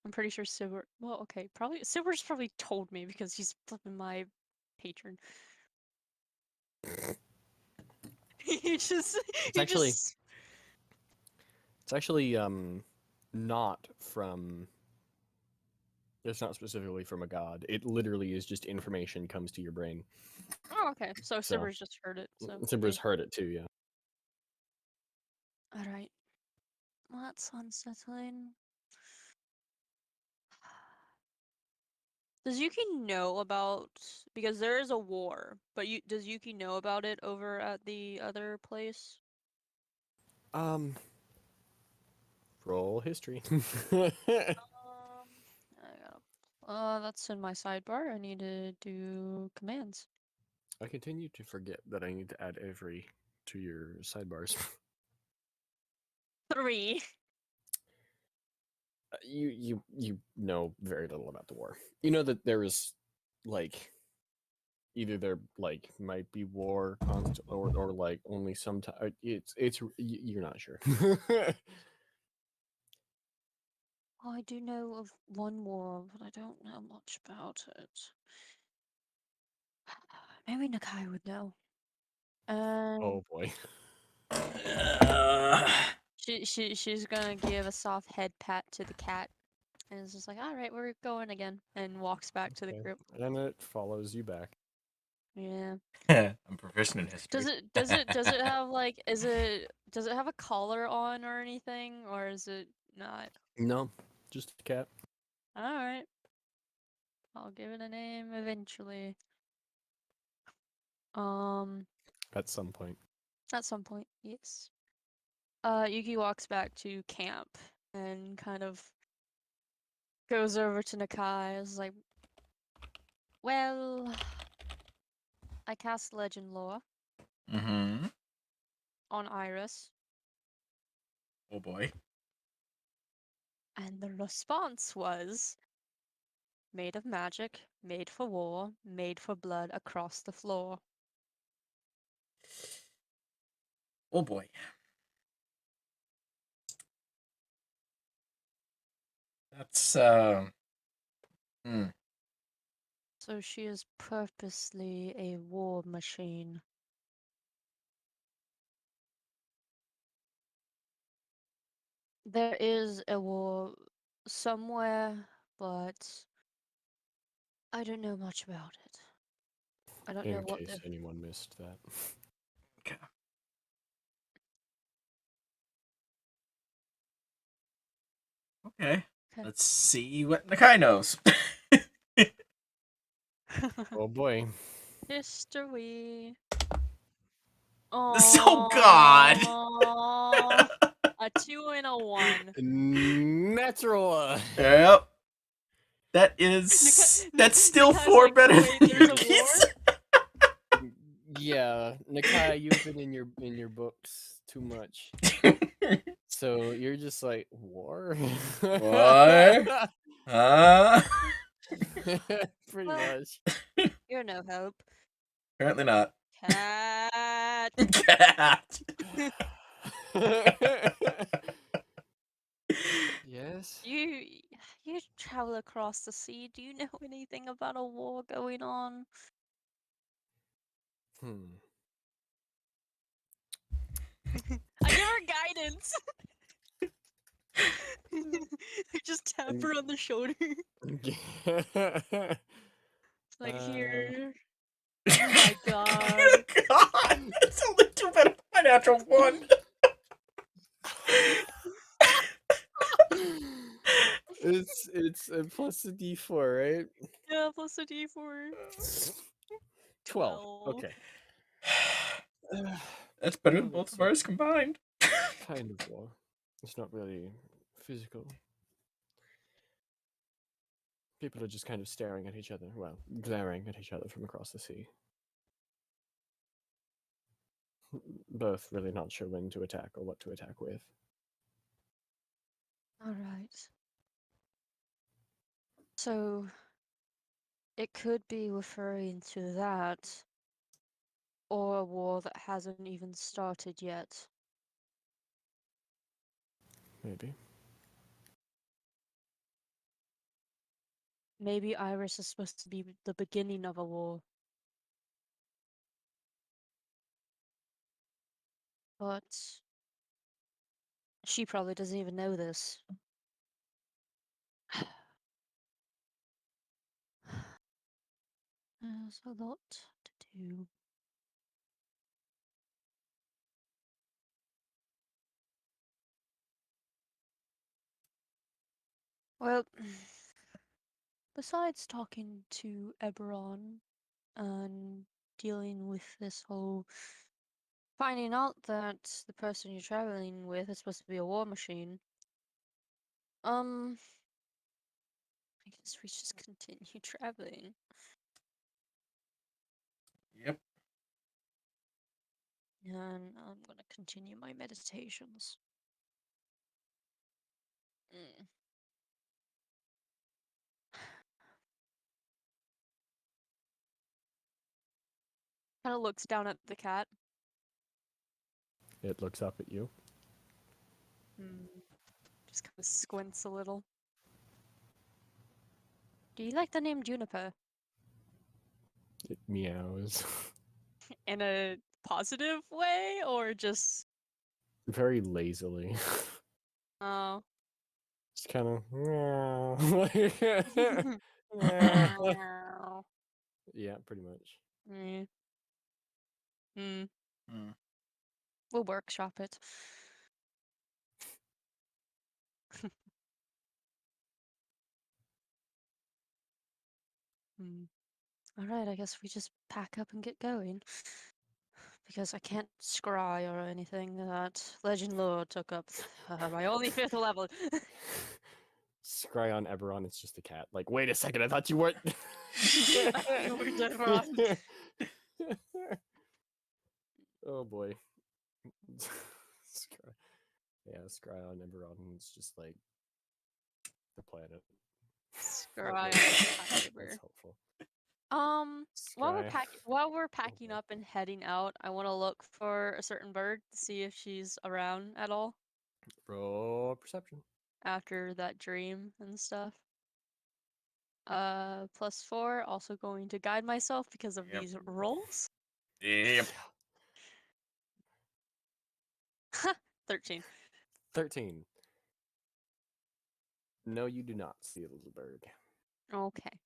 I'm pretty sure Silver. Well, okay, probably Silver's probably told me because he's flipping my patron. he just. It's He actually just. it's actually not from it's not specifically from a god. It literally is just information comes to your brain. Oh, okay. So So Silver's just heard it. So. Simbra's heard it too, yeah. All right. Well, that's unsettling. Does Yuki know about because there is a war, but does Yuki know about it over at the other place? Roll history. I gotta. That's in my sidebar. I need to do commands. I continue to forget that I need to add every to your sidebars. 3. You know very little about the war. You know that there is like either there like might be war or like only sometimes you're not sure. Oh, I do know of one war, but I don't know much about it. Maybe Nakai would know. Oh boy. She's gonna give a soft head pat to the cat, and is just like, "All right, we're going again," and walks back to the Okay. group. And it follows you back. Yeah. I'm proficient in history. Does it have like does it have a collar on or anything, or is it not? No, just a cat. All right. I'll give it a name eventually. At some point. At some point, yes. Yuki walks back to camp and kind of goes over to Nakai. Is like, well, I cast Legend Lore Mm-hmm. on Iris, Oh boy. and the response was made of magic, made for war, made for blood across the floor. Oh boy. That's hmm. So she is purposely a war machine. There is a war somewhere, but I don't know much about it. I don't know In what case the anyone missed that. Okay. Okay. Okay. Let's see what Nakai knows. Oh boy. history. Oh God. Oh, a 2 and a 1. Natural. Yep. That's still Nakai's 4 like, better wait, than there's a Yuki's. Yeah, Nakai, you've been in your books too much. So you're just like war. What? Huh? Pretty Well, much. you're no hope. Apparently not. Cat. Cat. Yes. You travel across the sea. Do you know anything about a war going on? I give her guidance. I just tap her on the shoulder. It's like, here. Oh my god. God, it's only 2 better than my natural 1. It's a plus a d4, right? Yeah, plus a d4. 12. 12. Okay. That's better than Well, both it's of ours combined. kind of war. It's not really physical. People are just kind of staring at each other. Well, glaring at each other from across the sea. Both really not sure when to attack or what to attack with. Alright. So, it could be referring to that, or a war that hasn't even started yet. Maybe. Maybe Iris is supposed to be the beginning of a war. But she probably doesn't even know this. There's a lot to do. Well, besides talking to Eberron and dealing with this whole finding out that the person you're traveling with is supposed to be a war machine, I guess we just continue traveling. Yep. And I'm gonna continue my meditations. Kind of looks down at the cat. It looks up at you. Just kind of squints a little. Do you like the name Juniper? It meows. In a positive way, or just Very lazily. oh? Just kind of. Meow. Yeah, pretty much. Mm. Mm. Hmm. We'll workshop it. All right, I guess we just pack up and get going. because I can't scry or anything. That legend lore took up my only 5th level. Scry on Eberron, it's just a cat. Like, wait a second, I thought you weren't. You were Eberron. Oh boy. Scry. Yeah, Scry on Eberron, it's just like the planet. Scry on That's Kyber. helpful. Scry. While we're packing boy. up and heading out, I want to look for a certain bird to see if she's around at all Roll perception. after that dream and stuff. +4. Also going to guide myself because of Yep. these rolls. Yep. 13. 13. No, you do not see a little bird. Okay.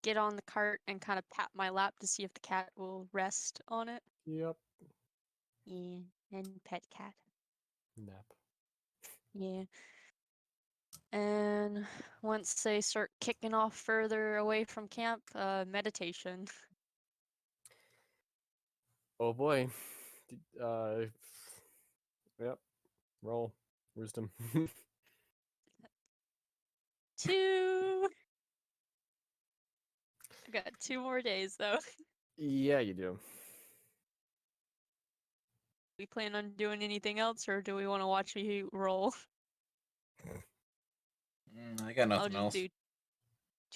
Get on the cart and kind of pat my lap to see if the cat will rest on it. Yep. Yeah, and pet cat. Nap. Yeah. And once they start kicking off further away from camp, meditation. Oh boy. Yep. Roll. Wisdom. 2. I got 2 more days though. Yeah, you do. We plan on doing anything else, or do we want to watch me roll? I got I'll nothing just else.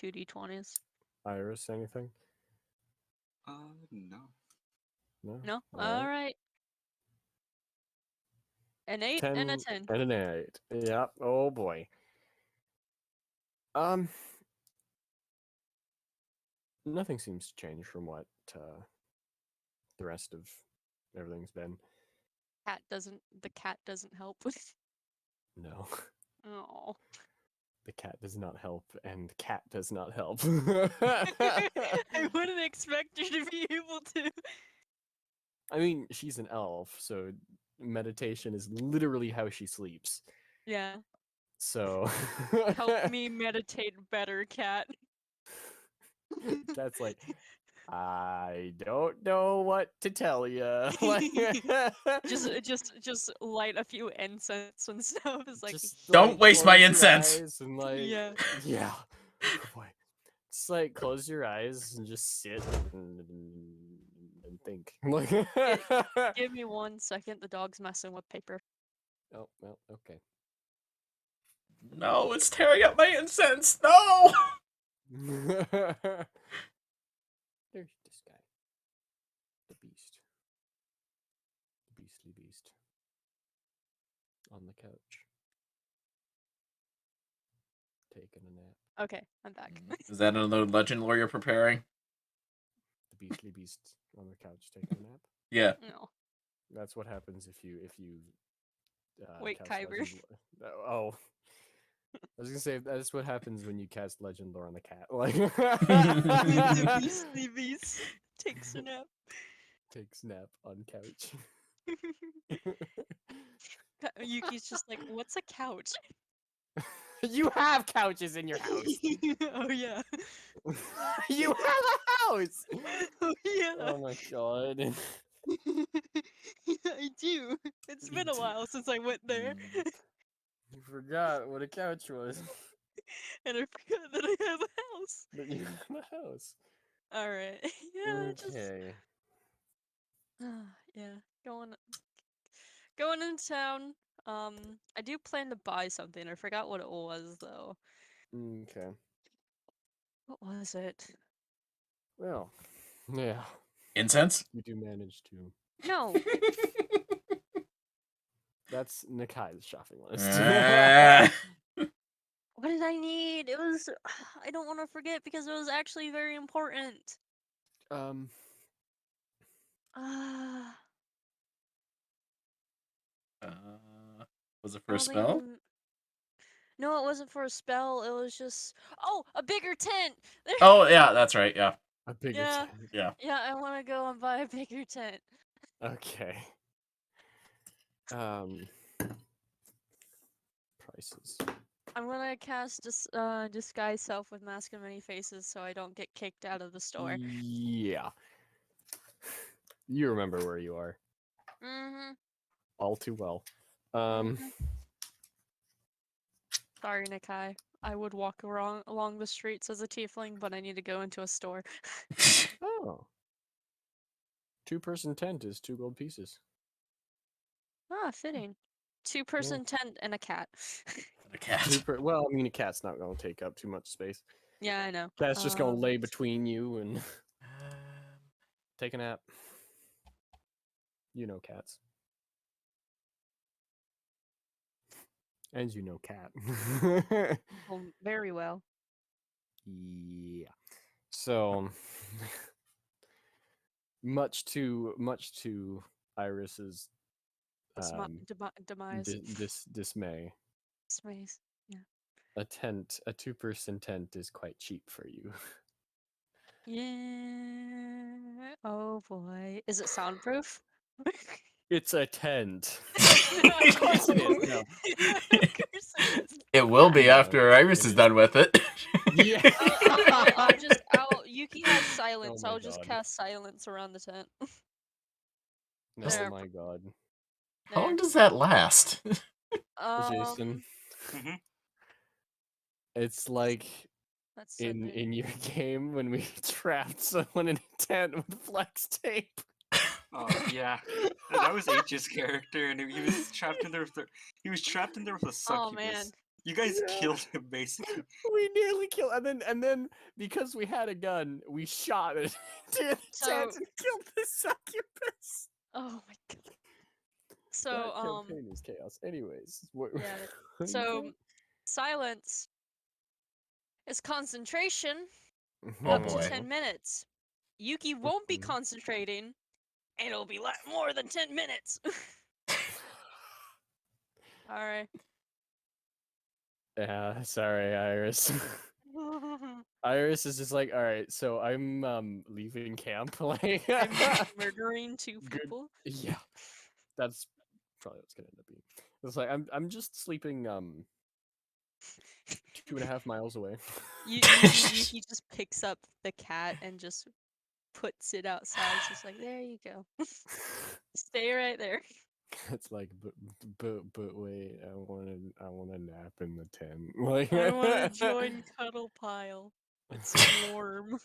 do 2d20s. Iris, anything? No. No? No? Alright. Alright. An 8 and a 10. And an 8. Yep. Oh boy. Nothing seems to change from what the rest of everything's been. The cat doesn't help with. No. Oh. The cat does not help, and cat does not help. I wouldn't expect her to be able to. I mean, she's an elf, so meditation is literally how she sleeps. Yeah. So Help me meditate better, cat. Cat's like, I don't know what to tell you. Just light a few incense and stuff. It's like Just, Don't waste my close your incense. eyes and like, Yeah. yeah. Oh boy. Just like close your eyes and just sit and think. Give me 1 second. The dog's messing with paper. Oh well, okay. No, it's tearing up my incense. No. There's this guy. The beast. The beastly beast. On the couch. Taking a nap. Okay, I'm back. Is that another legend lore you're preparing? The beastly beast on the couch taking a nap. Yeah. No. That's what happens if you Wait, cast Kyber. legend lore. Oh. I was gonna say that's what happens when you cast legend lore on the cat. Like The beastly beast takes a nap. takes nap on couch. Yuki's just like, what's a couch? You have couches in your house. Oh yeah. You have a house. Oh yeah. Oh my god. Yeah, I do. It's been a while since I went there. You forgot what a couch was. And I forgot that I have a house. But you have a house. Alright. Yeah, Okay. yeah. Going into town. I do plan to buy something. I forgot what it was though. Okay. What was it? Well, yeah. Incense? You do manage to. No. That's Nakai's shopping list. What did I need? It was. I don't want to forget because it was actually very important. Was it for a Probably spell? No, it wasn't for a spell. It was just. Oh, a bigger tent. There- Oh, yeah, that's right. Yeah. A bigger Yeah. tent. Yeah. Yeah, I want to go and buy a bigger tent. Okay. Prices. I'm gonna cast disguise self with mask of many faces so I don't get kicked out of the store. Yeah. You remember where you are Mm-hmm. all too well. Sorry, Nakai. I would walk along the streets as a tiefling, but I need to go into a store. Oh. 2-person tent is 2 gold pieces. Ah, fitting. 2-person tent and a cat. The cat. Well, I mean, a cat's not going to take up too much space. Yeah, I know. Cat's just going to lay between you and take a nap. You know cats. And you know cat. Well, very well. Yeah. So much to Iris's Demise. dismay. Smaze. Yeah. A 2-person tent is quite cheap for you. Yeah. Oh boy. Is it soundproof? It's a tent. Of course it is, no. Of course it is. It will be No, after Iris is done with it. Yeah. Yuki has silence. my I'll just God. cast silence around the tent. Oh There. my god. How long There. does that last? Jason. Mhm. It's like That's so in good. your game when we trapped someone in a tent with flex tape. Oh yeah, that was H's character, and he was trapped in there with a succubus. Oh man. You guys Yeah. killed him basically. We nearly killed, and then because we had a gun, we shot it into the So- tent and killed the succubus. Oh my god. That So campaign is chaos. Anyways, what yeah. what do you So say? silence is concentration Oh up boy. to 10 minutes. Yuki won't be Mhm. concentrating, and it'll be more than 10 minutes. All right. Yeah, sorry, Iris. Iris is just like, all right, so I'm leaving camp. Like, I'm murdering 2 Good. people. yeah, that's probably what's gonna end up being. It's like I'm just sleeping 2.5 miles away. Yuki just picks up the cat and just puts it outside. It's just like, there you go. Stay right there. It's like, but wait, I want to nap in the tent. Like, I want to join Cuddle Pile. It's warm.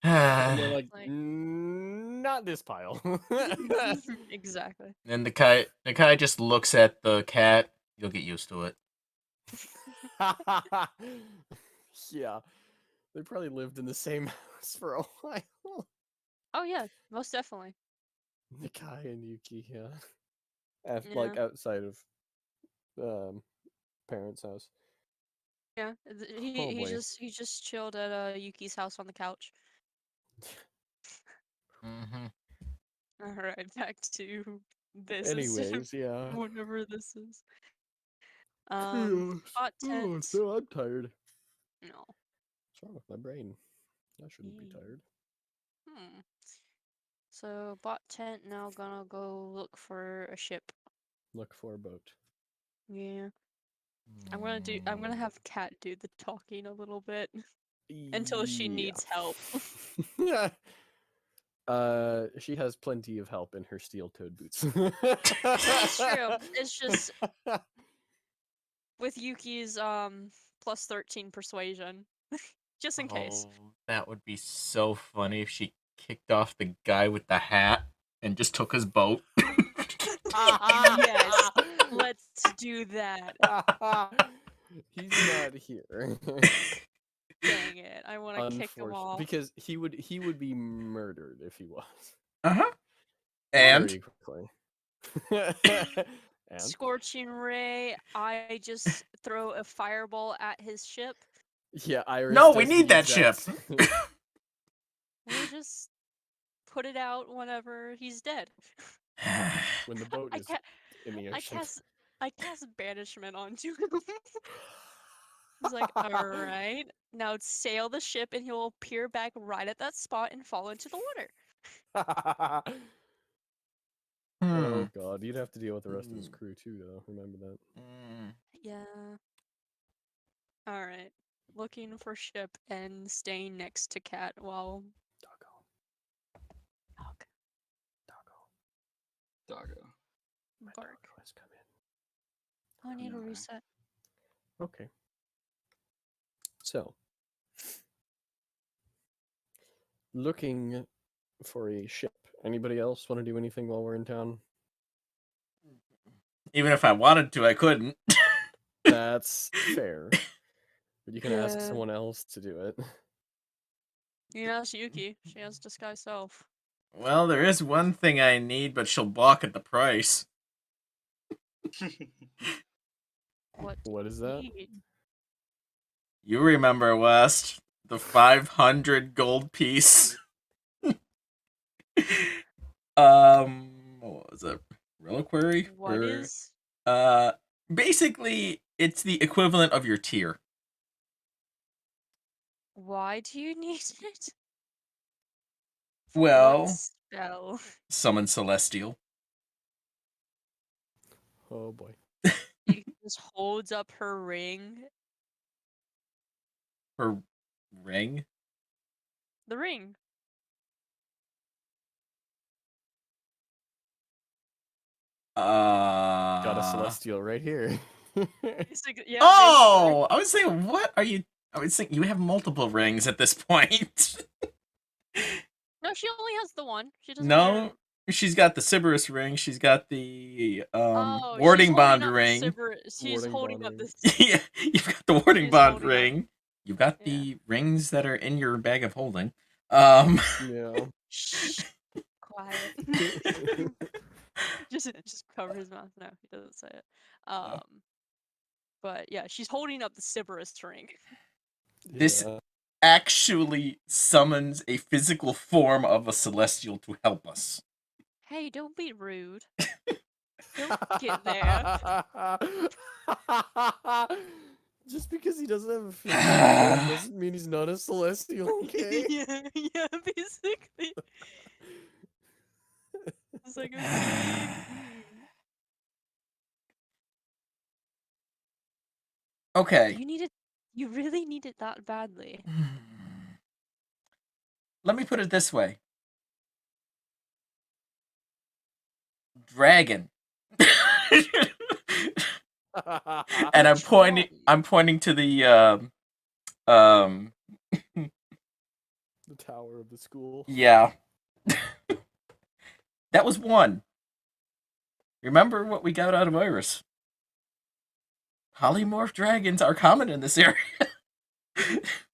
and they're like, Like- not this pile. Exactly. And the guy just looks at the cat. You'll get used to it. Yeah, they probably lived in the same house for a while. Oh yeah, most definitely. Nakai and Yuki, yeah. Yeah. Outside of parents' house. Yeah, he Oh, boy. he just chilled at Yuki's house on the couch. Mm-hmm. All right, back to this. Anyways, yeah. Whatever this is. Chaos. Hot Oh, tent. so I'm tired. No. What's wrong with my brain? I shouldn't be Mm. tired. So bot tent. Now gonna go look for a ship. Look for a boat. Yeah. I'm gonna have Kat do the talking a little bit until she needs help. Yeah. She has plenty of help in her steel-toed boots. It's true. It's just with Yuki's plus 13 persuasion, just in case. Oh, that would be so funny if she kicked off the guy with the hat and just took his boat. Yes, let's do that. He's not here. Dang it! I want to kick him off. Because he would be murdered if he was. Uh-huh. And Very quickly. And Scorching ray. I just throw a fireball at his ship. yeah, Iris. No, we does need the that ship. exact We just put it out whenever he's dead. when the boat I is ca- in the I ocean. cast banishment onto him. He's like, all right, now sail the ship, and he'll appear back right at that spot and fall into the water. Oh god, you'd have to deal with the rest of his crew too, though. Remember that. Yeah. All right. Looking for ship and staying next to Cat while. Doggo. Okay. doggo. Bark. Has come in. Oh, I need to Anyway. reset. Okay. So, looking for a ship. Anybody else want to do anything while we're in town? Even if I wanted to, I couldn't. That's fair. But you can ask Yeah. someone else to do it. You know, it's Yuki. She has disguise self. Well, there is one thing I need, but she'll balk at the price. What? What is that? Need? You remember, West, the 500 gold piece. What was it? Reliquary? What Or, is? basically, it's the equivalent of your tier. Why do you need it? For Well, what spell? summon Celestial. Oh boy. She just holds up her ring. Her ring? The ring. Got a celestial right here. It's like, yeah. Oh! I was saying, what are you... I was thinking, you have multiple rings at this point. No, she only has the one. She doesn't. No, she's got the Sybaris ring. She's got the Oh, she's warding holding bond up the ring. She's Warding holding bond up ring. the. Yeah, you've got the warding She's bond holding up- ring. You've got Yeah. the rings that are in your bag of holding. Yeah. Shh. Quiet. just cover his mouth. No, he doesn't say it. But yeah, she's holding up the Sybaris ring. This Yeah. actually summons a physical form of a celestial to help us. Hey, don't be rude. Don't get there. Just because he doesn't have a physical form doesn't mean he's not a celestial, okay? yeah, basically. It's like a big bean. Okay. You need it. You really need it that badly. Let me put it this way. Dragon. And I'm pointing to the the tower of the school. yeah. That was one. Remember what we got out of Iris? Polymorph dragons are common in this area.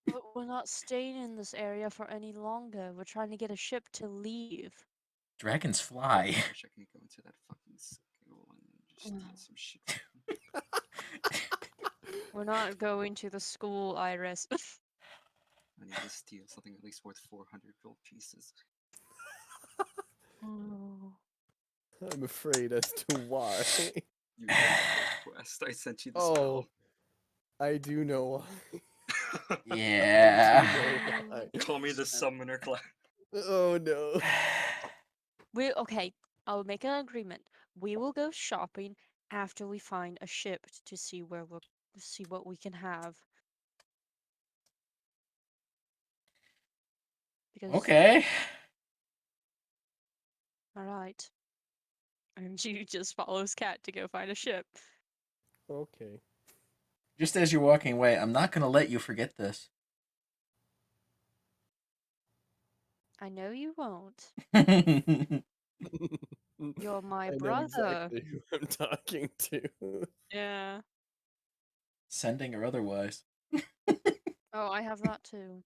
But we're not staying in this area for any longer. We're trying to get a ship to leave. Dragons fly. I wish I can go into that fucking school and just steal some shit. We're not going to the school, Iris. I need to steal something at least worth 400 gold pieces. Oh. I'm afraid as to why. You know the quest. I sent you the Oh, spell. I do know why. Yeah. I do know why. Call me the summoner class. Oh no. Okay, I'll make an agreement. We will go shopping after we find a ship to see see what we can have. Because Okay. all right. And she just follows Cat to go find a ship. Okay. Just as you're walking away, I'm not going to let you forget this. I know you won't. That's You're my I know brother. exactly who I'm talking to. Yeah. Sending or otherwise. Oh, I have that too.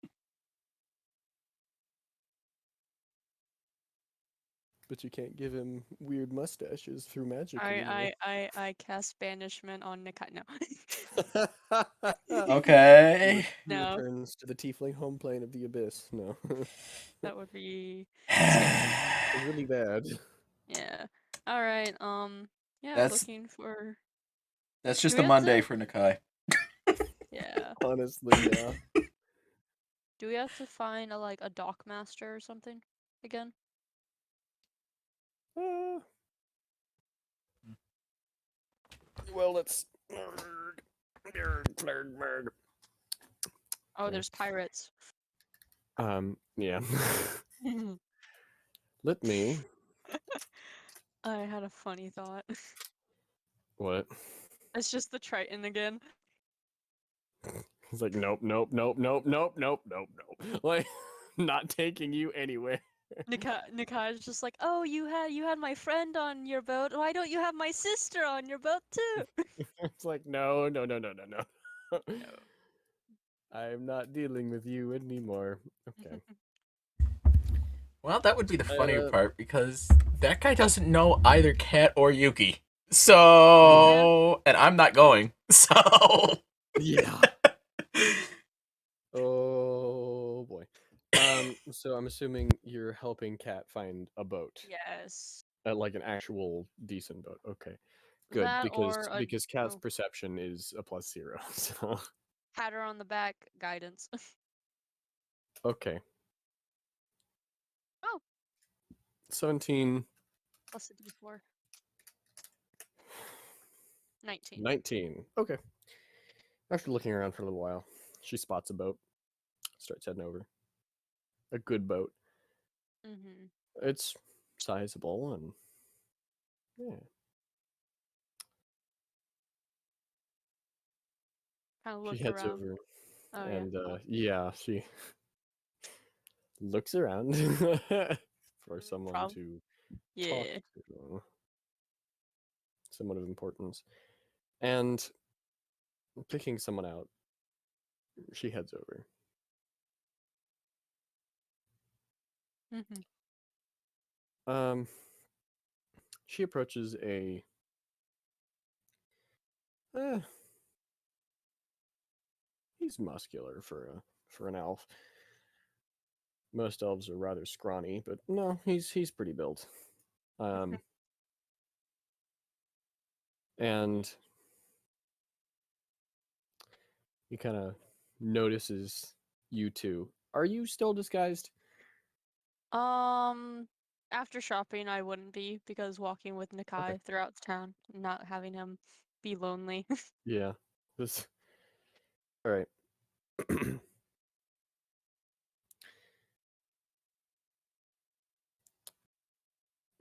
But you can't give him weird mustaches through magic anymore. I cast banishment on Naki. No. Okay. He No. returns to the tiefling home plane of the abyss. No. That would be Really bad. yeah. All right. Yeah. That's- Looking for. That's just Do a we have Monday to- for Nakai. Yeah. Honestly, yeah. Do we have to find a dock master or something again? Well, let's. Oh, Okay. there's pirates. Yeah. Let me I had a funny thought. What? It's just the Triton again. He's like, nope, nope, nope, nope, nope, nope, nope, nope. Like, not taking you anywhere. Nikai's just like, oh, you had my friend on your boat. Why don't you have my sister on your boat too? It's like, no, no, no, no, no, no. No. I'm not dealing with you anymore. Okay. Well, that would be the funnier Uh, part because that guy doesn't know either Cat or Yuki. So, and I'm not going. So, Yeah. Oh boy. So I'm assuming you're helping Kat find a boat, Yes. like an actual decent boat. Okay, good That because or a Kat's oh, perception is a +0. So pat her on the back guidance. okay, Oh, 17, plus a d4. 19. 19. Okay. After looking around for a little while, she spots a boat, starts heading over. A good boat. Mm-hmm. It's sizable and yeah. Kind of She look heads around. over Oh yeah. and yeah, she looks around for someone Prob- to talk Yeah. to, someone of importance. And picking someone out, she heads over. Mm-hmm. She approaches a eh, he's muscular for an elf. Most elves are rather scrawny, but no, he's pretty built. And he kind of notices you two. Are you still disguised? After shopping, I wouldn't be because walking with Okay. Nakai throughout the town, not having him be lonely. Yeah. This. All right.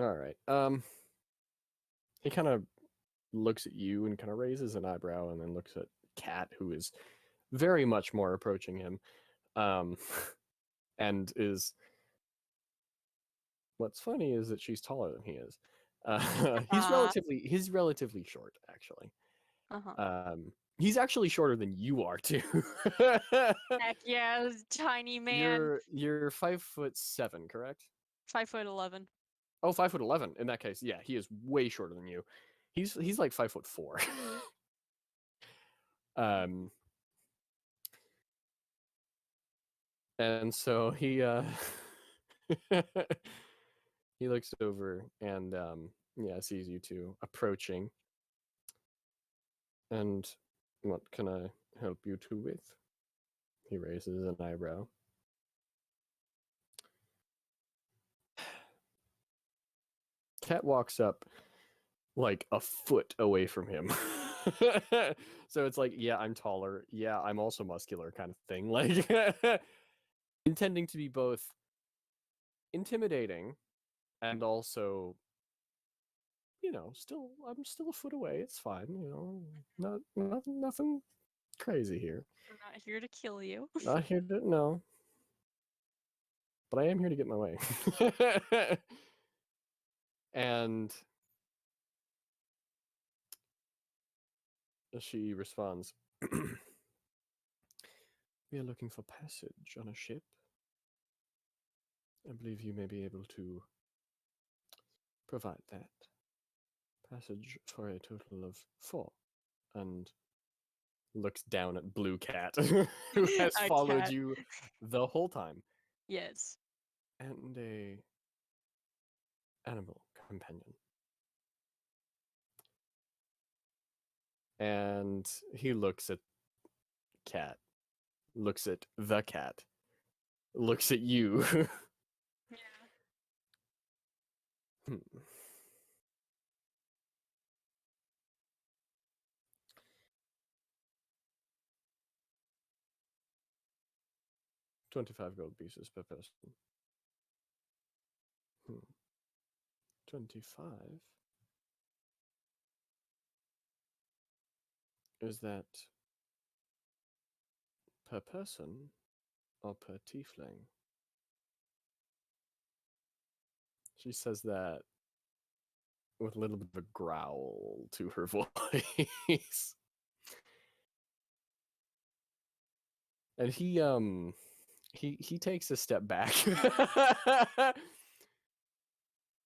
All right. He kind of looks at you and kind of raises an eyebrow, and then looks at Kat, who is very much more approaching him. Um, and is what's funny is that she's taller than he is. Uh, He's relatively short, actually. uh-huh. He's actually shorter than you are too. Heck yeah, tiny man. You're 5'7", correct? 5'11". Oh, 5'11". In that case, yeah, he is way shorter than you. He's like 5'4". um, and so he he looks over and yeah, sees you two approaching. And what can I help you two with? He raises an eyebrow. Cat walks up like a foot away from him. So it's like, yeah, I'm taller. Yeah, I'm also muscular kind of thing. Like intending to be both intimidating and also, I'm still a foot away. It's fine, nothing crazy here. I'm not here to kill you. Not here to no. But I am here to get my way. And she responds, we are looking for passage on a ship. I believe you may be able to provide that. Passage for a total of 4. And looks down at Blue Cat, who has A followed cat. you the whole time. Yes. And a animal companion. And he looks at Cat, looks at the cat, looks at you. Yeah. Hmm. 25 gold pieces per person. 25. Is that per person or per tiefling? She says that with a little bit of a growl to her voice. And he takes a step back.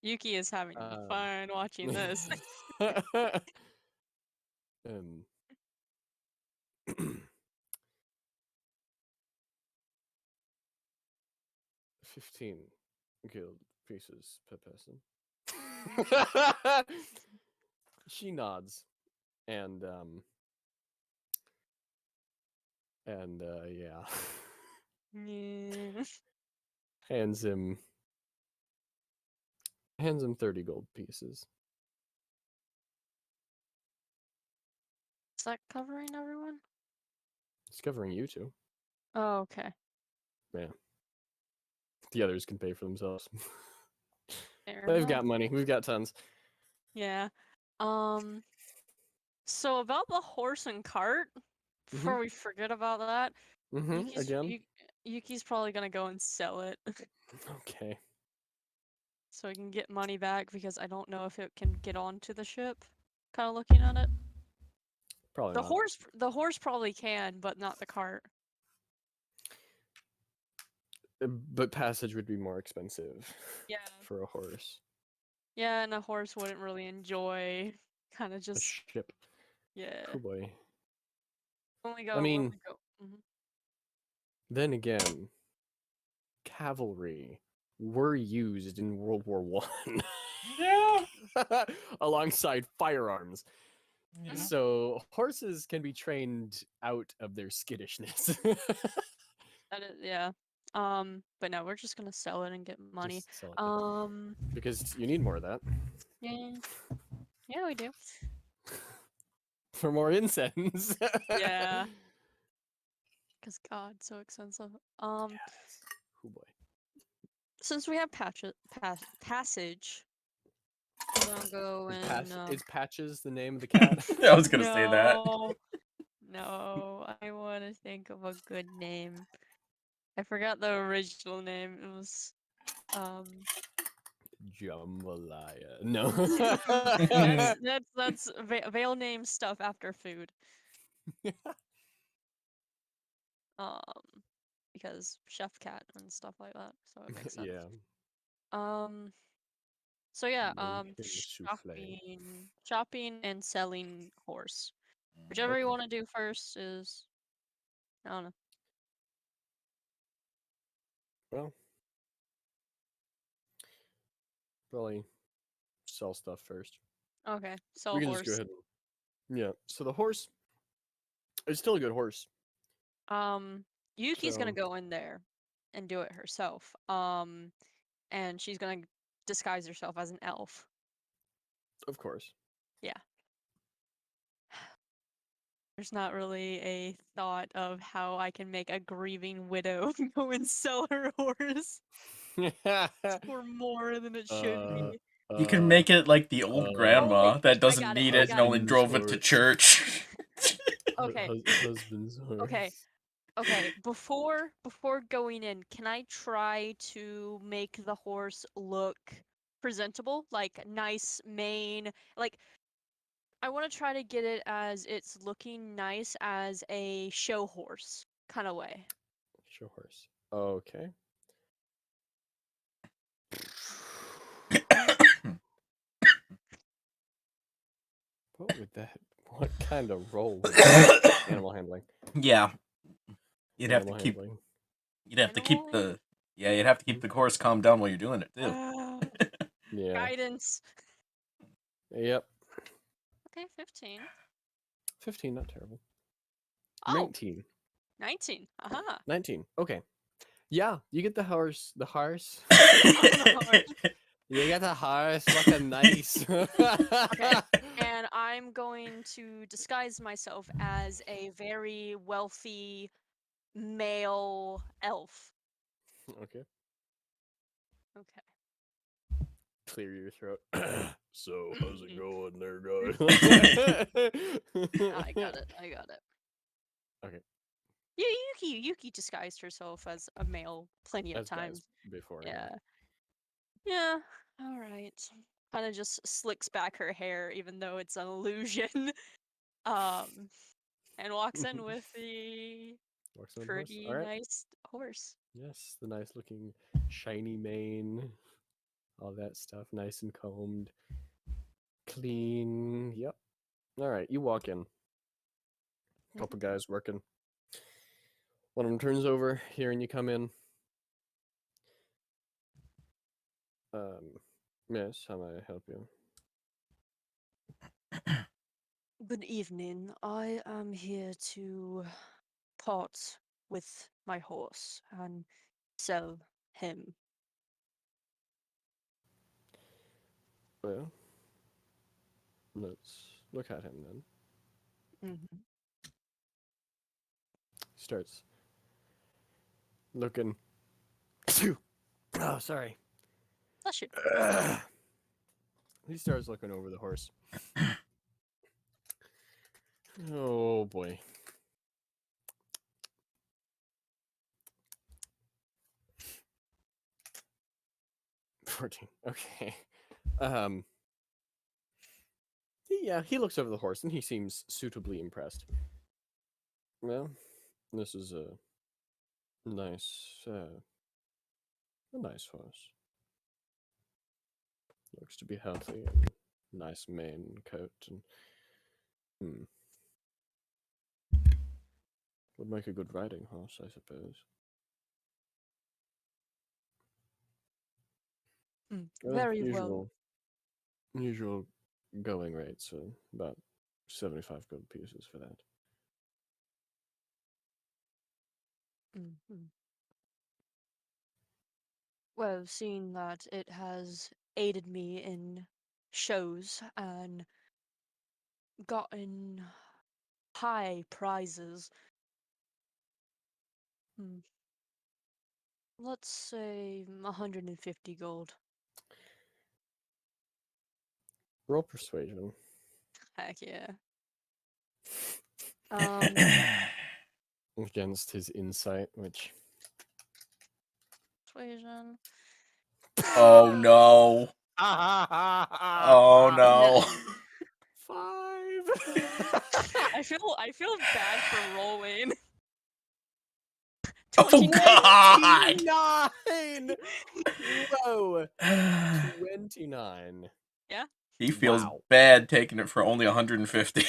Yuki is having Um, fun watching this. um 15 gold pieces per person. She nods and yeah. Yeah. hands him 30 gold pieces. Is that covering everyone? It's covering you two. Oh, okay. Yeah. The others can pay for themselves. Fair They've enough. got money. We've got tons. Yeah. So about the horse and cart, before we forget about that, Again. Yuki's probably gonna go and sell it Okay. so he can get money back because I don't know if it can get onto the ship. Kind of looking at it. Probably The not. horse probably can, but not the cart. But passage would be more expensive. Yeah. For a horse. Yeah, and a horse wouldn't really enjoy kind of A just ship. yeah. Oh boy. Only I go. mean- only go. Mhm. Then again, cavalry were used in World War One. Yeah. Alongside firearms. Yeah. So horses can be trained out of their skittishness. That is, yeah. But no, we're just gonna sell it and get money. Just sell it. Because you need more of that Yeah. Yeah, we do. for more incense. Yeah. Cause God, so expensive. Oh boy. Since we have passage, I'm gonna go and Is Patches the name of the cat? I was gonna say that. No, I want to think of a good name. I forgot the original name. It was Jambalaya. No. that's Vale name stuff after food. Because chef cat and stuff like that, so it makes sense. Yeah. So yeah, Make him souffle. shopping and selling horse. Whichever you Okay. want to do first is, I don't know. Well, probably sell stuff first. Okay, sell We can horse. just go ahead and yeah. So the horse is still a good horse. Yuki's gonna So- go in there and do it herself. And she's gonna disguise herself as an elf. Of course. Yeah. There's not really a thought of how I can make a grieving widow go and sell her horse for more than it should be. You can make it like the old grandma wait, that I doesn't got it, need I it got and it. only drove it to Husband's church. Okay. Husband's horse. Okay, before going in, can I try to make the horse look presentable? Like nice mane, like I want to try to get it as it's looking nice as a show horse kind of way. Show horse. Okay. What would that? What kind of role would that? Animal handling. Yeah. You'd have to Animal keep. handling. You'd have to keep Animal the. Yeah, you'd have to keep the horse calm down while you're doing it too. Yeah. Guidance. Yep. Okay, 15. 15, not terrible. Oh, 19. 19. Aha. 19. Okay. Yeah, you get the horse. The horse. You get the horse looking nice. Okay. And I'm going to disguise myself as a very wealthy male elf. Okay. Okay. clear your throat. So, how's it going there, guys? I got it. I got it. Okay. Yeah, Yuki disguised herself as a male plenty of As guys times. before. Yeah. Yeah. All right. Kind of just slicks back her hair, even though it's an illusion. And walks in with the Walks on the horse. pretty All right. nice horse. Yes, the nice looking shiny mane, all that stuff, nice and combed, clean. Yep. All right, you walk in. Couple guys working. One of them turns over, hearing you come in. Yes, how may I help you? Good evening. I am here to part with my horse and sell him. Well, let's look at him then. Mm-hmm. He starts looking. Oh, sorry. Bless you. He starts looking over the horse. Oh boy. $14. Okay. Yeah, he looks over the horse and he seems suitably impressed. Well, this is a nice horse. Looks to be healthy and nice mane and coat and would make a good riding horse, I suppose. Very well. Usual going rates, so about 75 gold pieces for that. Mm-hmm. Well, seeing that it has aided me in shows and gotten high prizes, let's say 150 gold. Roll persuasion. Heck yeah. Against his insight, which Persuasion. Oh no. Oh no. 5. I feel bad for rolling. Oh 29. god. 29! Whoa! 29. Yeah. He feels Wow. bad taking it for only 150.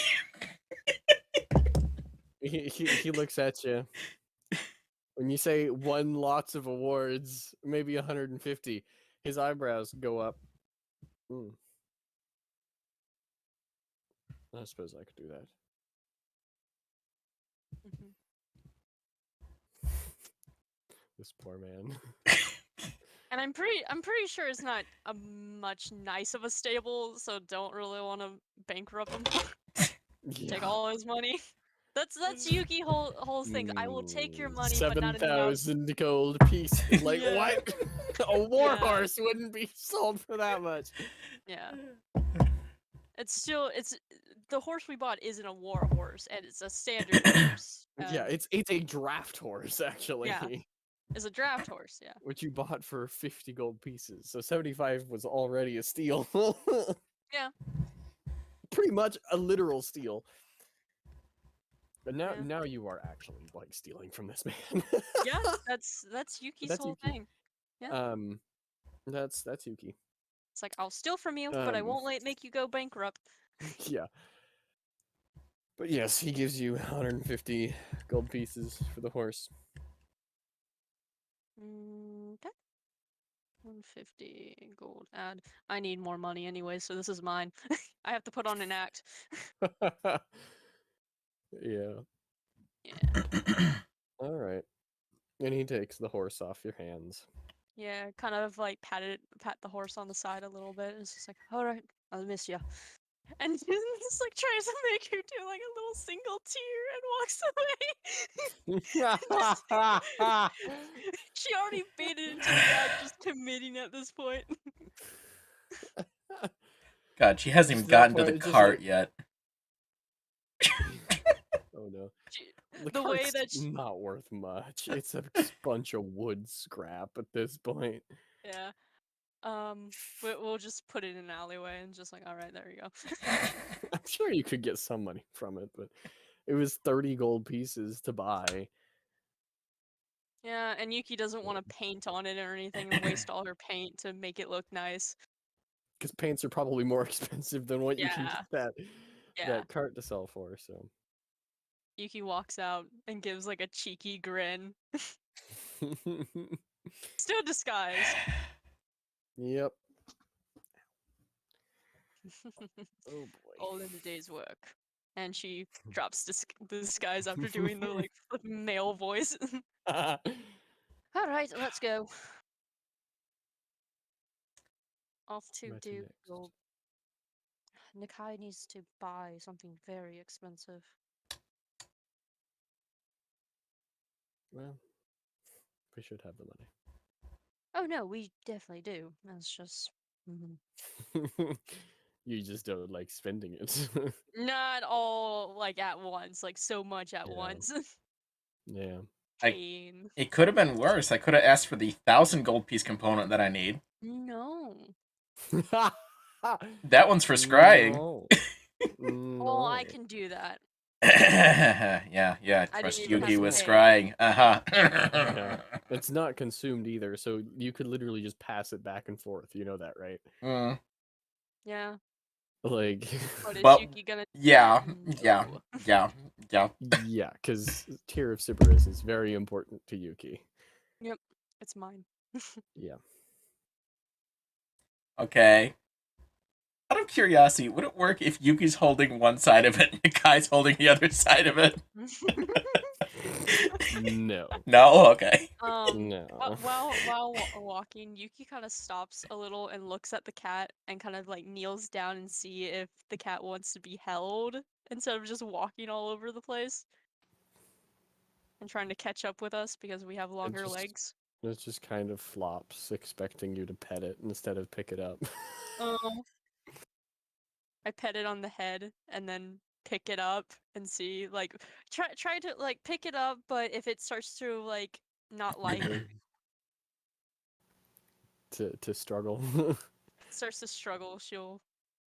He looks at you. When you say won lots of awards, maybe 150, his eyebrows go up. I suppose I could do that. This poor man. And I'm pretty sure it's not a much nice of a stable, so don't really want to bankrupt him. Take all his money. That's Yuki whole thing. I will take your money, but not enough. 7,000 gold pieces. Like Yeah. what? A war Yeah. horse wouldn't be sold for that much. Yeah. It's the horse we bought isn't a war horse, and it's a standard horse. Yeah, it's a draft horse actually. Yeah. It's a draft horse, yeah. Which you bought for 50 gold pieces. So 75 was already a steal. Yeah. Pretty much a literal steal. But now Yeah. now you are actually like stealing from this man. Yeah, that's Yuki's That's whole Yuki. thing. Yeah. That's Yuki. It's like I'll steal from you, but I won't make you go bankrupt. Yeah. But yes, he gives you 150 gold pieces for the horse. Okay. 150 gold add. I need more money anyway, so this is mine. I have to put on an act. Yeah. Yeah. All right. And he takes the horse off your hands. Yeah, kind of like pat the horse on the side a little bit. It's just like, all right, I'll miss you. And just like tries to make her do like a little single tear and walks away. She already baited into the act, just committing at this point. God, she hasn't even Just that gotten to part, the it's just cart like- yet. Oh no. She- The the way cart's that she, not worth much. It's a bunch of wood scrap at this point. yeah. We'll just put it in an alleyway and just like, all right, there you go. I'm sure you could get some money from it, but it was 30 gold pieces to buy. Yeah, and Yuki doesn't want to paint on it or anything and waste all her paint to make it look nice. Because paints are probably more expensive than what you can Yeah. get that Yeah. cart to sell for, so. Yuki walks out and gives like a cheeky grin. Still disguised. Yep. Oh boy. All in the day's work. And she drops the disguise after doing the like male voice. All right, let's go. Off to Where to do. next? Well, Nakai needs to buy something very expensive. Well, we should have the Oh no, we definitely do. That's just money. You just don't like spending it. not all like at once, like so much at Yeah. once. Yeah. Pain. It could have been worse. I could have asked for the 1,000 gold piece component that I need. No. That one's for scrying. No. Oh, I No. can do that. Yeah. I Trust didn't even Yuki have to with pay. scrying. Yeah. It's not consumed either, so you could literally just pass it back and forth. You know that, right? Mm, Yeah. Like, But is Well, Yuki gonna? yeah. No. yeah, because Tear of Sybaris is very important to Yuki. Yep, it's mine. Yeah. Okay. Out of curiosity, would it work if Yuki's holding one side of it and Kai's holding the other side of it? No. No? Okay. No. While walking, Yuki kind of stops a little and looks at the cat and kind of like kneels down and see if the cat wants to be held instead of just walking all over the place and trying to catch up with us because we have longer just- legs. It just kind of flops, expecting you to pet it instead of pick it up. I pet it on the head and then pick it up and see like try to like pick it up, but if it starts to like not like to struggle. starts to struggle, she'll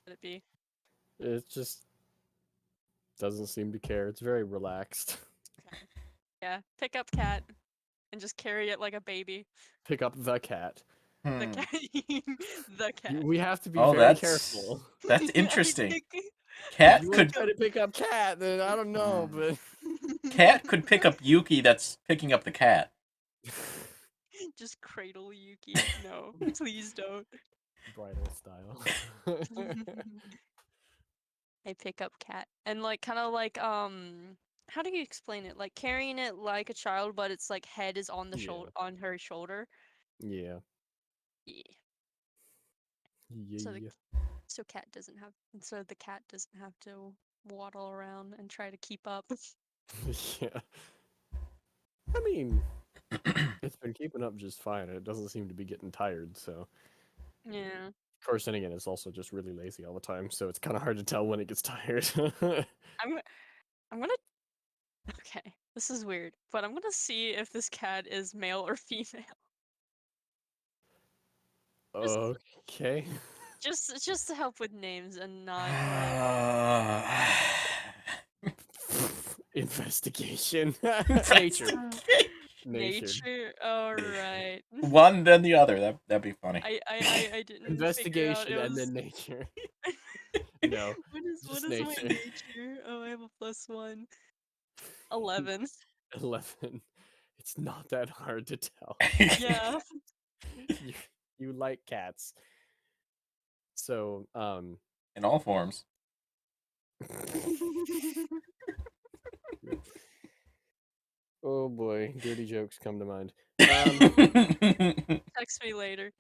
let it be. It just doesn't seem to care. It's very relaxed. Yeah, pick up cat and just carry it like a baby. Pick up the cat. The Hmm. cat. The cat. We have to be Oh, very that's careful. that's I interesting. pick- Cat You want could to try to pick up cat, then I don't know, but cat could pick up Yuki that's picking up the cat. Just cradle Yuki. No, please don't. bridal style. I pick up cat and like kind of like how do you explain it? Like carrying it like a child, but its like head is on the shoulder Yeah. on her shoulder. Yeah. Yeah. Yeah. So so the cat doesn't have to waddle around and try to keep up. Yeah. I mean, it's been keeping up just fine. It doesn't seem to be getting tired, so. Yeah. Of course, then again, it's also just really lazy all the time, so it's kind of hard to tell when it gets tired. I'm gonna okay. This is weird, but I'm gonna see if this cat is male or female. Okay. Just to help with names and not Investigation. Nature. nature. All right. One then the other. That'd be funny. I didn't figure out Investigation it and was... then nature. No. What just is my nature. nature? Oh, I have a +1. 11. 11. It's not that hard to tell. Yeah. You like cats. So, In all forms. oh boy, dirty jokes come to mind. Text me later.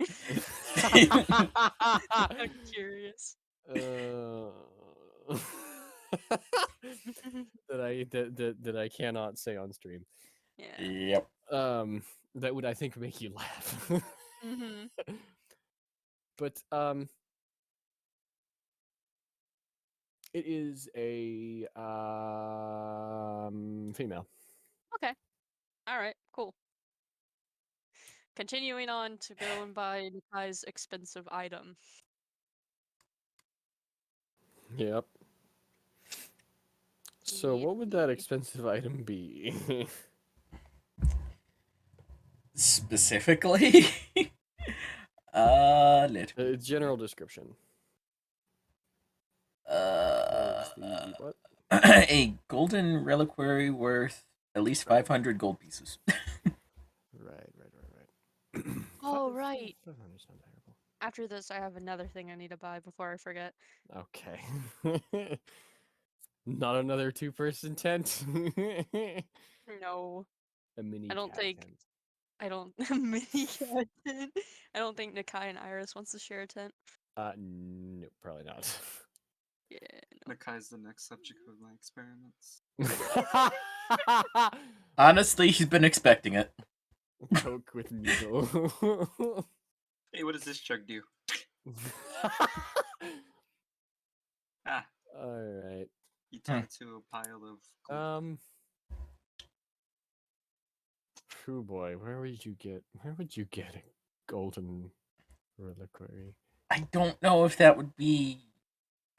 I'm curious. that I cannot say on stream. Yeah. Yep. That would, I think, make you laugh. Mhm. But It is a female. Okay. All right. Cool. Continuing on to go and buy Nakai's expensive item. Yep. So what would that Yippee. expensive item be? Specifically, let General description. uh, Is the what? a golden reliquary worth at least 500 gold pieces. Right. Oh, right. 500 sound terrible. After this, I have another thing I need to buy before I forget. Okay. Not another two-person tent. No, A mini I don't cat think. tent. I don't. Mini cat tent. I don't think Nakai and Iris wants to share a tent. No, probably not. Yeah. Nakai's the next subject of my experiments. Honestly, he's been expecting it. Coke with needle. Hey, what does this jug do? Ah, All right. you turn it to a pile of gold. Oh boy, where would you get a golden reliquary? I don't know if that would be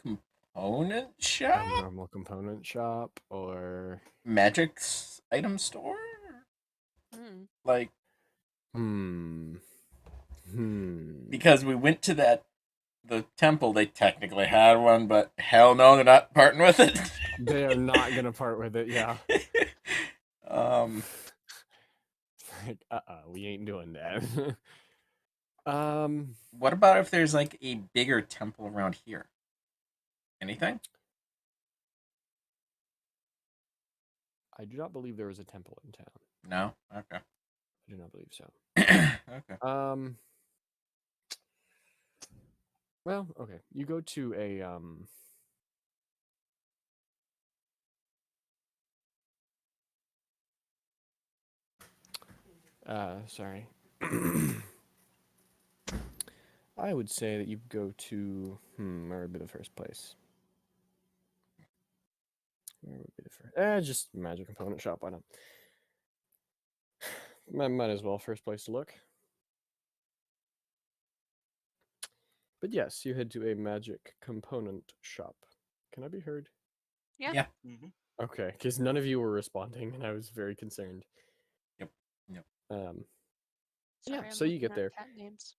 component A shop, normal component shop or magic's item store, Hmm. like Hmm. because we went to the temple. They technically had one, but hell no, they're not parting with it. They are not gonna part with it, yeah. Like, we ain't doing that. What about if there's like a bigger temple around here? Anything? I do not believe there is a temple in town. No. Okay. I do not believe so. Okay. Well, okay. You go to a sorry. I would say that you go to where would be the first place? Where would be the first? Just magic component shop. Why not? Might as well first place to look. But yes, you head to a magic component shop. Can I be heard? Yeah. Yeah. Mm-hmm. Okay, because none of you were responding, and I was very concerned. Yep. Um. Sorry, Yeah. I'm So you looking get there. at cat names.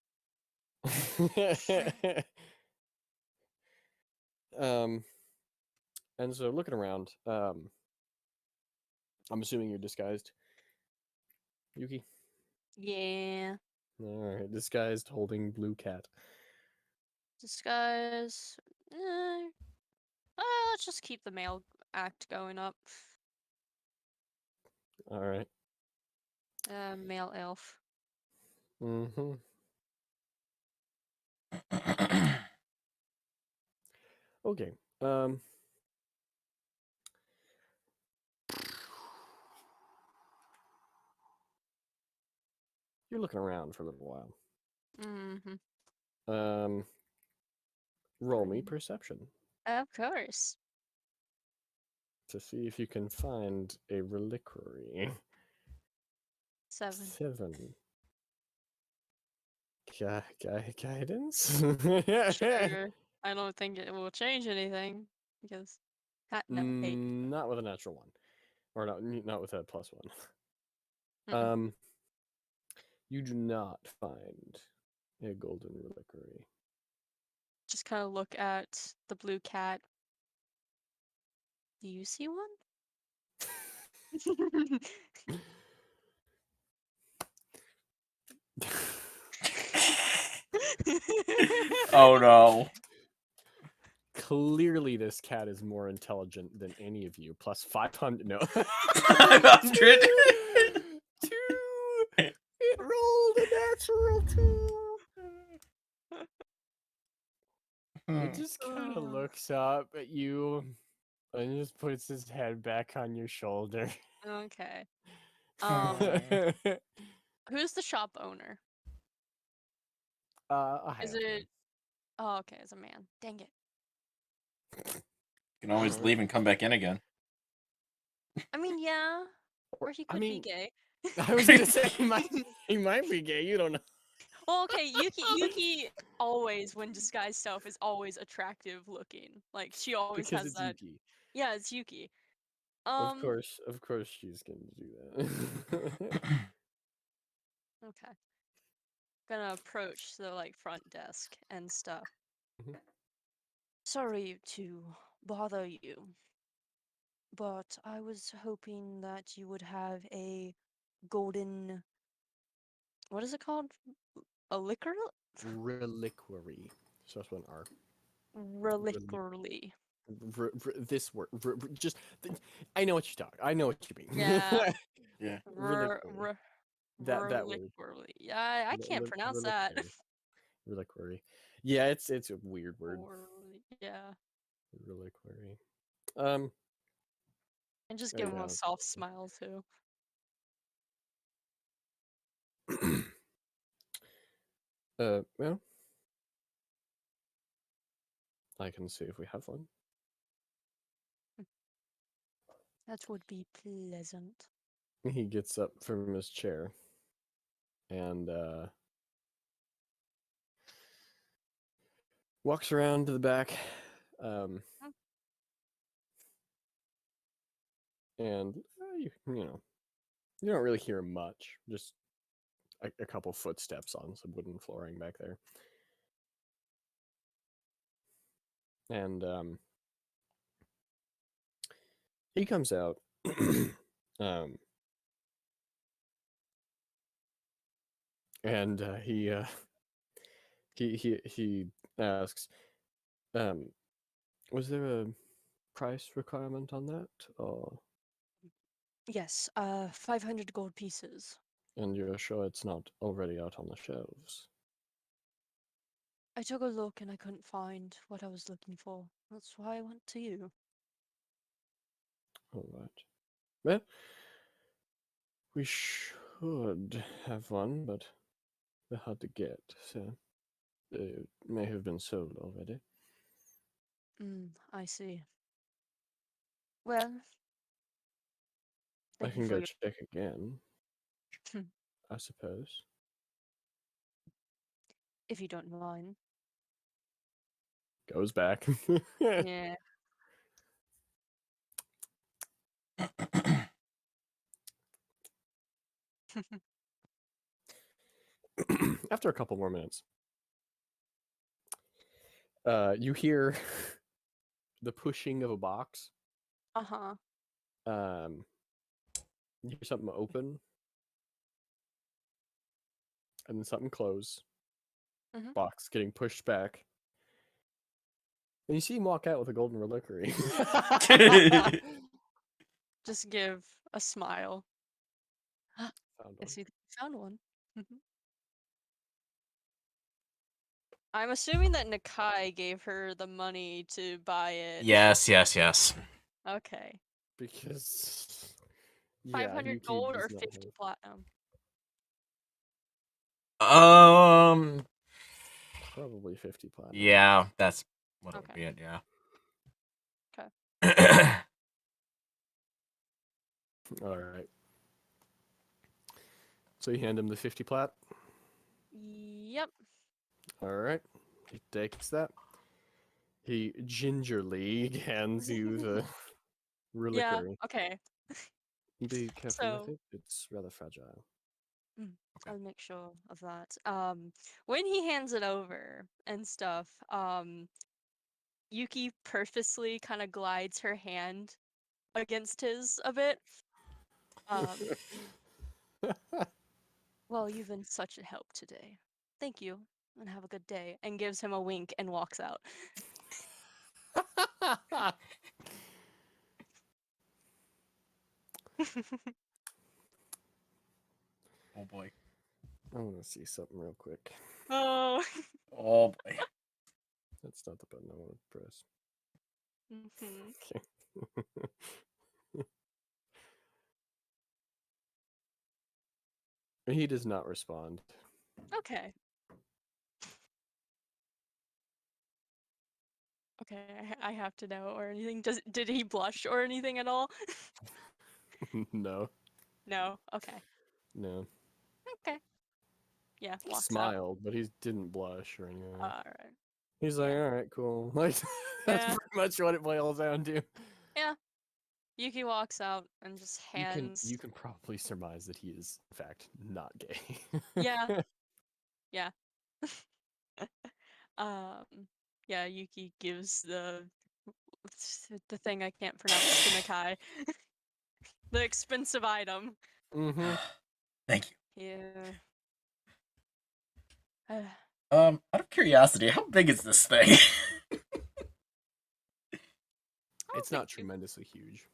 And so looking around, I'm assuming you're disguised, Yuki. Yeah. All right, disguised, holding blue cat. Disguise. Let's just keep the male act going up. All right. Male elf. Mm-hmm. Okay. You're looking around for a little while. Mm-hmm. Roll me perception Of course. to see if you can find a reliquary. 7. 7. Guidance? Sure. I don't think it will change anything because no, 8. Not with a natural one, or not with a +1. Mm-mm. You do not find a golden reliquary. Just kind of look at the blue cat. Do you see one? Oh no. Clearly, this cat is more intelligent than any of you. Plus 500. No. 500. 2. It rolled a natural 2. It just kind of looks up at you and just puts his head back on your shoulder. Okay. Hmm. Who's the shop owner? A Is halfling. it? Oh, okay, it's a man. Dang it. You can always Alright. leave and come back in again. I mean, yeah. Or he I could mean, be gay. I was gonna say he might be gay. You don't know. Well, okay, Yuki always, when disguised self, is always attractive looking. Like she always Because has it's that. Yuki. Yeah, it's Yuki. Of course, she's gonna do that. Okay. Gonna approach the like front desk and stuff. Mhm. Sorry to bother you, but I was hoping that you would have a golden. What is it called? A liquor? Reliquary. Starts with an R. Reliquary. This word. Just. I know what you're talking. I know what you mean. Yeah. Yeah. Reliquary. That word. Reliquary. Yeah, I can't pronounce that. Reliquary. Reliquary. Yeah, it's a weird word. Yeah. Reliquary. And just Right give him a now. soft smile too. Well, I can see if we have one. That would be pleasant. He gets up from his chair and walks around to the back. And you know, you don't really hear much. Just a couple footsteps on some wooden flooring back there. And he comes out. And he asks, was there a price requirement on that, or? Yes, 500 gold pieces. And you're sure it's not already out on the shelves? I took a look and I couldn't find what I was looking for. That's why I went to you. All right. Well, we should have one, but they're hard to get, so they may have been sold already. I see. Well, I thank you can for go your. check again, I suppose. If you don't mind. Goes back. Yeah. After a couple more minutes, you hear the pushing of a box. Uh-huh. You hear something open, and then something close. Box getting pushed back. And you see him walk out with a golden reliquary. Just give a smile. Found I one. see that you found one. I'm assuming that Nakai gave her the money to buy it. Yes. Okay. Because 500 Yuki gold does or not 50 platinum? probably 50 platinum. Yeah, that's what it would Okay. be. It, yeah. Okay. All right. So you hand him the 50 plat. Yep. All right. He takes that. He gingerly hands you the Yeah. reliquary. Okay. Be careful So with it. It's rather fragile. Okay. I'll make sure of that. When he hands it over and stuff, Yuki purposely kind of glides her hand against his a bit. Well, you've been such a help today. Thank you, and have a good day. And gives him a wink and walks out. Oh boy. I want to see something real quick. Oh. Oh boy. That's not the button I want to press. Okay. He does not respond. Okay. Okay, I have to know or anything. Did he blush or anything at all? No, No. Okay. no. Okay. Yeah, He walks out. smiled, but he didn't blush or anything. All right. He's like, yeah. all right, cool. Like that's Yeah. pretty much what it boils down to. Yeah. Yuki walks out and just hands. You can probably surmise that he is in fact not gay. Yeah. Yeah. um. Yeah. Yuki gives the thing I can't pronounce to Nakai. The expensive item. Mm-hmm. Thank you. Yeah. Out of curiosity, how big is this thing? It's not tremendously huge.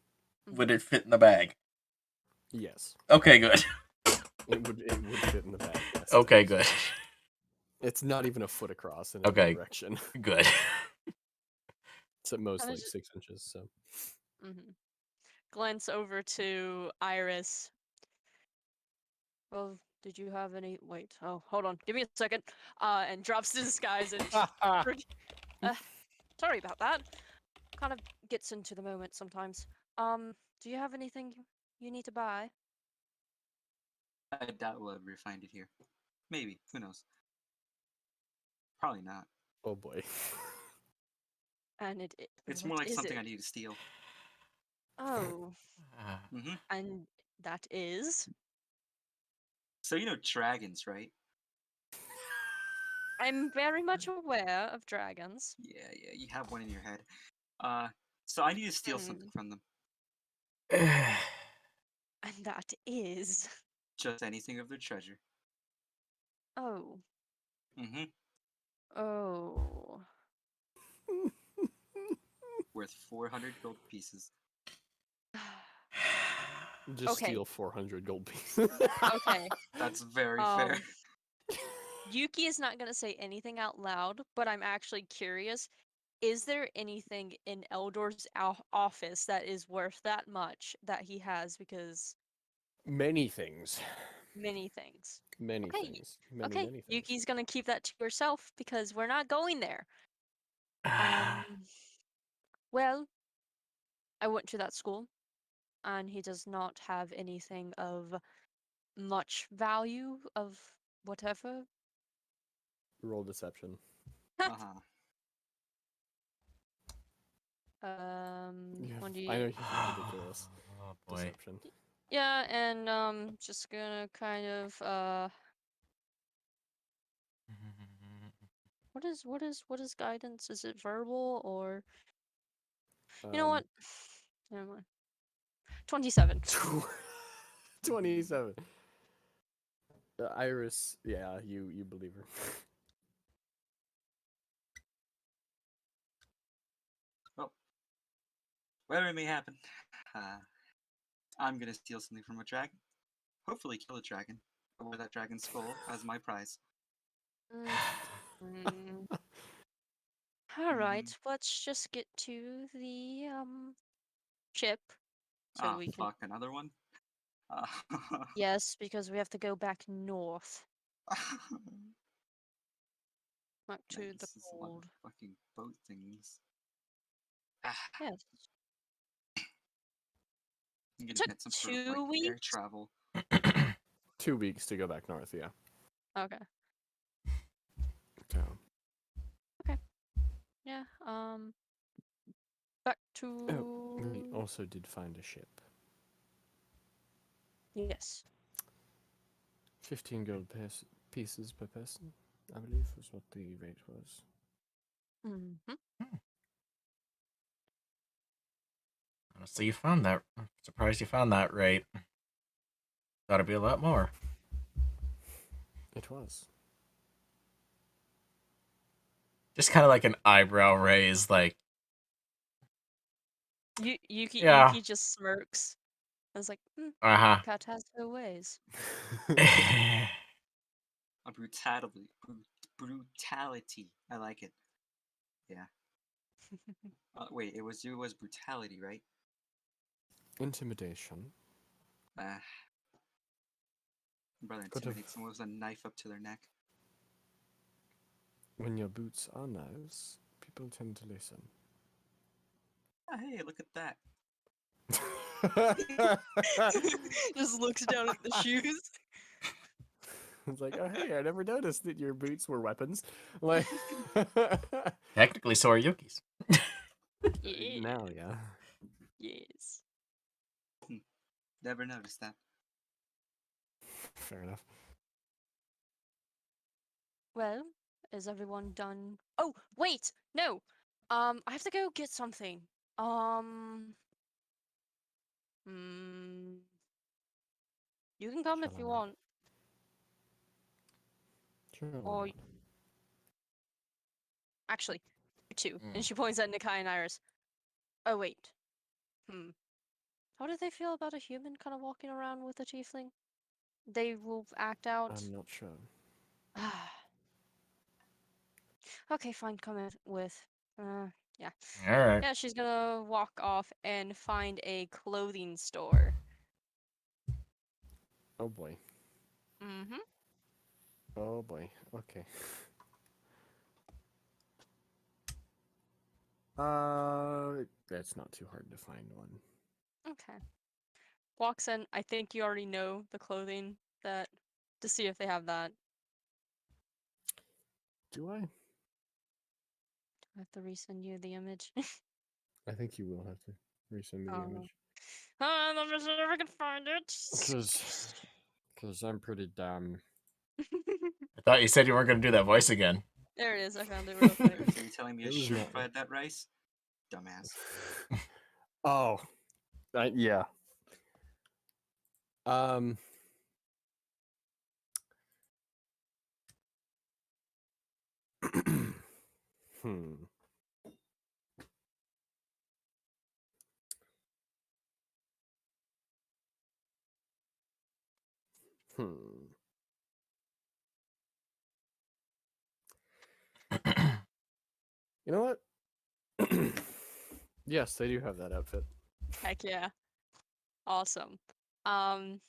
Would it fit in the bag? Yes, Okay, good. it would fit in the bag. Yes. Okay, good. It's not even a foot across in any Okay. direction. Good. It's at most Kinda like ju- 6 inches. So Glance over to Iris. Well, did you have any? Wait. Oh, hold on. Give me a second. And drops the disguise and. uh, sorry about that. Kind of gets into the moment sometimes. Do you have anything you need to buy? I doubt we'll ever find it here. Maybe. Who knows? Probably not. Oh boy. And It's what more like is something it? I need to steal. Oh, Hmm. and that is. So you know dragons, right? I'm very much aware of dragons. Yeah, you have one in your head. So I need to steal something from them. And that is. Just anything of their treasure. Oh. Mm-hmm. Oh. Worth 400 gold pieces. Just Okay. steal 400 gold pieces. Okay. That's very fair. Yuki is not going to say anything out loud, but I'm actually curious. Is there anything in Eldor's office that is worth that much that he has? Because Many things. many things. Many Okay, things. Many, okay, many things. Yuki's going to keep that to yourself because we're not going there. Well, I went to that school, and he does not have anything of much value of whatever. Roll deception. Uh-huh. Yeah, When do I know you? you have ridiculous Oh boy. deception. Yeah, and just gonna kind of what is guidance? Is it verbal or you know what? Never mind. 27. 27. Iris, yeah, you believe her. Whatever may happen, I'm gonna steal something from a dragon. Hopefully kill a dragon. Or that dragon's skull as my prize. Mm. All right, let's just get to the ship so we can. Fuck, another one? Yes, because we have to go back north, back to the This is a lot of cold. fucking boat things. Yes. I'm gonna Took get some sort of 2 like air weeks. travel. 2 weeks to go back north, yeah. Okay. So, Yeah. Back oh, we to. also did find a ship. Yes. 15 gold pieces per person, I believe, was what the rate was. Mm-hmm. Honestly, you found that. I'm surprised you found that right. Thought it'd be a lot more. It was. Just kind of like an eyebrow raise, like, Yuki just smirks. I was like, uh cat has her ways. huh. A brutality. Brutality. I like it. Yeah. Wait, it was brutality, right? Intimidation. Brother Could have- intimidate someone with a knife up to their neck. When your boots are knives, people tend to listen. Oh, hey, look at that. Just looks down at the shoes. It's like, oh hey, I never noticed that your boots were weapons. Like Technically, so are Yuki's. Yeah. now, yeah. Yes. Never noticed that. Fair enough. Well, is everyone done? Oh, wait, no. I have to go get something. Hmm. You can come if you Shalom. want, Sure. or actually, you too. Mm. And she points at Nikai and Iris. Oh wait. How do they feel about a human kind of walking around with a tiefling? They will act out. I'm not sure. Okay, fine. Come in with. Yeah. All right. Yeah, she's gonna walk off and find a clothing store. Oh boy. Mm-hmm. Oh boy. Okay. That's not too hard to find one. Okay. Walks in. I think you already know the clothing that to see if they have that. Do I? I have to resend you the image. I think you will have to resend me the Oh. image. Let me see if I can find it. Because I'm pretty dumb. I thought you said you weren't going to do that voice again. There it is. I found it real quick. So you telling me I It was should not- have fried that rice? Dumbass. Oh, yeah. Hmm. Hmm. You know what? Yes, they do have that outfit. Heck yeah. Awesome. Kind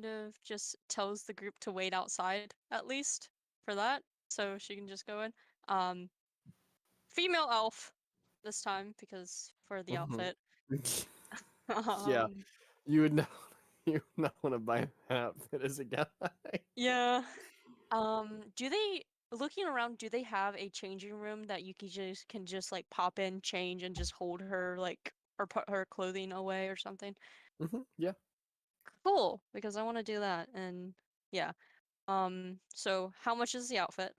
of just tells the group to wait outside at least for that, so she can just go in. Female elf this time because for the Mhm. outfit. Yeah, Um, you would not. You would not want to buy that outfit as a guy. yeah. Do they looking around? Do they have a changing room that you can just like pop in, change, and just hold her like or put her clothing away or something? Yeah. Cool, because I want to do that. And yeah. So how much is the outfit?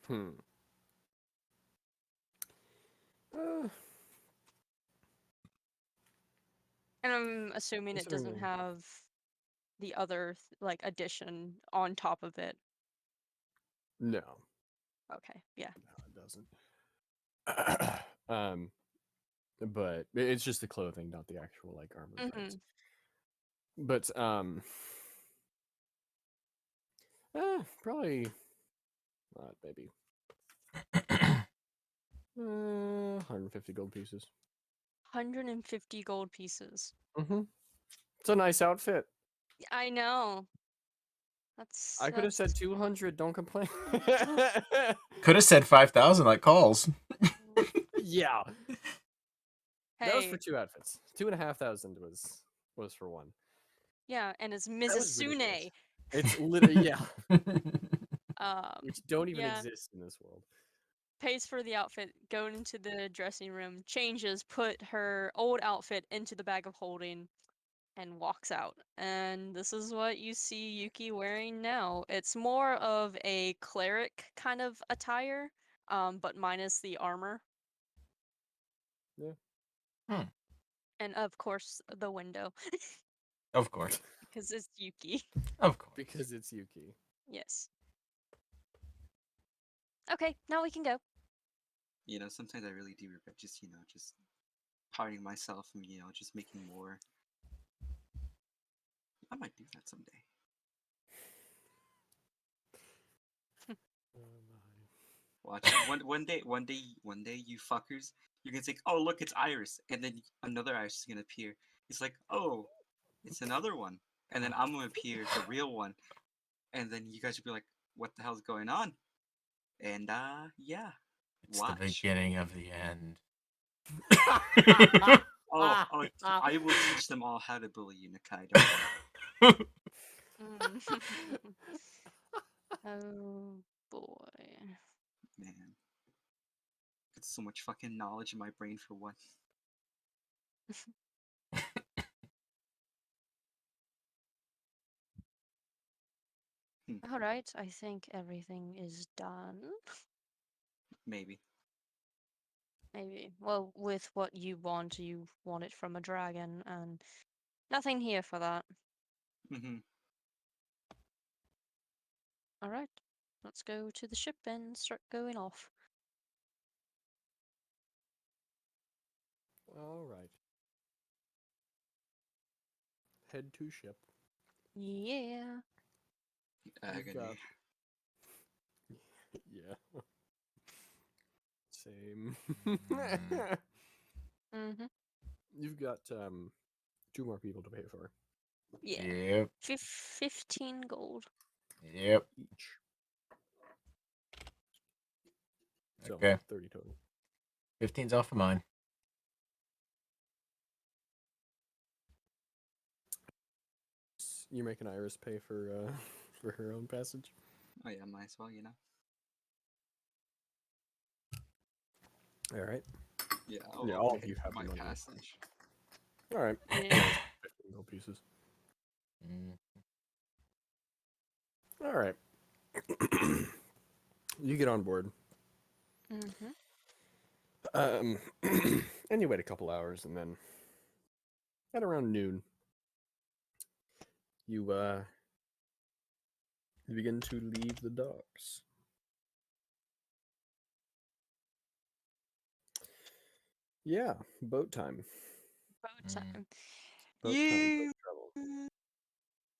Hmm. Uh, And I'm assuming it doesn't Considering- have the other like addition on top of it. no, Okay, yeah. no, it doesn't. But it's just the clothing, not the actual like armor parts. But probably not maybe 150 gold pieces. 150 gold pieces. It's a nice outfit. I know. That's I could have said 200. Don't complain. Could have said 5,000 like calls. Yeah, that was for Hey, 2 outfits. 2,500 was for one. yeah, and it's That Mrs. was ridiculous. Sune. It's literally yeah, which don't even Yeah. exist in this world. Pays for the outfit, going into the dressing room, changes, put her old outfit into the bag of holding, and walks out. And this is what you see Yuki wearing now. It's more of a cleric kind of attire, but minus the armor. Yeah. And of course, the window, Of course. because it's Yuki. Of course. Because it's Yuki. Yes. Okay, now we can go. You know, sometimes I really do regret just, just parting myself and, just making more. I might do that someday. Watch it. One day, you fuckers, you're gonna think, oh look, it's Iris, and then another Iris is gonna appear. It's like, oh, it's another one, and then I'm gonna appear, the real one, and then you guys will be like, what the hell's going on? And yeah. It's Watch. the beginning of the end. I will teach them all how to bully you, Nakai. Don't worry. Oh boy. Man. Got so much fucking knowledge in my brain for one. All right, I think everything is done. Maybe. Maybe. Well, with what you want it from a dragon, and nothing here for that. Mm-hmm. All right, let's go to the ship and start going off. All right. Head to ship. Yeah. You've got. Agony. Yeah. Same. Mm-hmm. You've got 2 more people to pay for Yeah. Yep. 15 gold. Yep. each. So Okay. 30 total. 15's off of mine. You're making Iris pay for for her own passage. Oh yeah, might as well, you know. All right. Yeah, Yeah, I'll all of pay you for have the my money. passage. All right. Yeah. 15 gold pieces. Mm. All right. You get on board. Mm-hmm. And you wait a couple hours, and then at around noon, you begin to leave the docks. Yeah, boat time. Boat Mm. time. Boat time. You Boat travel.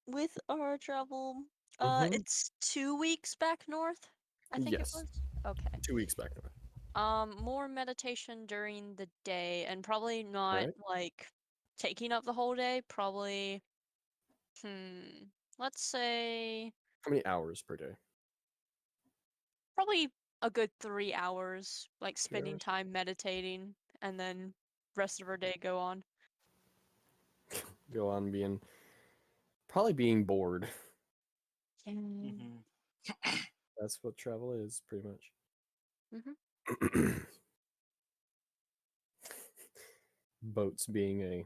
with our travel, Mhm. it's 2 weeks back north. I think it Yes. was. Okay. 2 weeks back north. More meditation during the day, and probably not Alright. like taking up the whole day. Probably, let's say How many hours per day? probably a good 3 hours, like 3 spending hours? time meditating, and then rest of our day go on. Go on being probably being bored. Mm-hmm. That's what travel is, pretty much. Mm-hmm. Boats being a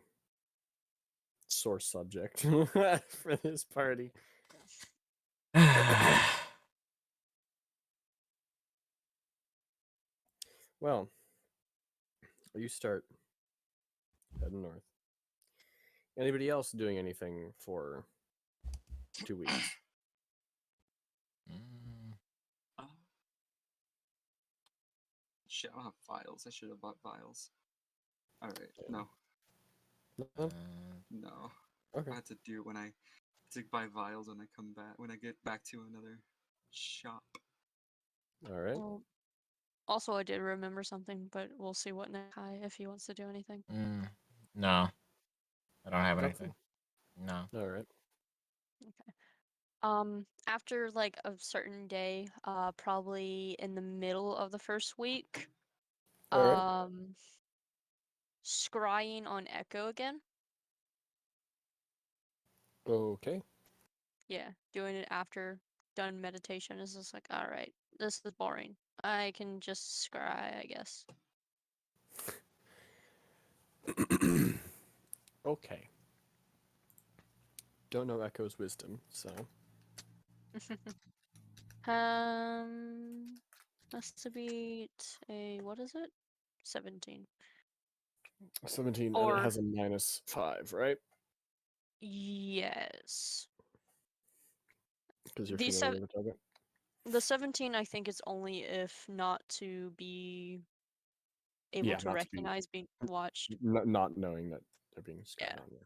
sore subject for this party. Well, you start heading north. Anybody else doing anything for 2 weeks? Mm. Uh, shit, I don't have vials. I should have bought vials. Alright, no. No? No. Okay. I had to do it when I to buy vials when I come back when I get back to another shop. All right. Well, also, I did remember something, but we'll see what Nakai if he wants to do anything. Mm. No. I don't have Nothing? anything. No. All right. After like a certain day, probably in the middle of the first week, All right. scrying on Echo again. Okay. Yeah, doing it after done meditation is just like, all right, this is boring. I can just scry, I guess. Okay. Don't know Echo's wisdom, so Has to beat a what is it? 17. 17, and it Or has a -5, right? yes. Because you're The familiar with the target. the 17 I think is only if not to be able Yeah, to not to be recognize being watched. not knowing that they're being Yeah. scanned on you.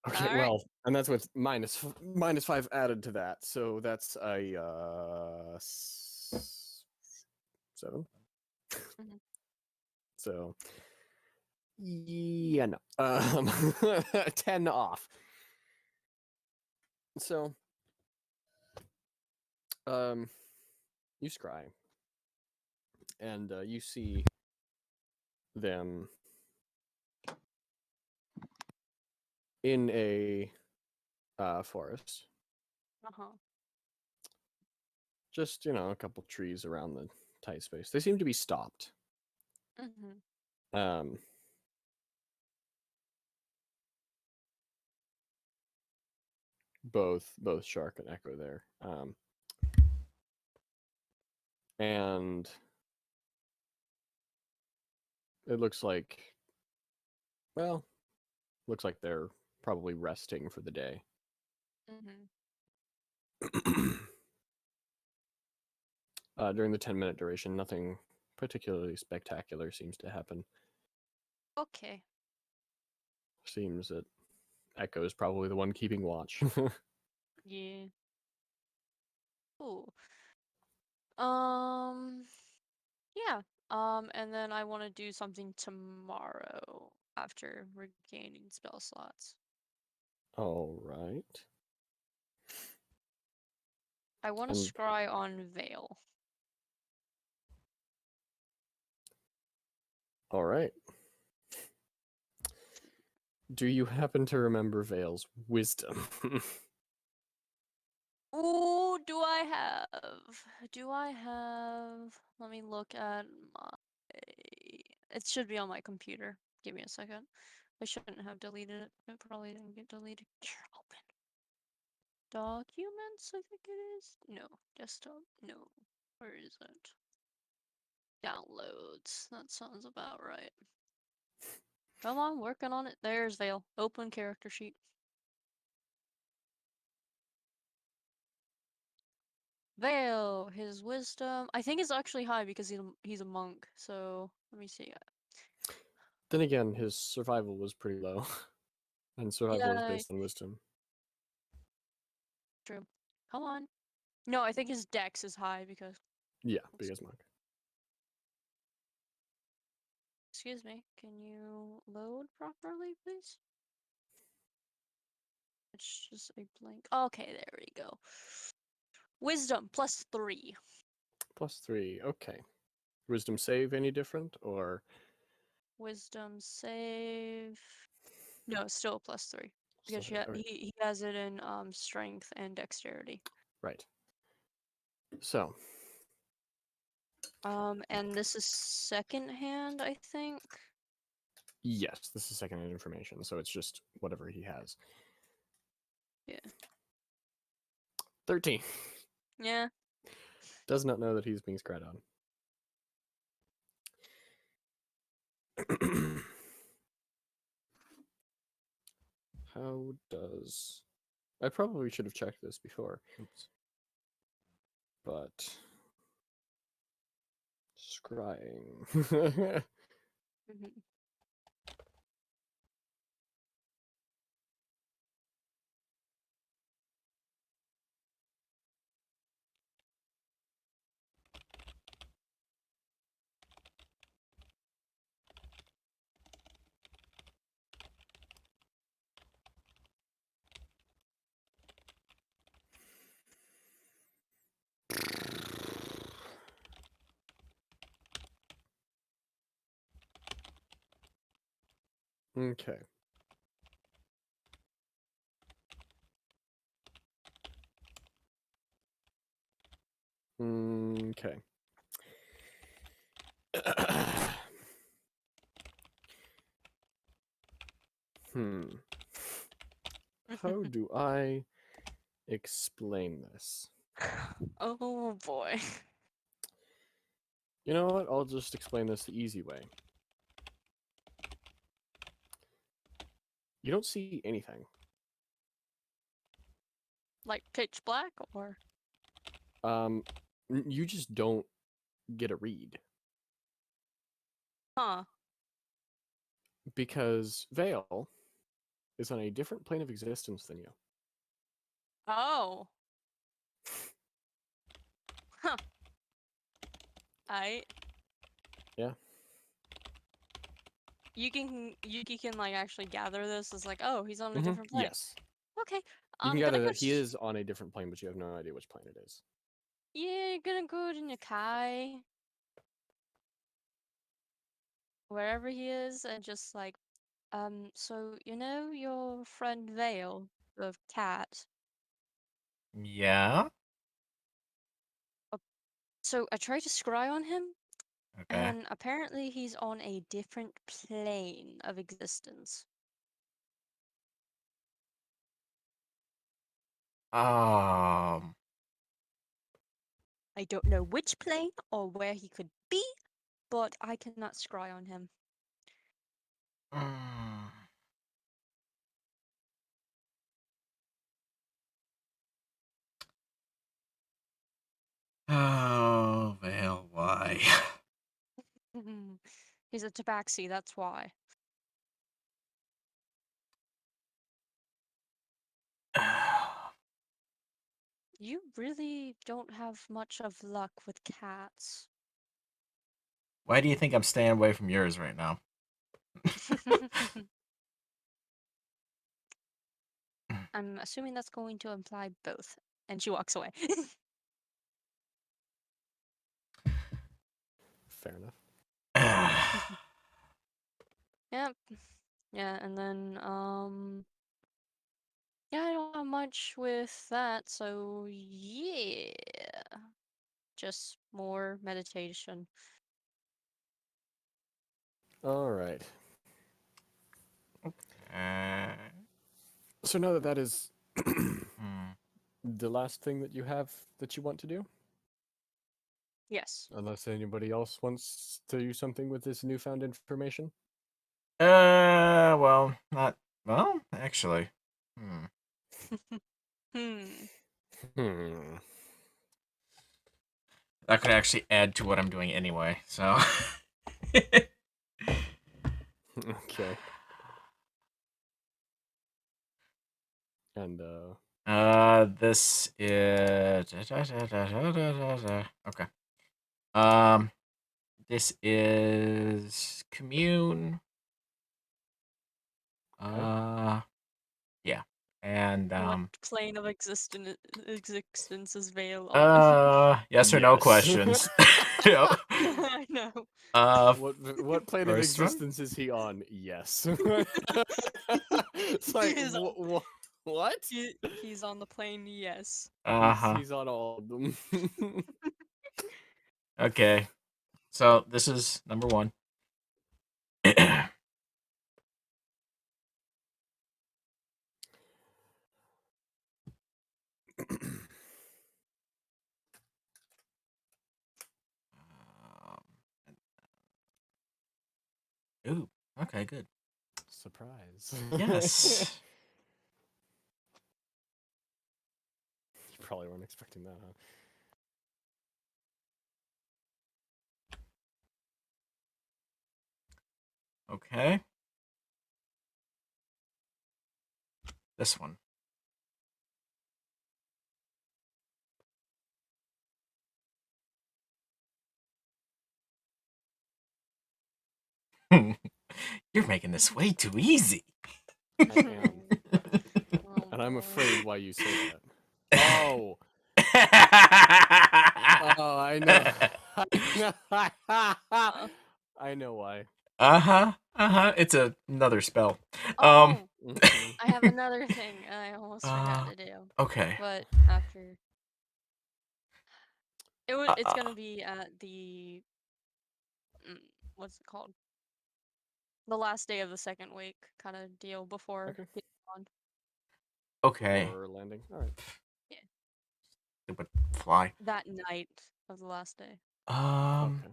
Okay, All right. well, and that's with -5 added to that, so that's a 7. Mhm. So yeah, no, 10 off. So You scry, and you see them in a forest. Uh-huh. Just, a couple trees around the tight space. They seem to be stopped. Mm-hmm. Both Shark and Echo there. And it looks like they're probably resting for the day. Mm-hmm. During the 10-minute duration, nothing particularly spectacular seems to happen. Okay. Seems that Echo is probably the one keeping watch. Yeah. Ooh. Yeah. And then I want to do something tomorrow after regaining spell slots. All right. I want to And- scry on Veil. All right. Do you happen to remember Vale's wisdom? Ooh, do I have? Let me look at my. It should be on my computer. Give me a second. I shouldn't have deleted it. It probably didn't get deleted. Open. Documents, I think it is. No. Desktop. No. Where is it? Downloads. That sounds about right. Come on, working on it. There's Vale. Open character sheet. Vale, his wisdom. I think it's actually high because he's a monk. So let me see. Then again, his survival was pretty low. And survival is Yeah, based on wisdom. true. Come on. No, I think his dex is high because. Yeah, because monk. Excuse me. Can you load properly, please? It's just a blank. Okay, there we go. Wisdom +3. +3. Okay. Wisdom save any different or Wisdom save. No, still +3 because still okay. he has it in strength and dexterity. Right. So, And this is second hand, I think. yes, this is secondhand information, so it's just whatever he has. Yeah. 13. Yeah. Does not know that he's being scratched on. How does... I probably should have checked this before. Oops. But... Scrying. Mhm. Okay. Okay. How do I explain this? Oh boy. You know what? I'll just explain this the easy way. You don't see anything. Like pitch black or? You just don't get a read. Huh. Because Vale is on a different plane of existence than you. Oh. Huh. Yeah. Yuki can like actually gather this as like, oh, he's on a different plane. Yes. Okay. You can Can I gather go that he is on a different plane, but you have no idea which plane it is. Yeah, you're gonna go to Nakai, wherever he is, and just like, so you know your friend Vale, the cat. Yeah. So I tried to scry on him, Okay. and apparently he's on a different plane of existence. Um. I don't know which plane or where he could be, but I cannot scry on him. mm. Oh, Vale, why? He's a tabaxi, that's why. You really don't have much of luck with cats. Why do you think I'm staying away from yours right now? I'm assuming that's going to imply both. And she walks away. Fair enough. Yep. Yeah, and then yeah, I don't have much with that, so yeah. Just more meditation. All right. Uh, So now that that is hmm. the last thing that you have that you want to do, Yes. unless anybody else wants to do something with this newfound information. Well, not well, actually. Hmm. Hmm. That could actually add to what I'm doing anyway. So. Okay. And This is okay. This is commune. Yeah, and What plane of existence is Vale on? yes or no yes. questions. Yep. I know. What plane of First one? existence is he on? Yes. It's like He is on- what? He's on the plane, yes. He's on all of them. Okay. So this is number one. Ooh. Okay. Good. Surprise. Yes. You probably weren't expecting that, huh? Okay. This one. You're making this way too easy. I am. Oh, And I'm boy. afraid why you say that. Oh. Oh, I know. I know why. It's another spell. Oh, Mhm. I have another thing I almost forgot to do. Okay. But after it's gonna be at the what's it called? The last day of the second week kind of deal before Okay. getting on. Okay. Or landing. All right. Stupid fly. That night of the last day. Okay.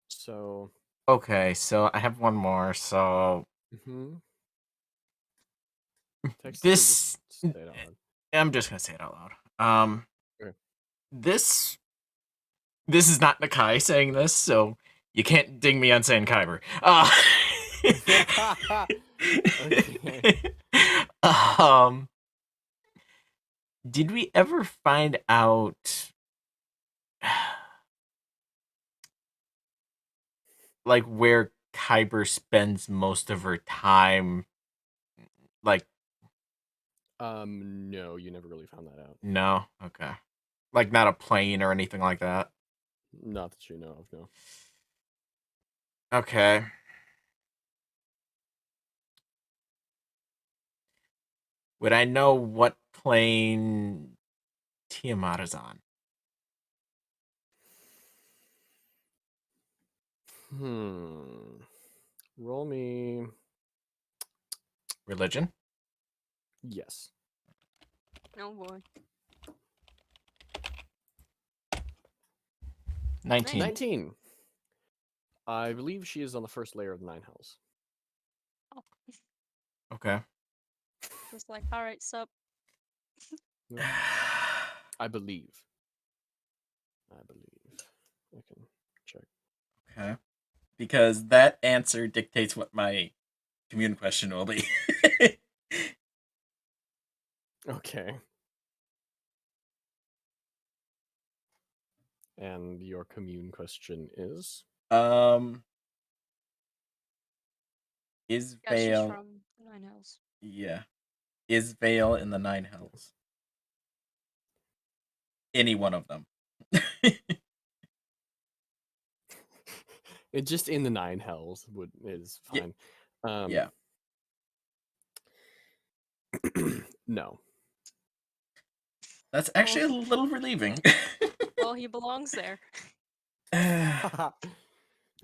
So. Okay, so I have one more. So Mm-hmm. Text it or this, just say it out loud. I'm just gonna say it out loud. Okay. This is not Nakai saying this, so you can't ding me on saying Kyber. Okay. Did we ever find out like where Kyber spends most of her time? Like, No, you never really found that out. no. Okay. Like not a plane or anything like that. Not that you know of, no. Okay. Would I know what plane Tiamat is on? Roll me. Religion? Yes. Oh boy. 19. 19. I believe she is on the first layer of the Nine Hells. Oh, Okay. just like, all right, sup. I believe. I can check. Okay. Because that answer dictates what my commune question will be. Okay. And your commune question is? Is Yeah, she's Vale from the Nine Hells. Yeah. Is Vale in the Nine Hells? Any one of them. It just in the Nine Hells is Ye- fine. yeah. No. That's actually a little relieving. Well, he belongs there.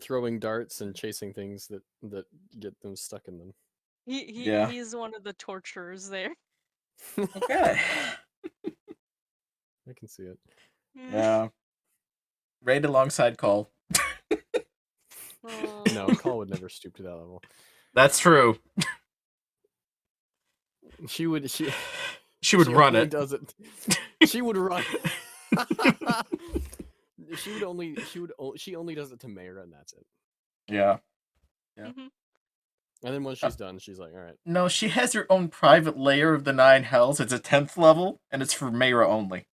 Throwing darts and chasing things that get them stuck in them. Yeah. He's one of the torturers there. Okay. I can see it. Yeah. Raid alongside Cole. No, Call would never stoop to that level. That's true. She would She would run only it. does it. She would run. She only does it to Mayra and that's it. Yeah. Yeah. Mhm. And then once she's done, she's like, all right. No, she has her own private layer of the Nine Hells. It's a 10th level, and it's for Mayra only.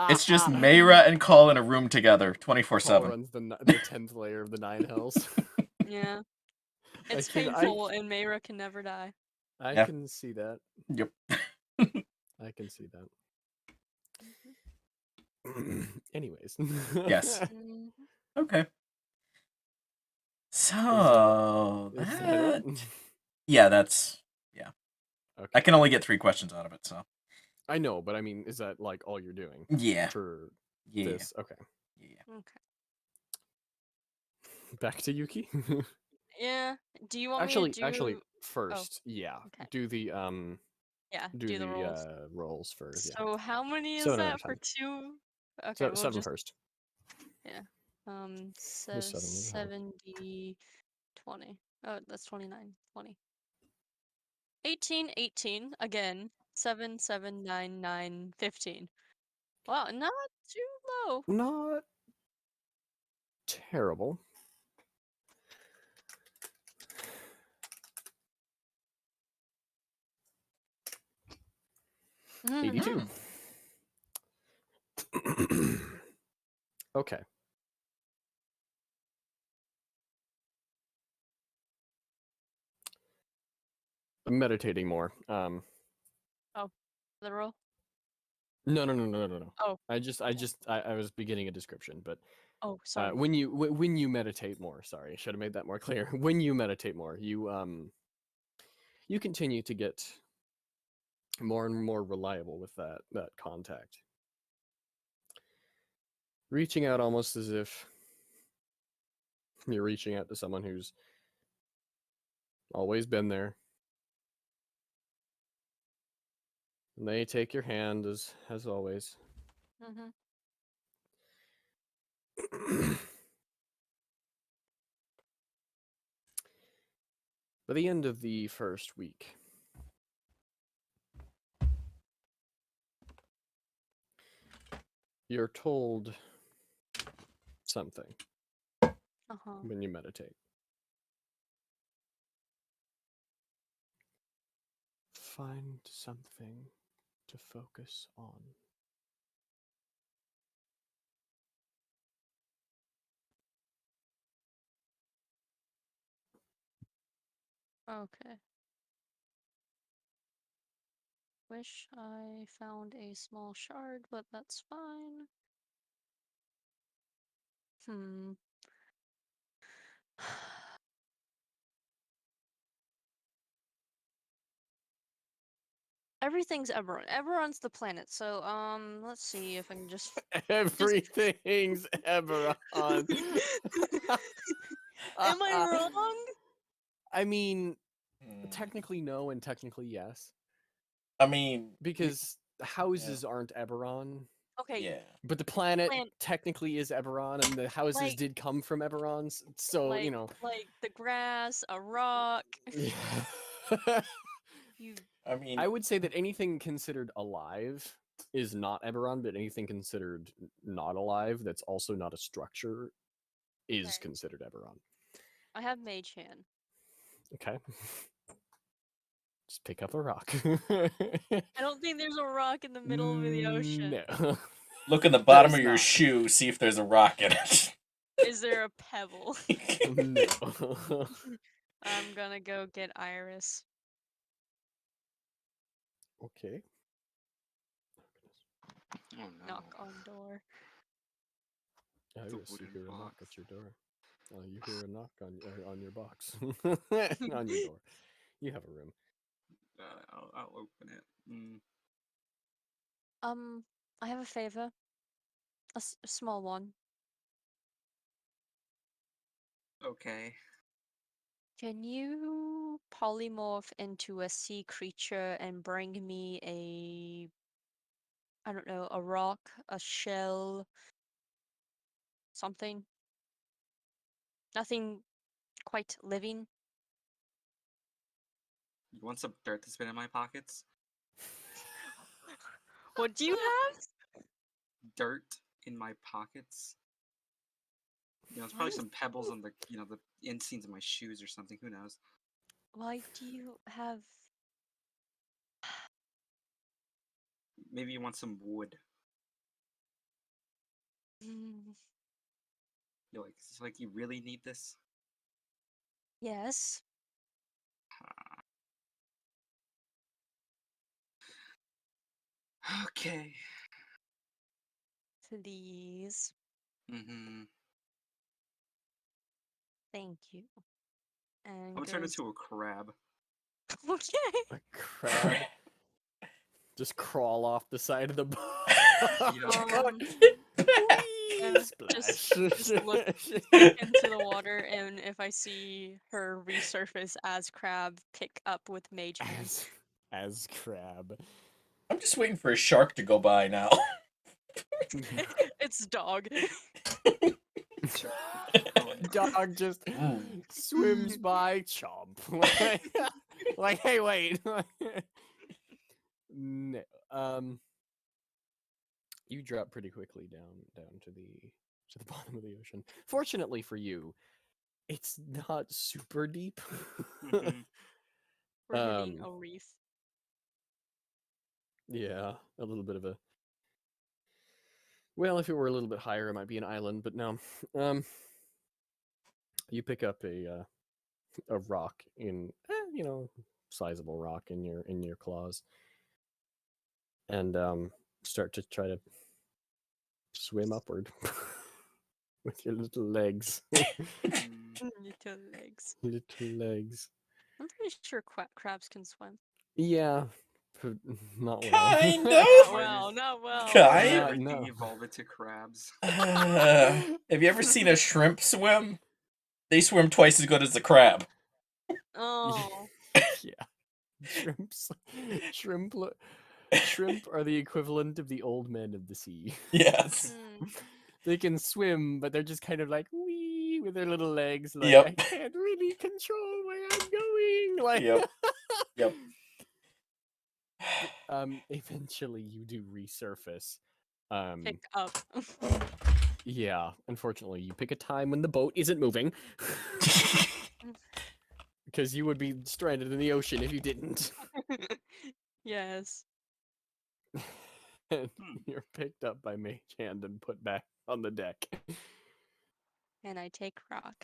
It's just Mayra and Call in a room together, 24/7. Call runs the 10th layer of the Nine Hells. Yeah. It's can- I- painful, and Mayra can never die. I Yeah. can see that. Yep. I can see that. Anyways. Yes. Mhm. Okay. So Is that that... it? Yeah, that's... Yeah. Okay. I can only get 3 questions out of it, so... I know, but I mean, is that like all you're doing Yeah. for Yeah. this? Okay. Yeah. Okay. Back to Yuki. Yeah. Do you want actually, me to do? actually, first, yeah, okay. do the Yeah. do the the rolls. Rolls for yeah. So how many is 7 out that of for 10. 2? Okay, So, we'll 7 just first. so 7 is hard. 70 20. Oh, that's 29. 20. 18 18 again. 7 7 9 9 15. Wow, not too low. Not terrible. Mhm. 82. Okay. I'm meditating more. The roll. No. Oh. I was beginning a description, but Oh, sorry. when you meditate more, sorry, I should have made that more clear. When you meditate more, you continue to get more and more reliable with that contact. Reaching out almost as if you're reaching out to someone who's always been there. And they take your hand as always. Mhm. By the end of the first week, you're told something Uh-huh. when you meditate. Find something to focus on. Okay. Wish I found a small shard, but that's fine. Hmm. Everything's Eberron. Eberron's the planet, so let's see if I can just Everything's ever on. Am I wrong? I mean, Hmm. technically no, and technically yes, I mean, because houses aren't Eberron, Okay, yeah. but the planet Plan- technically is Eberron, and the houses Like- did come from Eberron. So like you know, like the grass, a rock. yeah. You I mean, I would say that anything considered alive is not Eberron, but anything considered not alive that's also not a structure is Okay. considered Eberron. I have Mage Hand. Okay. Just pick up a rock. I don't think there's a rock in the middle of the ocean. No. look in the bottom There's of your not. shoe, see if there's a rock in it. Is there a pebble? No. I'm gonna go get Iris. Okay. Oh no. Knock on door. Oh, The yes, you wooden hear a knock box. at your door. You hear a knock on your box. On your door. You have a room. I'll open it. I have a favor. A small one. Okay. Can you polymorph into a sea creature and bring me I don't know, a rock, a shell, something? Nothing quite living. You want some dirt to spin in my pockets? What do you have? Dirt in my pockets? You know, it's probably some pebbles on the, the inseams of my shoes or something. Who knows? Why do you have? Maybe you want some wood. Mm, You're like, it's like you really need this? yes. Okay. Please. Mm-hmm. Thank you. And I'm gonna turn goes. into a crab. Okay. A crab. Just crawl off the side of the boat. Um, Whee! and Splash. just look into the water, and if I see her resurface as crab, pick up with mage hand. as crab. I'm just waiting for a shark to go by now. It's dog. Dog just Ooh. swims by, chomp. Like, hey, wait. No. You drop pretty quickly down to the bottom of the ocean. Fortunately for you, it's not super deep. Mhm. We're hitting Um, a reef. Yeah, a little bit of a. Well, if it were a little bit higher, it might be an island, but no. You pick up a rock in, sizable rock in your claws, and start to try to swim upward with your little legs. Little legs. Little legs. I'm pretty sure crabs can swim. Yeah, but not well. Kind of. Not well, not well. Kind. Everything no. evolved into crabs. Have you ever seen a shrimp swim? They swim twice as good as a crab. Oh. Yeah. Shrimp are the equivalent of the old men of the sea. Yes. They can swim, but they're just kind of like wee with their little legs. Like Yep. I can't really control where I'm going. Like Yep. Yep. eventually you do resurface. Pick up. Yeah, unfortunately, you pick a time when the boat isn't moving. Because you would be stranded in the ocean if you didn't. Yes. And you're picked up by Mage Hand and put back on the deck. And I take rock.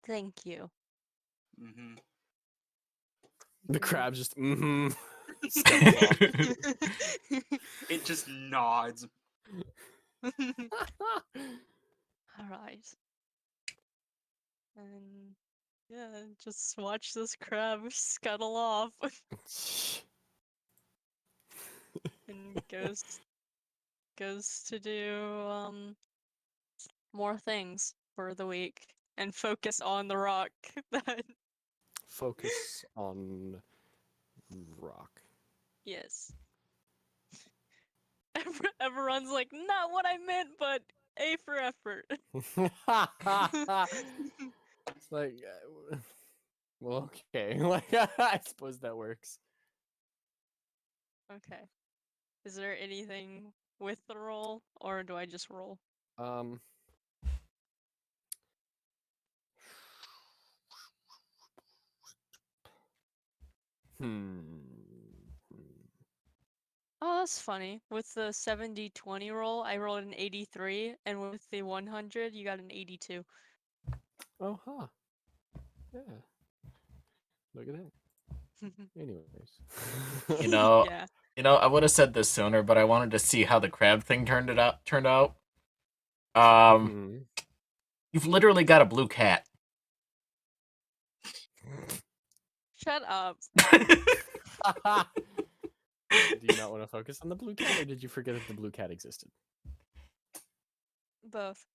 Thank you. Mm-hmm. The crab just steps off. It just nods. Alright. And yeah, just watch this crab scuttle off and goes to do more things for the week and focus on the rock that Focus on rock. yes. Everyone's like, not what I meant, but A for effort. It's like, well, okay. Like, I suppose that works. Okay. Is there anything with the roll, or do I just roll? Um. Hmm. Oh, that's funny. With the 70-20 roll, I rolled an 83, and with the 100, you got an 82. Oh, huh. Yeah. Look at that. Anyways. You know, Yeah. I would have said this sooner, but I wanted to see how the crab thing turned out. Hmm. You've literally got a blue cat. Shut up. Do you not want to focus on the blue cat, or did you forget that the blue cat existed? Both.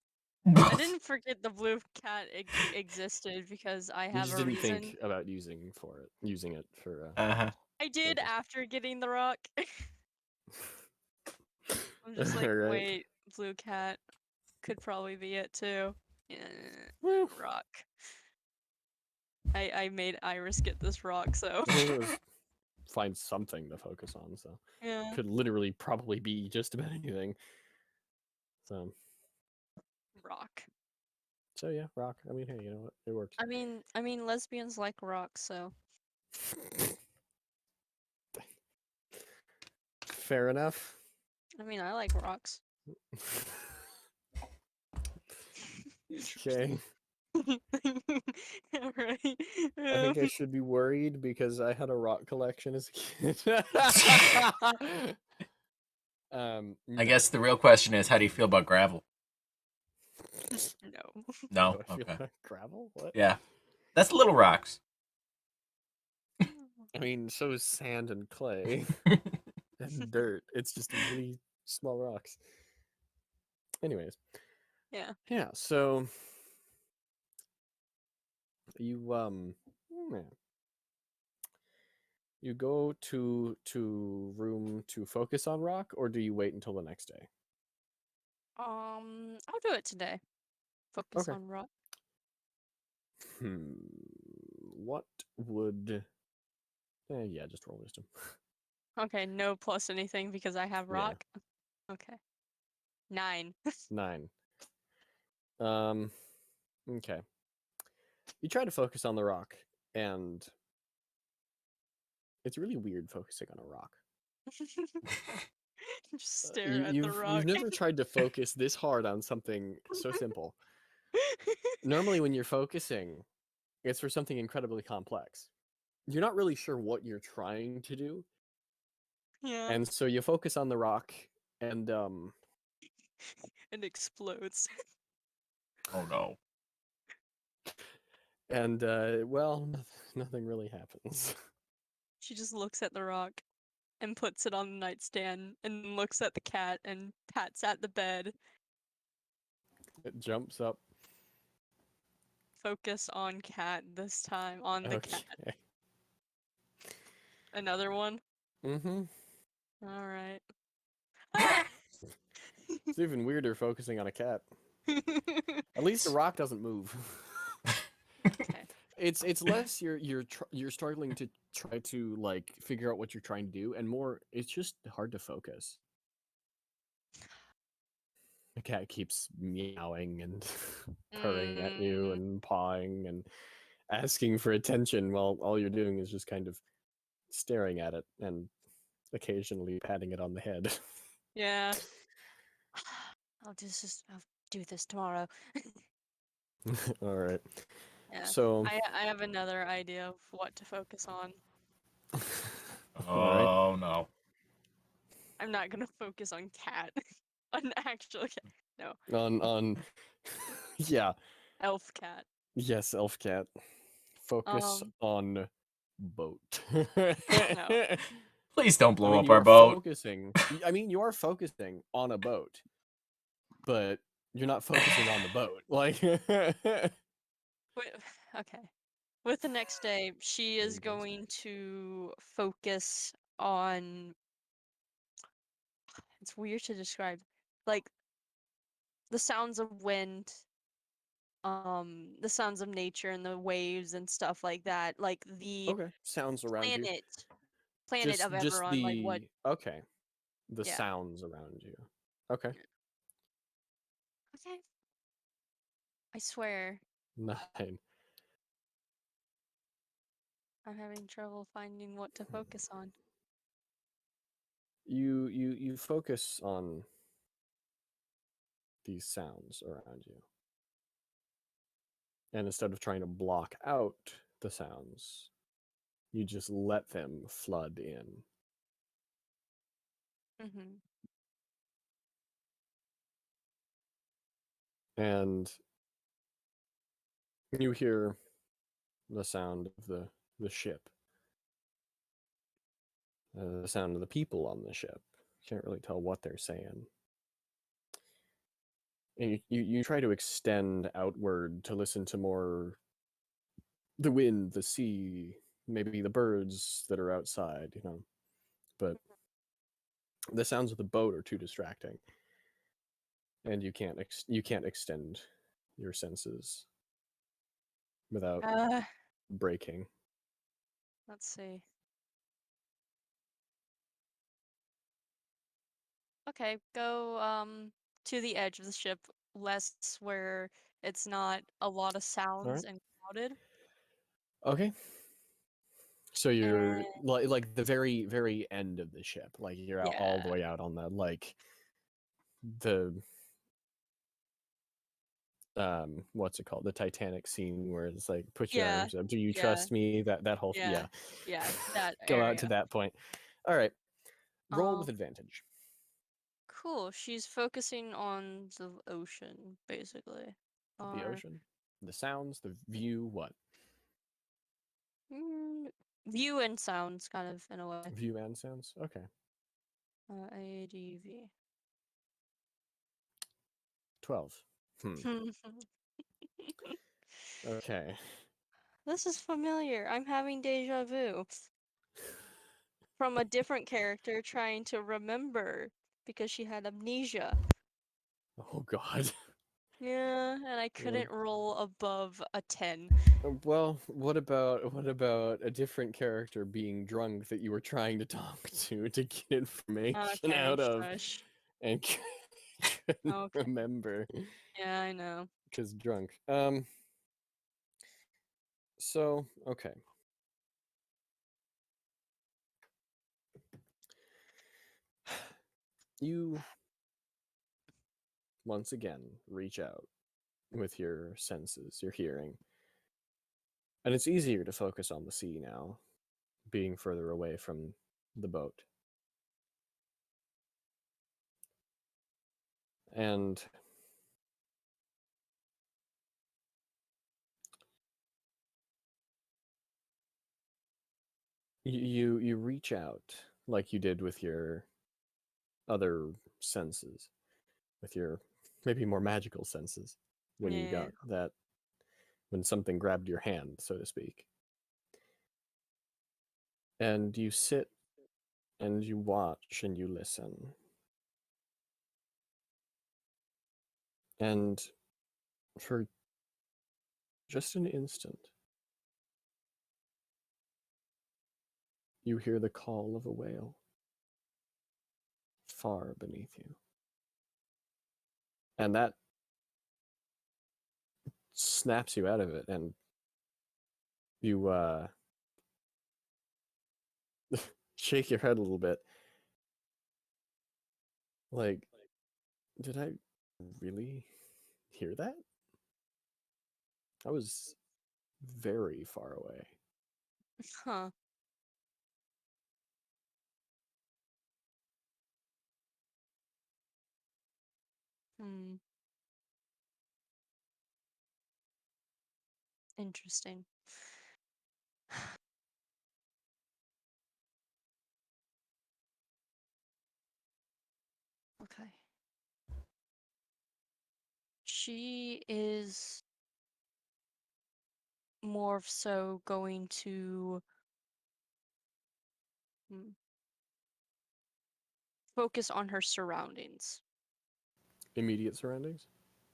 I didn't forget the blue cat existed because I You have just a didn't reason. think about using it for. Uh-huh. I did focus. after getting the rock. I'm just like, Alright. wait, blue cat could probably be it too. Yeah, Well, rock. I made Iris get this rock, so I think it was find something to focus on. So yeah, could literally probably be just about anything. So rock. yeah, rock. I mean, hey, you know what? It works. I mean, lesbians like rocks, so Fair enough. I mean, I like rocks. Okay. Alright. I think I should be worried because I had a rock collection as a kid. I guess the real question is, how do you feel about gravel? No. No? Do I feel Okay. like gravel? What? Yeah. That's little rocks. I mean, so is sand and clay and dirt. It's just really small rocks. Anyways. Yeah. Yeah, so you yeah. You go to room to focus on rock, or do you wait until the next day? I'll do it today. Focus Okay. on rock. What would yeah, just roll wisdom. Okay, no plus anything because I have Yeah. rock. Okay. 9. 9. Okay. You try to focus on the rock, and it's really weird focusing on a rock. Just stare at the You've rock. never tried to focus this hard on something so simple. Normally, when you're focusing, it's for something incredibly complex. You're not really sure what you're trying to do, Yeah. and so you focus on the rock, and And explodes. Oh no. and well, nothing really happens. She just looks at the rock and puts it on the nightstand and then looks at the cat and pats at the bed. It jumps up. Focus on cat this time. On the cat. Okay. Another one? Mm-hmm. Alright. It's even weirder focusing on a cat. At least the rock doesn't move. Okay. It's less you're struggling to try to like figure out what you're trying to do, and more it's just hard to focus. The cat keeps meowing and purring at you and pawing and asking for attention while all you're doing is just kind of staring at it and occasionally patting it on the head. Yeah. I'll do this tomorrow. All right. Yeah. So I have another idea of what to focus on. All right. Oh no. I'm not gonna focus on cat. An actual cat. No, On yeah. elf cat. Yes, elf cat. Focus Um, on boat. no. Please don't I blow mean, up you our are boat. focusing. I mean, you are focusing on a boat, but you're not focusing on the boat. Like, Wait, okay. With the next day, she is Very going to focus on. It's weird to describe, like the sounds of wind, the sounds of nature and the waves and stuff like that. Like the okay, sounds around you. planet, planet of Just Everon. Like what? okay, the Yeah. sounds around you. Okay, Okay. I swear, 9. I'm having trouble finding what to focus on. You focus on these sounds around you, and instead of trying to block out the sounds, you just let them flood in. Mm-hmm. And you hear the sound of the ship, the sound of the people on the ship. Can't really tell what they're saying. And you try to extend outward to listen to more the wind, the sea, maybe the birds that are outside, But the sounds of the boat are too distracting, and you can't extend your senses without Uh, breaking. let's see. Okay, go to the edge of the ship, less where it's not a lot of All sounds right. and crowded. Okay. So you're And like the very end of the ship, like you're out all the yeah, way out on the the what's it called, the Titanic scene where it's like put your yeah, arms up, do you yeah, trust me, that whole yeah, yeah, yeah, that go out to area. that point. All right, roll with Um, advantage. cool. She's focusing on the ocean, basically. The Or ocean, the sounds, the view, what mm, view and sounds, kind of in a way. view and sounds. Okay, ADV. 12. Okay. This is familiar. I'm having deja vu from a different character trying to remember because she had amnesia. Oh God. Yeah, and I What couldn't roll above a 10. Well, what about a different character being drunk that you were trying to talk to get information Okay, out of shush. and couldn't Okay. remember Yeah, I know. because drunk. So okay. You once again reach out with your senses, your hearing, and it's easier to focus on the sea now, being further away from the boat. And you reach out like you did with your other senses, with your maybe more magical senses when you Yeah. got that, when something grabbed your hand, so to speak. And you sit and you watch and you listen. And for just an instant, you hear the call of a whale far beneath you. And that snaps you out of it, and you shake your head a little bit. Like, did I really hear that? I was very far away. Huh. Hmm. Interesting. Okay. She is more so going to hmm, focus on her surroundings. Immediate surroundings.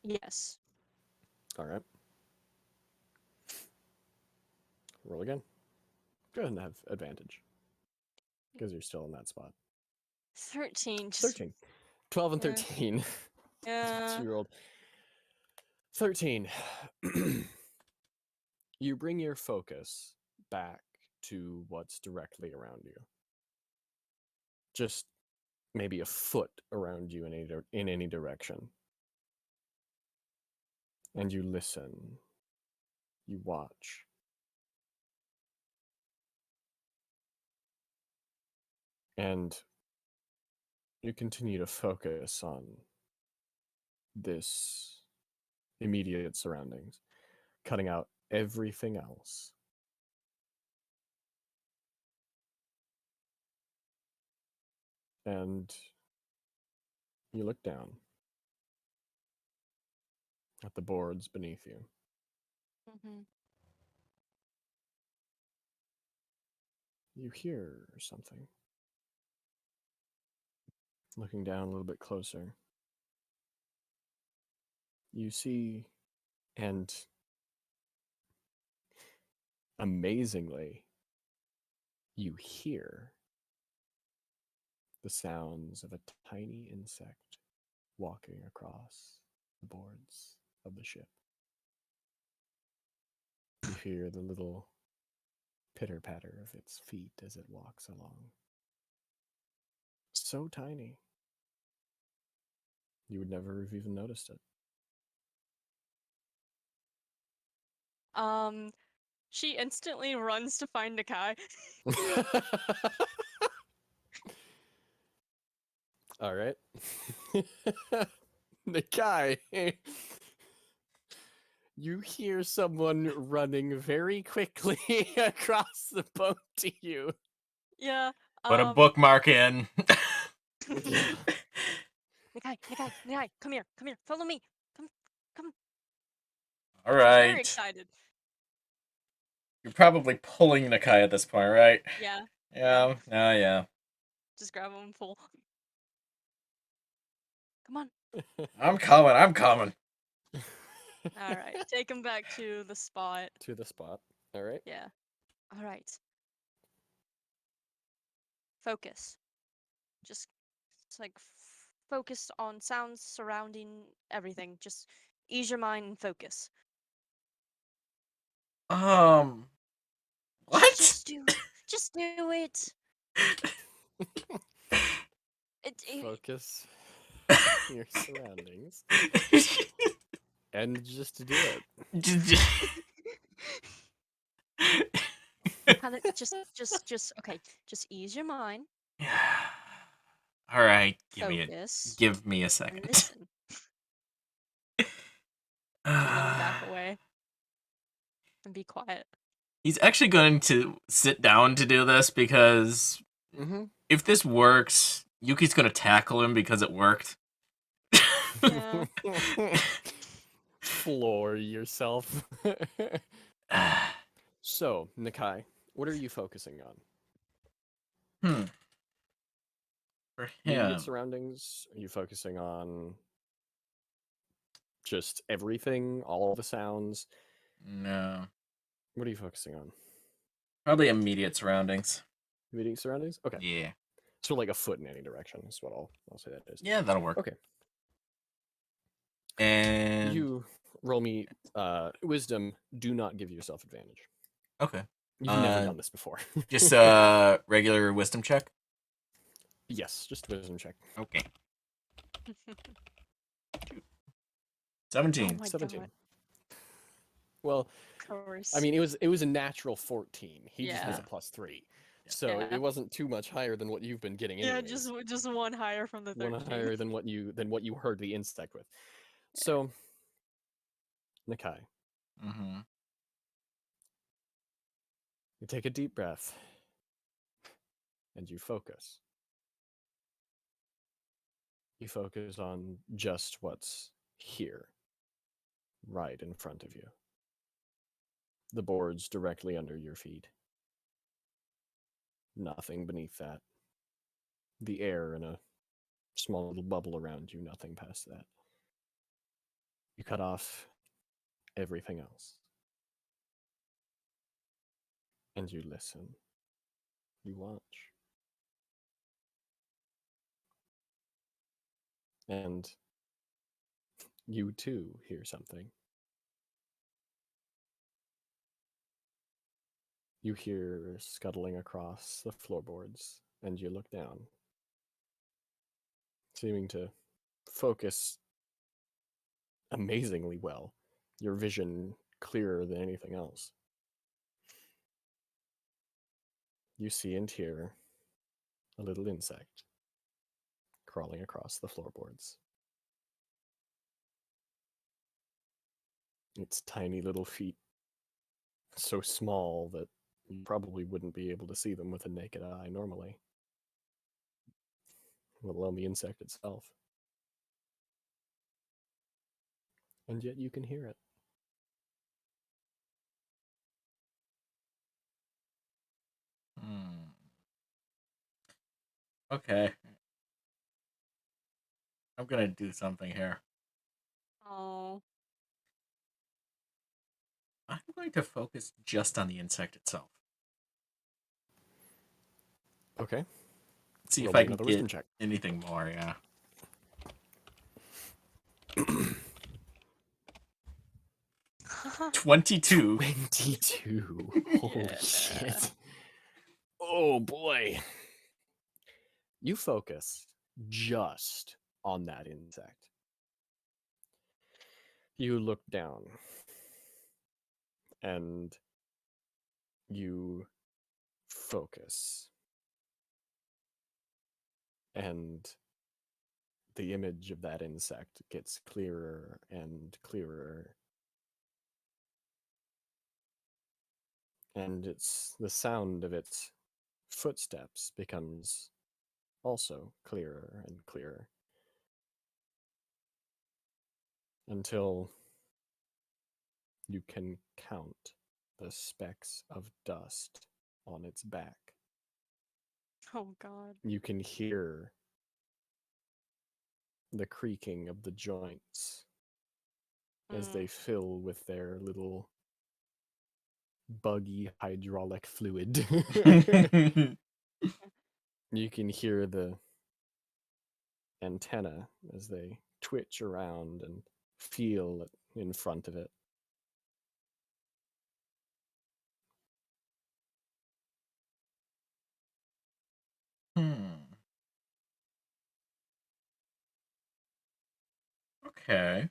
Yes. All right. Roll again. Go ahead and have advantage because you're still in that spot. 13. Just 13. 12 and Yeah. 13. yeah. You rolled 13. You bring your focus back to what's directly around you. Just maybe a foot around you in any direction. And you listen. You watch. And you continue to focus on this immediate surroundings, cutting out everything else. And you look down at the boards beneath you. Mm-hmm. You hear something. Looking down a little bit closer, you see, and amazingly, you hear the sounds of a tiny insect walking across the boards of the ship. You hear the little pitter-patter of its feet as it walks along. So tiny. You would never have even noticed it. She instantly runs to find Nakai. All right. The guy. You hear someone running very quickly across the boat to you. Yeah. Put a bookmark in. Nakai, come here, follow me, come. All She's very right. excited. You're probably pulling Nakai at this point, right? Yeah. Yeah. Yeah. Just grab him and pull. Come on. I'm coming. All right, take him back to the spot. To the spot. All right. Yeah. All right. Focus. Just like focus on sounds surrounding everything. Just ease your mind and focus. What? Just do it. Focus your surroundings and just do it. Kind of just okay. Just ease your mind. All right, Focus. give me a And second. listen. Just let him back away. And be quiet. He's actually going to sit down to do this because if this works, Yuki's going to tackle him because it worked. Yeah. Floor yourself. So, Nakai, what are you focusing on? For Immediate him. surroundings? Are you focusing on just everything, all the sounds? No. What are you focusing on? Probably immediate surroundings. Immediate surroundings? Okay. Yeah. So like a foot in any direction is what I'll say that is. Yeah, that'll work. Okay. And You roll me wisdom. Do not give yourself advantage. okay. You've never done this before. Just a regular wisdom check? Yes, just wisdom check. Okay. Oh 17. my 17. God. Well, Of course. I mean, it was a natural 14. He just has Yeah. a +3. So Yeah. it wasn't too much higher than what you've been getting Yeah, anyways. just one higher from the 13. One higher than what you heard the insect with. So Nakai, Mm-hmm. you take a deep breath and you focus. You focus on just what's here, right in front of you. The boards directly under your feet. Nothing beneath that. The air in a small little bubble around you, nothing past that. You cut off everything else. And you listen. You watch. And you too hear something. You hear scuttling across the floorboards, and you look down, seeming to focus amazingly well. Your vision clearer than anything else. You see and hear a little insect crawling across the floorboards. Its tiny little feet, so small that you probably wouldn't be able to see them with a naked eye normally, let alone the insect itself. And yet you can hear it. Okay. I'm gonna do something here. Oh. I'm going to focus just on the insect itself. Okay. See Roll if me I can another get wisdom check. anything more, yeah. 22. 22. Holy Yeah. shit. Oh boy. You focus just on that insect. You look down and you focus. And the image of that insect gets clearer and clearer. And the sound of its footsteps becomes also clearer and clearer. Until you can count the specks of dust on its back. Oh god. You can hear the creaking of the joints as they fill with their little buggy hydraulic fluid. You can hear the antenna as they twitch around and feel in front of it. Okay.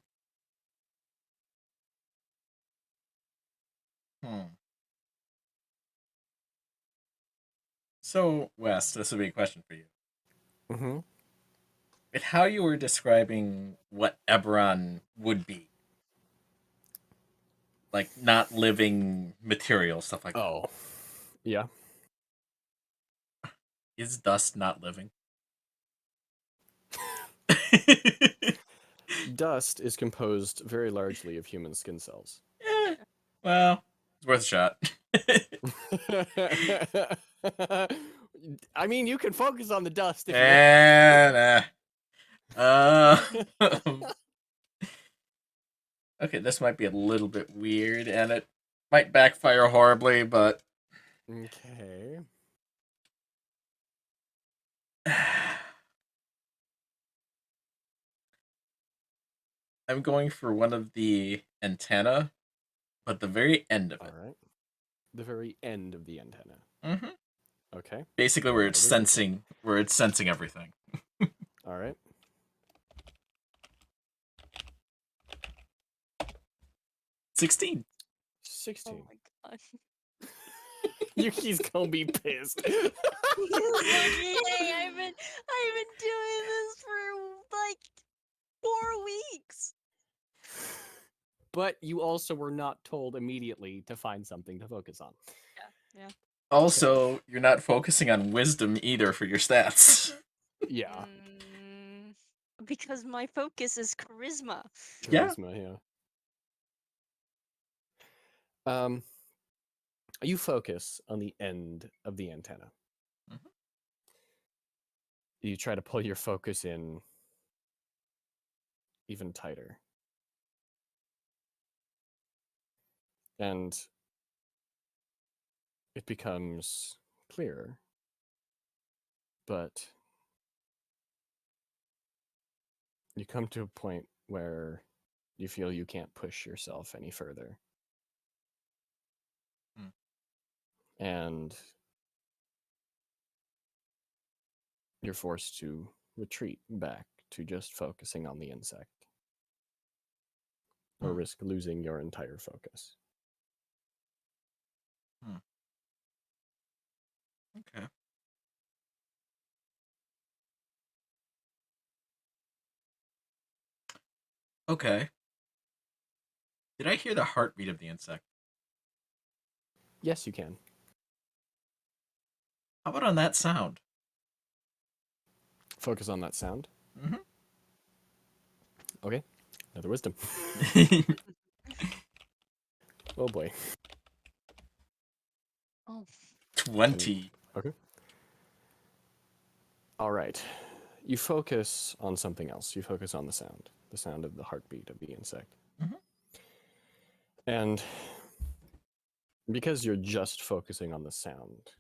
So, Wes, this would be a question for you. Mm-hmm. With how you were describing what Eberron would be, like not living material, stuff like Oh, yeah. that. Is dust not living? Dust is composed very largely of human skin cells. Well, it's worth a shot. I mean, you can focus on the dust if you And, okay, this might be a little bit weird, and it might backfire horribly, but want. Okay. I'm going for one of the antenna, but the very end of All it. right. The very end of the antenna. Mm-hmm. Okay. Basically, where it's Another wisdom sensing everything. All right. 16. 16. Oh my god. Yuki's gonna be pissed. He's like, "Yay, I've been doing this for like 4 weeks." But you also were not told immediately to find something to focus on. Yeah. Also, you're not focusing on wisdom either for your stats. Yeah. Because my focus is charisma. Yeah. Charisma, yeah. You focus on the end of the antenna. Mhm. You try to pull your focus in even tighter. And it becomes clearer. But you come to a point where you feel you can't push yourself any further. And you're forced to retreat back to just focusing on the insect, or risk losing your entire focus. Okay. Okay. Did I hear the heartbeat of the insect? Yes, you can. How about on that sound? Focus on that sound. Mm-hmm. Okay. Another wisdom. Oh boy. Oh. 20. Okay. All right. You focus on something else. You focus on the sound of the heartbeat of the insect. Mhm. And because you're just focusing on the sound,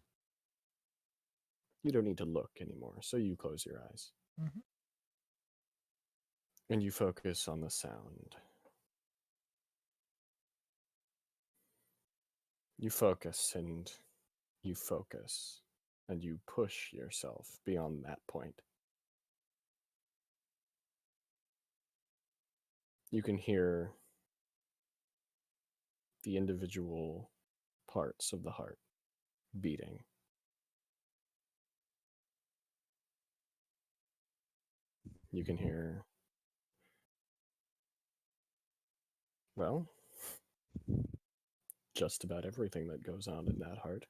you don't need to look anymore. So you close your eyes. Mhm. And you focus on the sound. You focus and you focus and you push yourself beyond that point. You can hear the individual parts of the heart beating. You can hear, well, just about everything that goes on in that heart.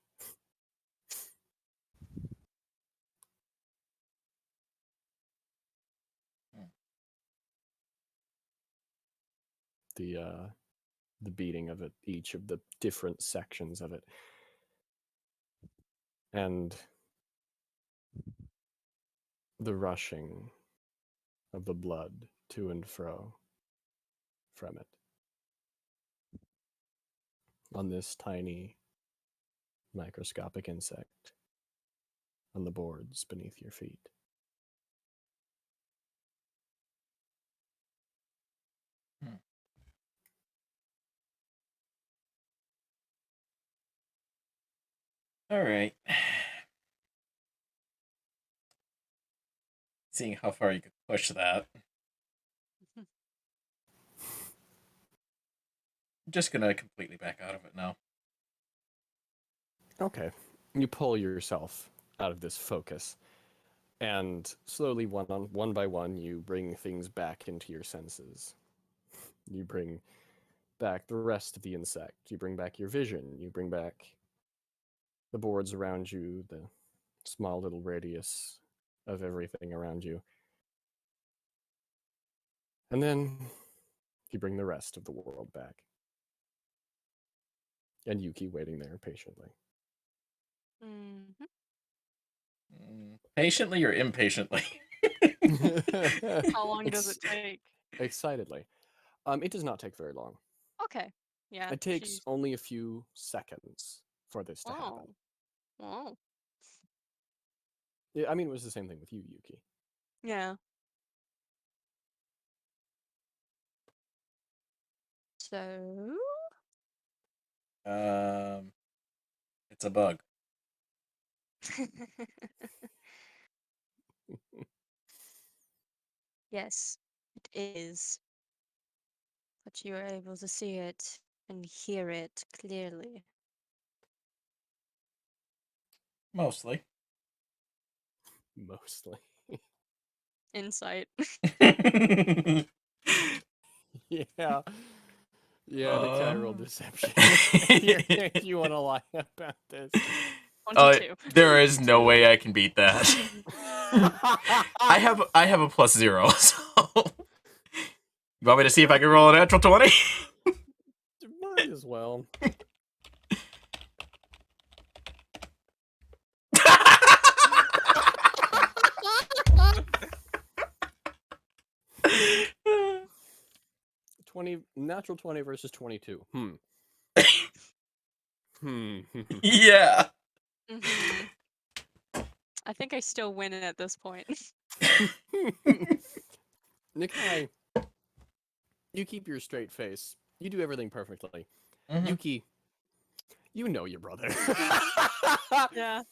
The beating of it, each of the different sections of it. And the rushing of the blood to and fro from it. On this tiny microscopic insect on the boards beneath your feet. All right. Seeing how far you could push that. I'm just gonna completely back out of it now. Okay. You pull yourself out of this focus, and slowly, one by one, you bring things back into your senses. You bring back the rest of the insect. You bring back your vision. You bring back the boards around you, the small little radius of everything around you. And then you bring the rest of the world back. And Yuki waiting there patiently. Mhm. Patiently or impatiently? How long does it take? Excitedly. It does not take very long. Okay. Yeah. It takes she's- only a few seconds for this to Oh. happen. Oh. Yeah, I mean, it was the same thing with you, Yuki. Yeah. So. It's a bug. Yes, it is. But you are able to see it and hear it clearly. Mostly. Mostly. Insight. Yeah. Yeah, the guy rolled Uh. deception. You want to lie about this? 22. There is no way I can beat that. I have a +0, so you want me to see if I can roll a natural 20? Might as well. Natural 20 versus 22. Yeah. Mhm. I think I still win it at this point. Nikai, you keep your straight face. You do everything perfectly. Mhm. Yuki, you know your brother. Yeah.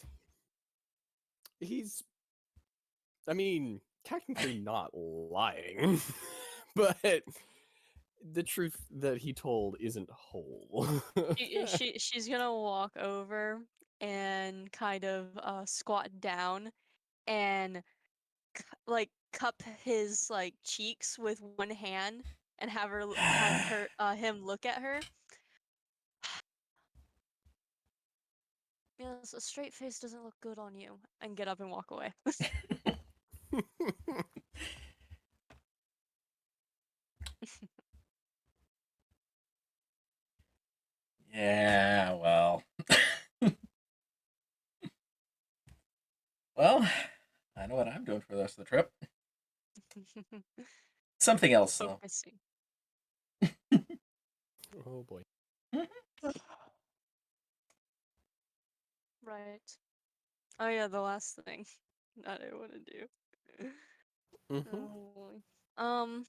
He's, I mean, technically not lying, but the truth that he told isn't whole. She's gonna walk over and kind of squat down and like cup his like cheeks with one hand and have him look at her. Yes, a straight face doesn't look good on you, and get up and walk away. Yeah, well. Well, I know what I'm doing for the rest of the trip. Something else, though. Focusing. Oh boy. Right. Oh yeah, the last thing that I want to do. Mhm. Oh boy. Um.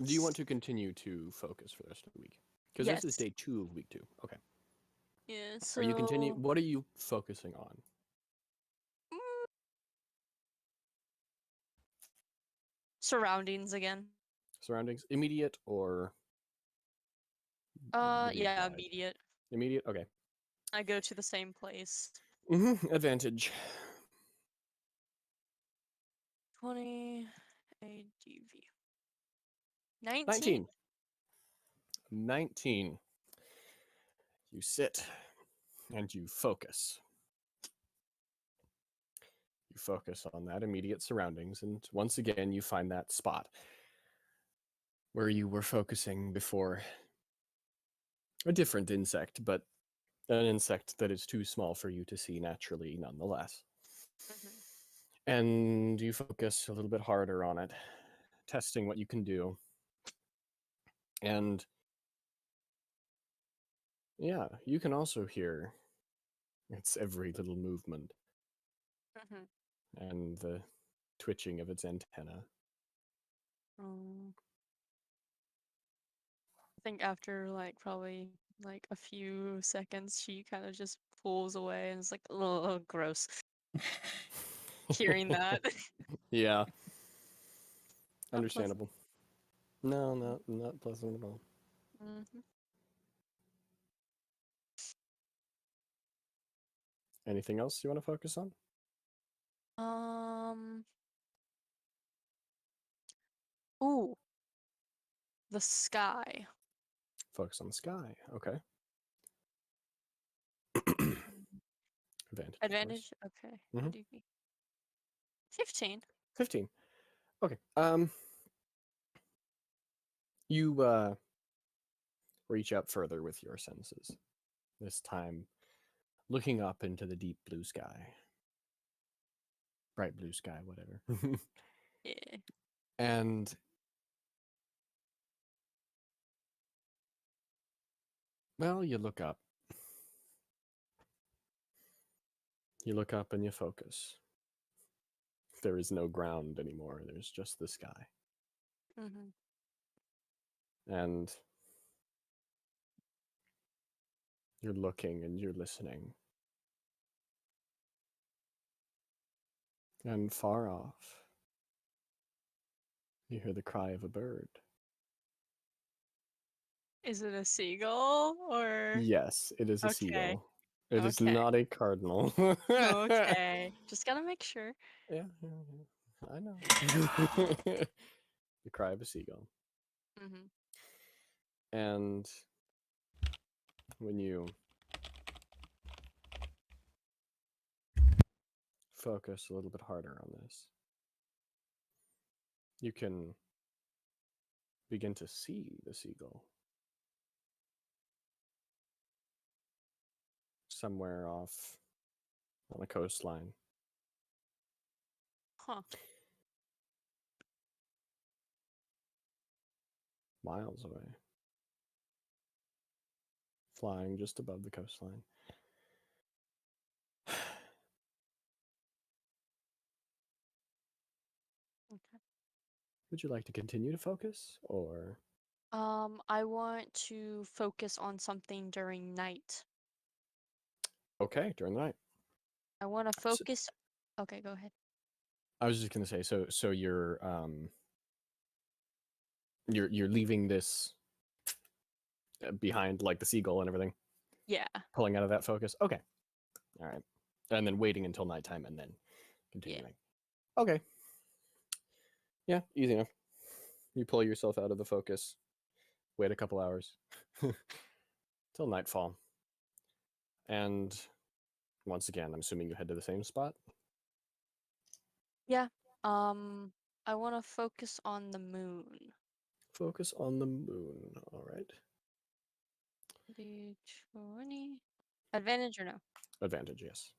Do you want to continue to focus for the rest of the week? Because this is Yes. day 2 of week 2. Okay. Yeah. Are you continue? So. What are you focusing on? mm, Surroundings again. Surroundings, immediate or Yeah, 5? immediate. Immediate. Okay. I go to the same place. Advantage. 20 ADV. 19. 19. 19. You sit and you focus. You focus on that immediate surroundings, and once again, you find that spot where you were focusing before. A different insect, but an insect that is too small for you to see naturally nonetheless. Mhm. And you focus a little bit harder on it, testing what you can do. And yeah, you can also hear its every little movement Mhm. and the twitching of its antenna. Um, I think after like probably like a few seconds, she kind of just pulls away and is like, "Oh, gross." Hearing that. Yeah, Not pleasant. understandable. No, not pleasant at all. Mhm. Anything else you want to focus on? Um. Ooh, the sky. Focus on the sky. Okay. Mm, Advantage, of course. Advantage. Okay. Mhm. ADV. 15. 15. Okay. You reach out further with your senses. This time looking up into the deep blue sky. Bright blue sky, whatever. Yeah. And well, you look up. You look up and you focus. There is no ground anymore. There's just the sky. Mhm. And you're looking and you're listening. And far off, you hear the cry of a bird. Is it a seagull or? Yes, it is a Okay. seagull. It is Okay. not a cardinal. Okay. Just gotta make sure. Yeah, I know. The cry of a seagull. Mm-hmm. And when you focus a little bit harder on this, you can begin to see the seagull somewhere off on the coastline. Huh. Miles away, flying just above the coastline. Okay. Would you like to continue to focus, or I want to focus on something during night. okay during the night? I want to So, focus. Okay, go ahead. I was just gonna say, so you're leaving this behind, like the seagull and everything, Yeah. pulling out of that focus. Okay, all right, and then waiting until nighttime and then continuing. Okay, yeah, easy enough. You pull yourself out of the focus, wait a couple hours till nightfall, and once again, I'm assuming you head to the same spot. Yeah. I want to focus on the moon. Focus on the moon. All right. D20. Advantage or no? Advantage, yes.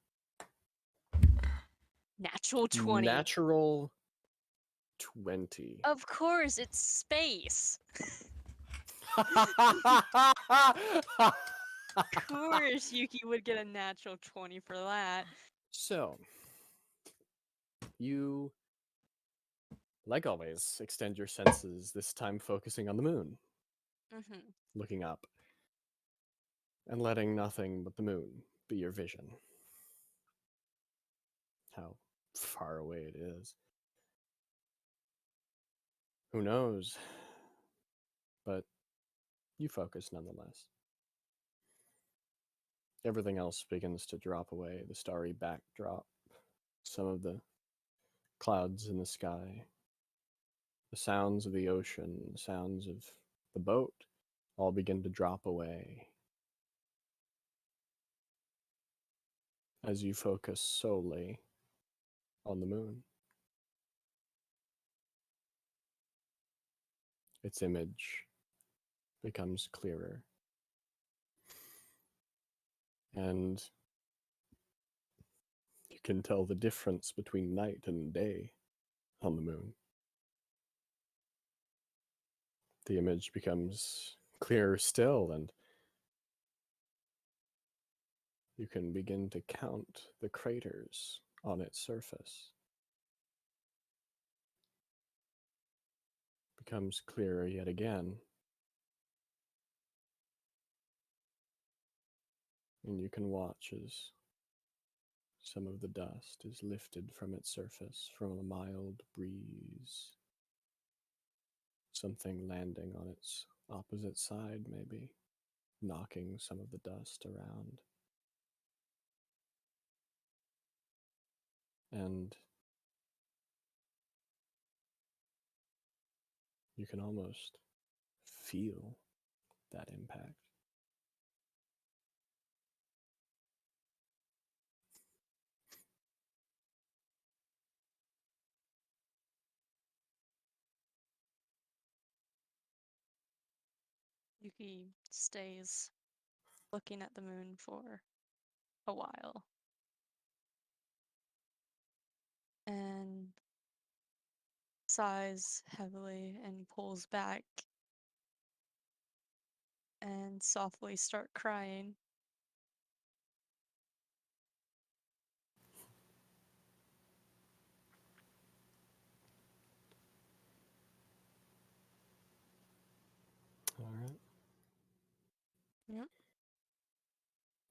Natural 20. Natural 20. Of course, it's space. Of course, Yuki would get a natural 20 for that. So, you, like always, extend your senses, this time focusing on the moon, Mm-hmm. looking up, and letting nothing but the moon be your vision. How far away it is. Who knows? But you focus nonetheless. Everything else begins to drop away, the starry backdrop, some of the clouds in the sky, the sounds of the ocean, the sounds of the boat all begin to drop away as you focus solely on the moon. Its image becomes clearer. And you can tell the difference between night and day on the moon. The image becomes clearer still, and you can begin to count the craters on its surface. Becomes clearer yet again. And you can watch as some of the dust is lifted from its surface from a mild breeze. Something landing on its opposite side, maybe, knocking some of the dust around. And you can almost feel that impact. Yuki stays looking at the moon for a while. And sighs heavily and pulls back and softly start crying.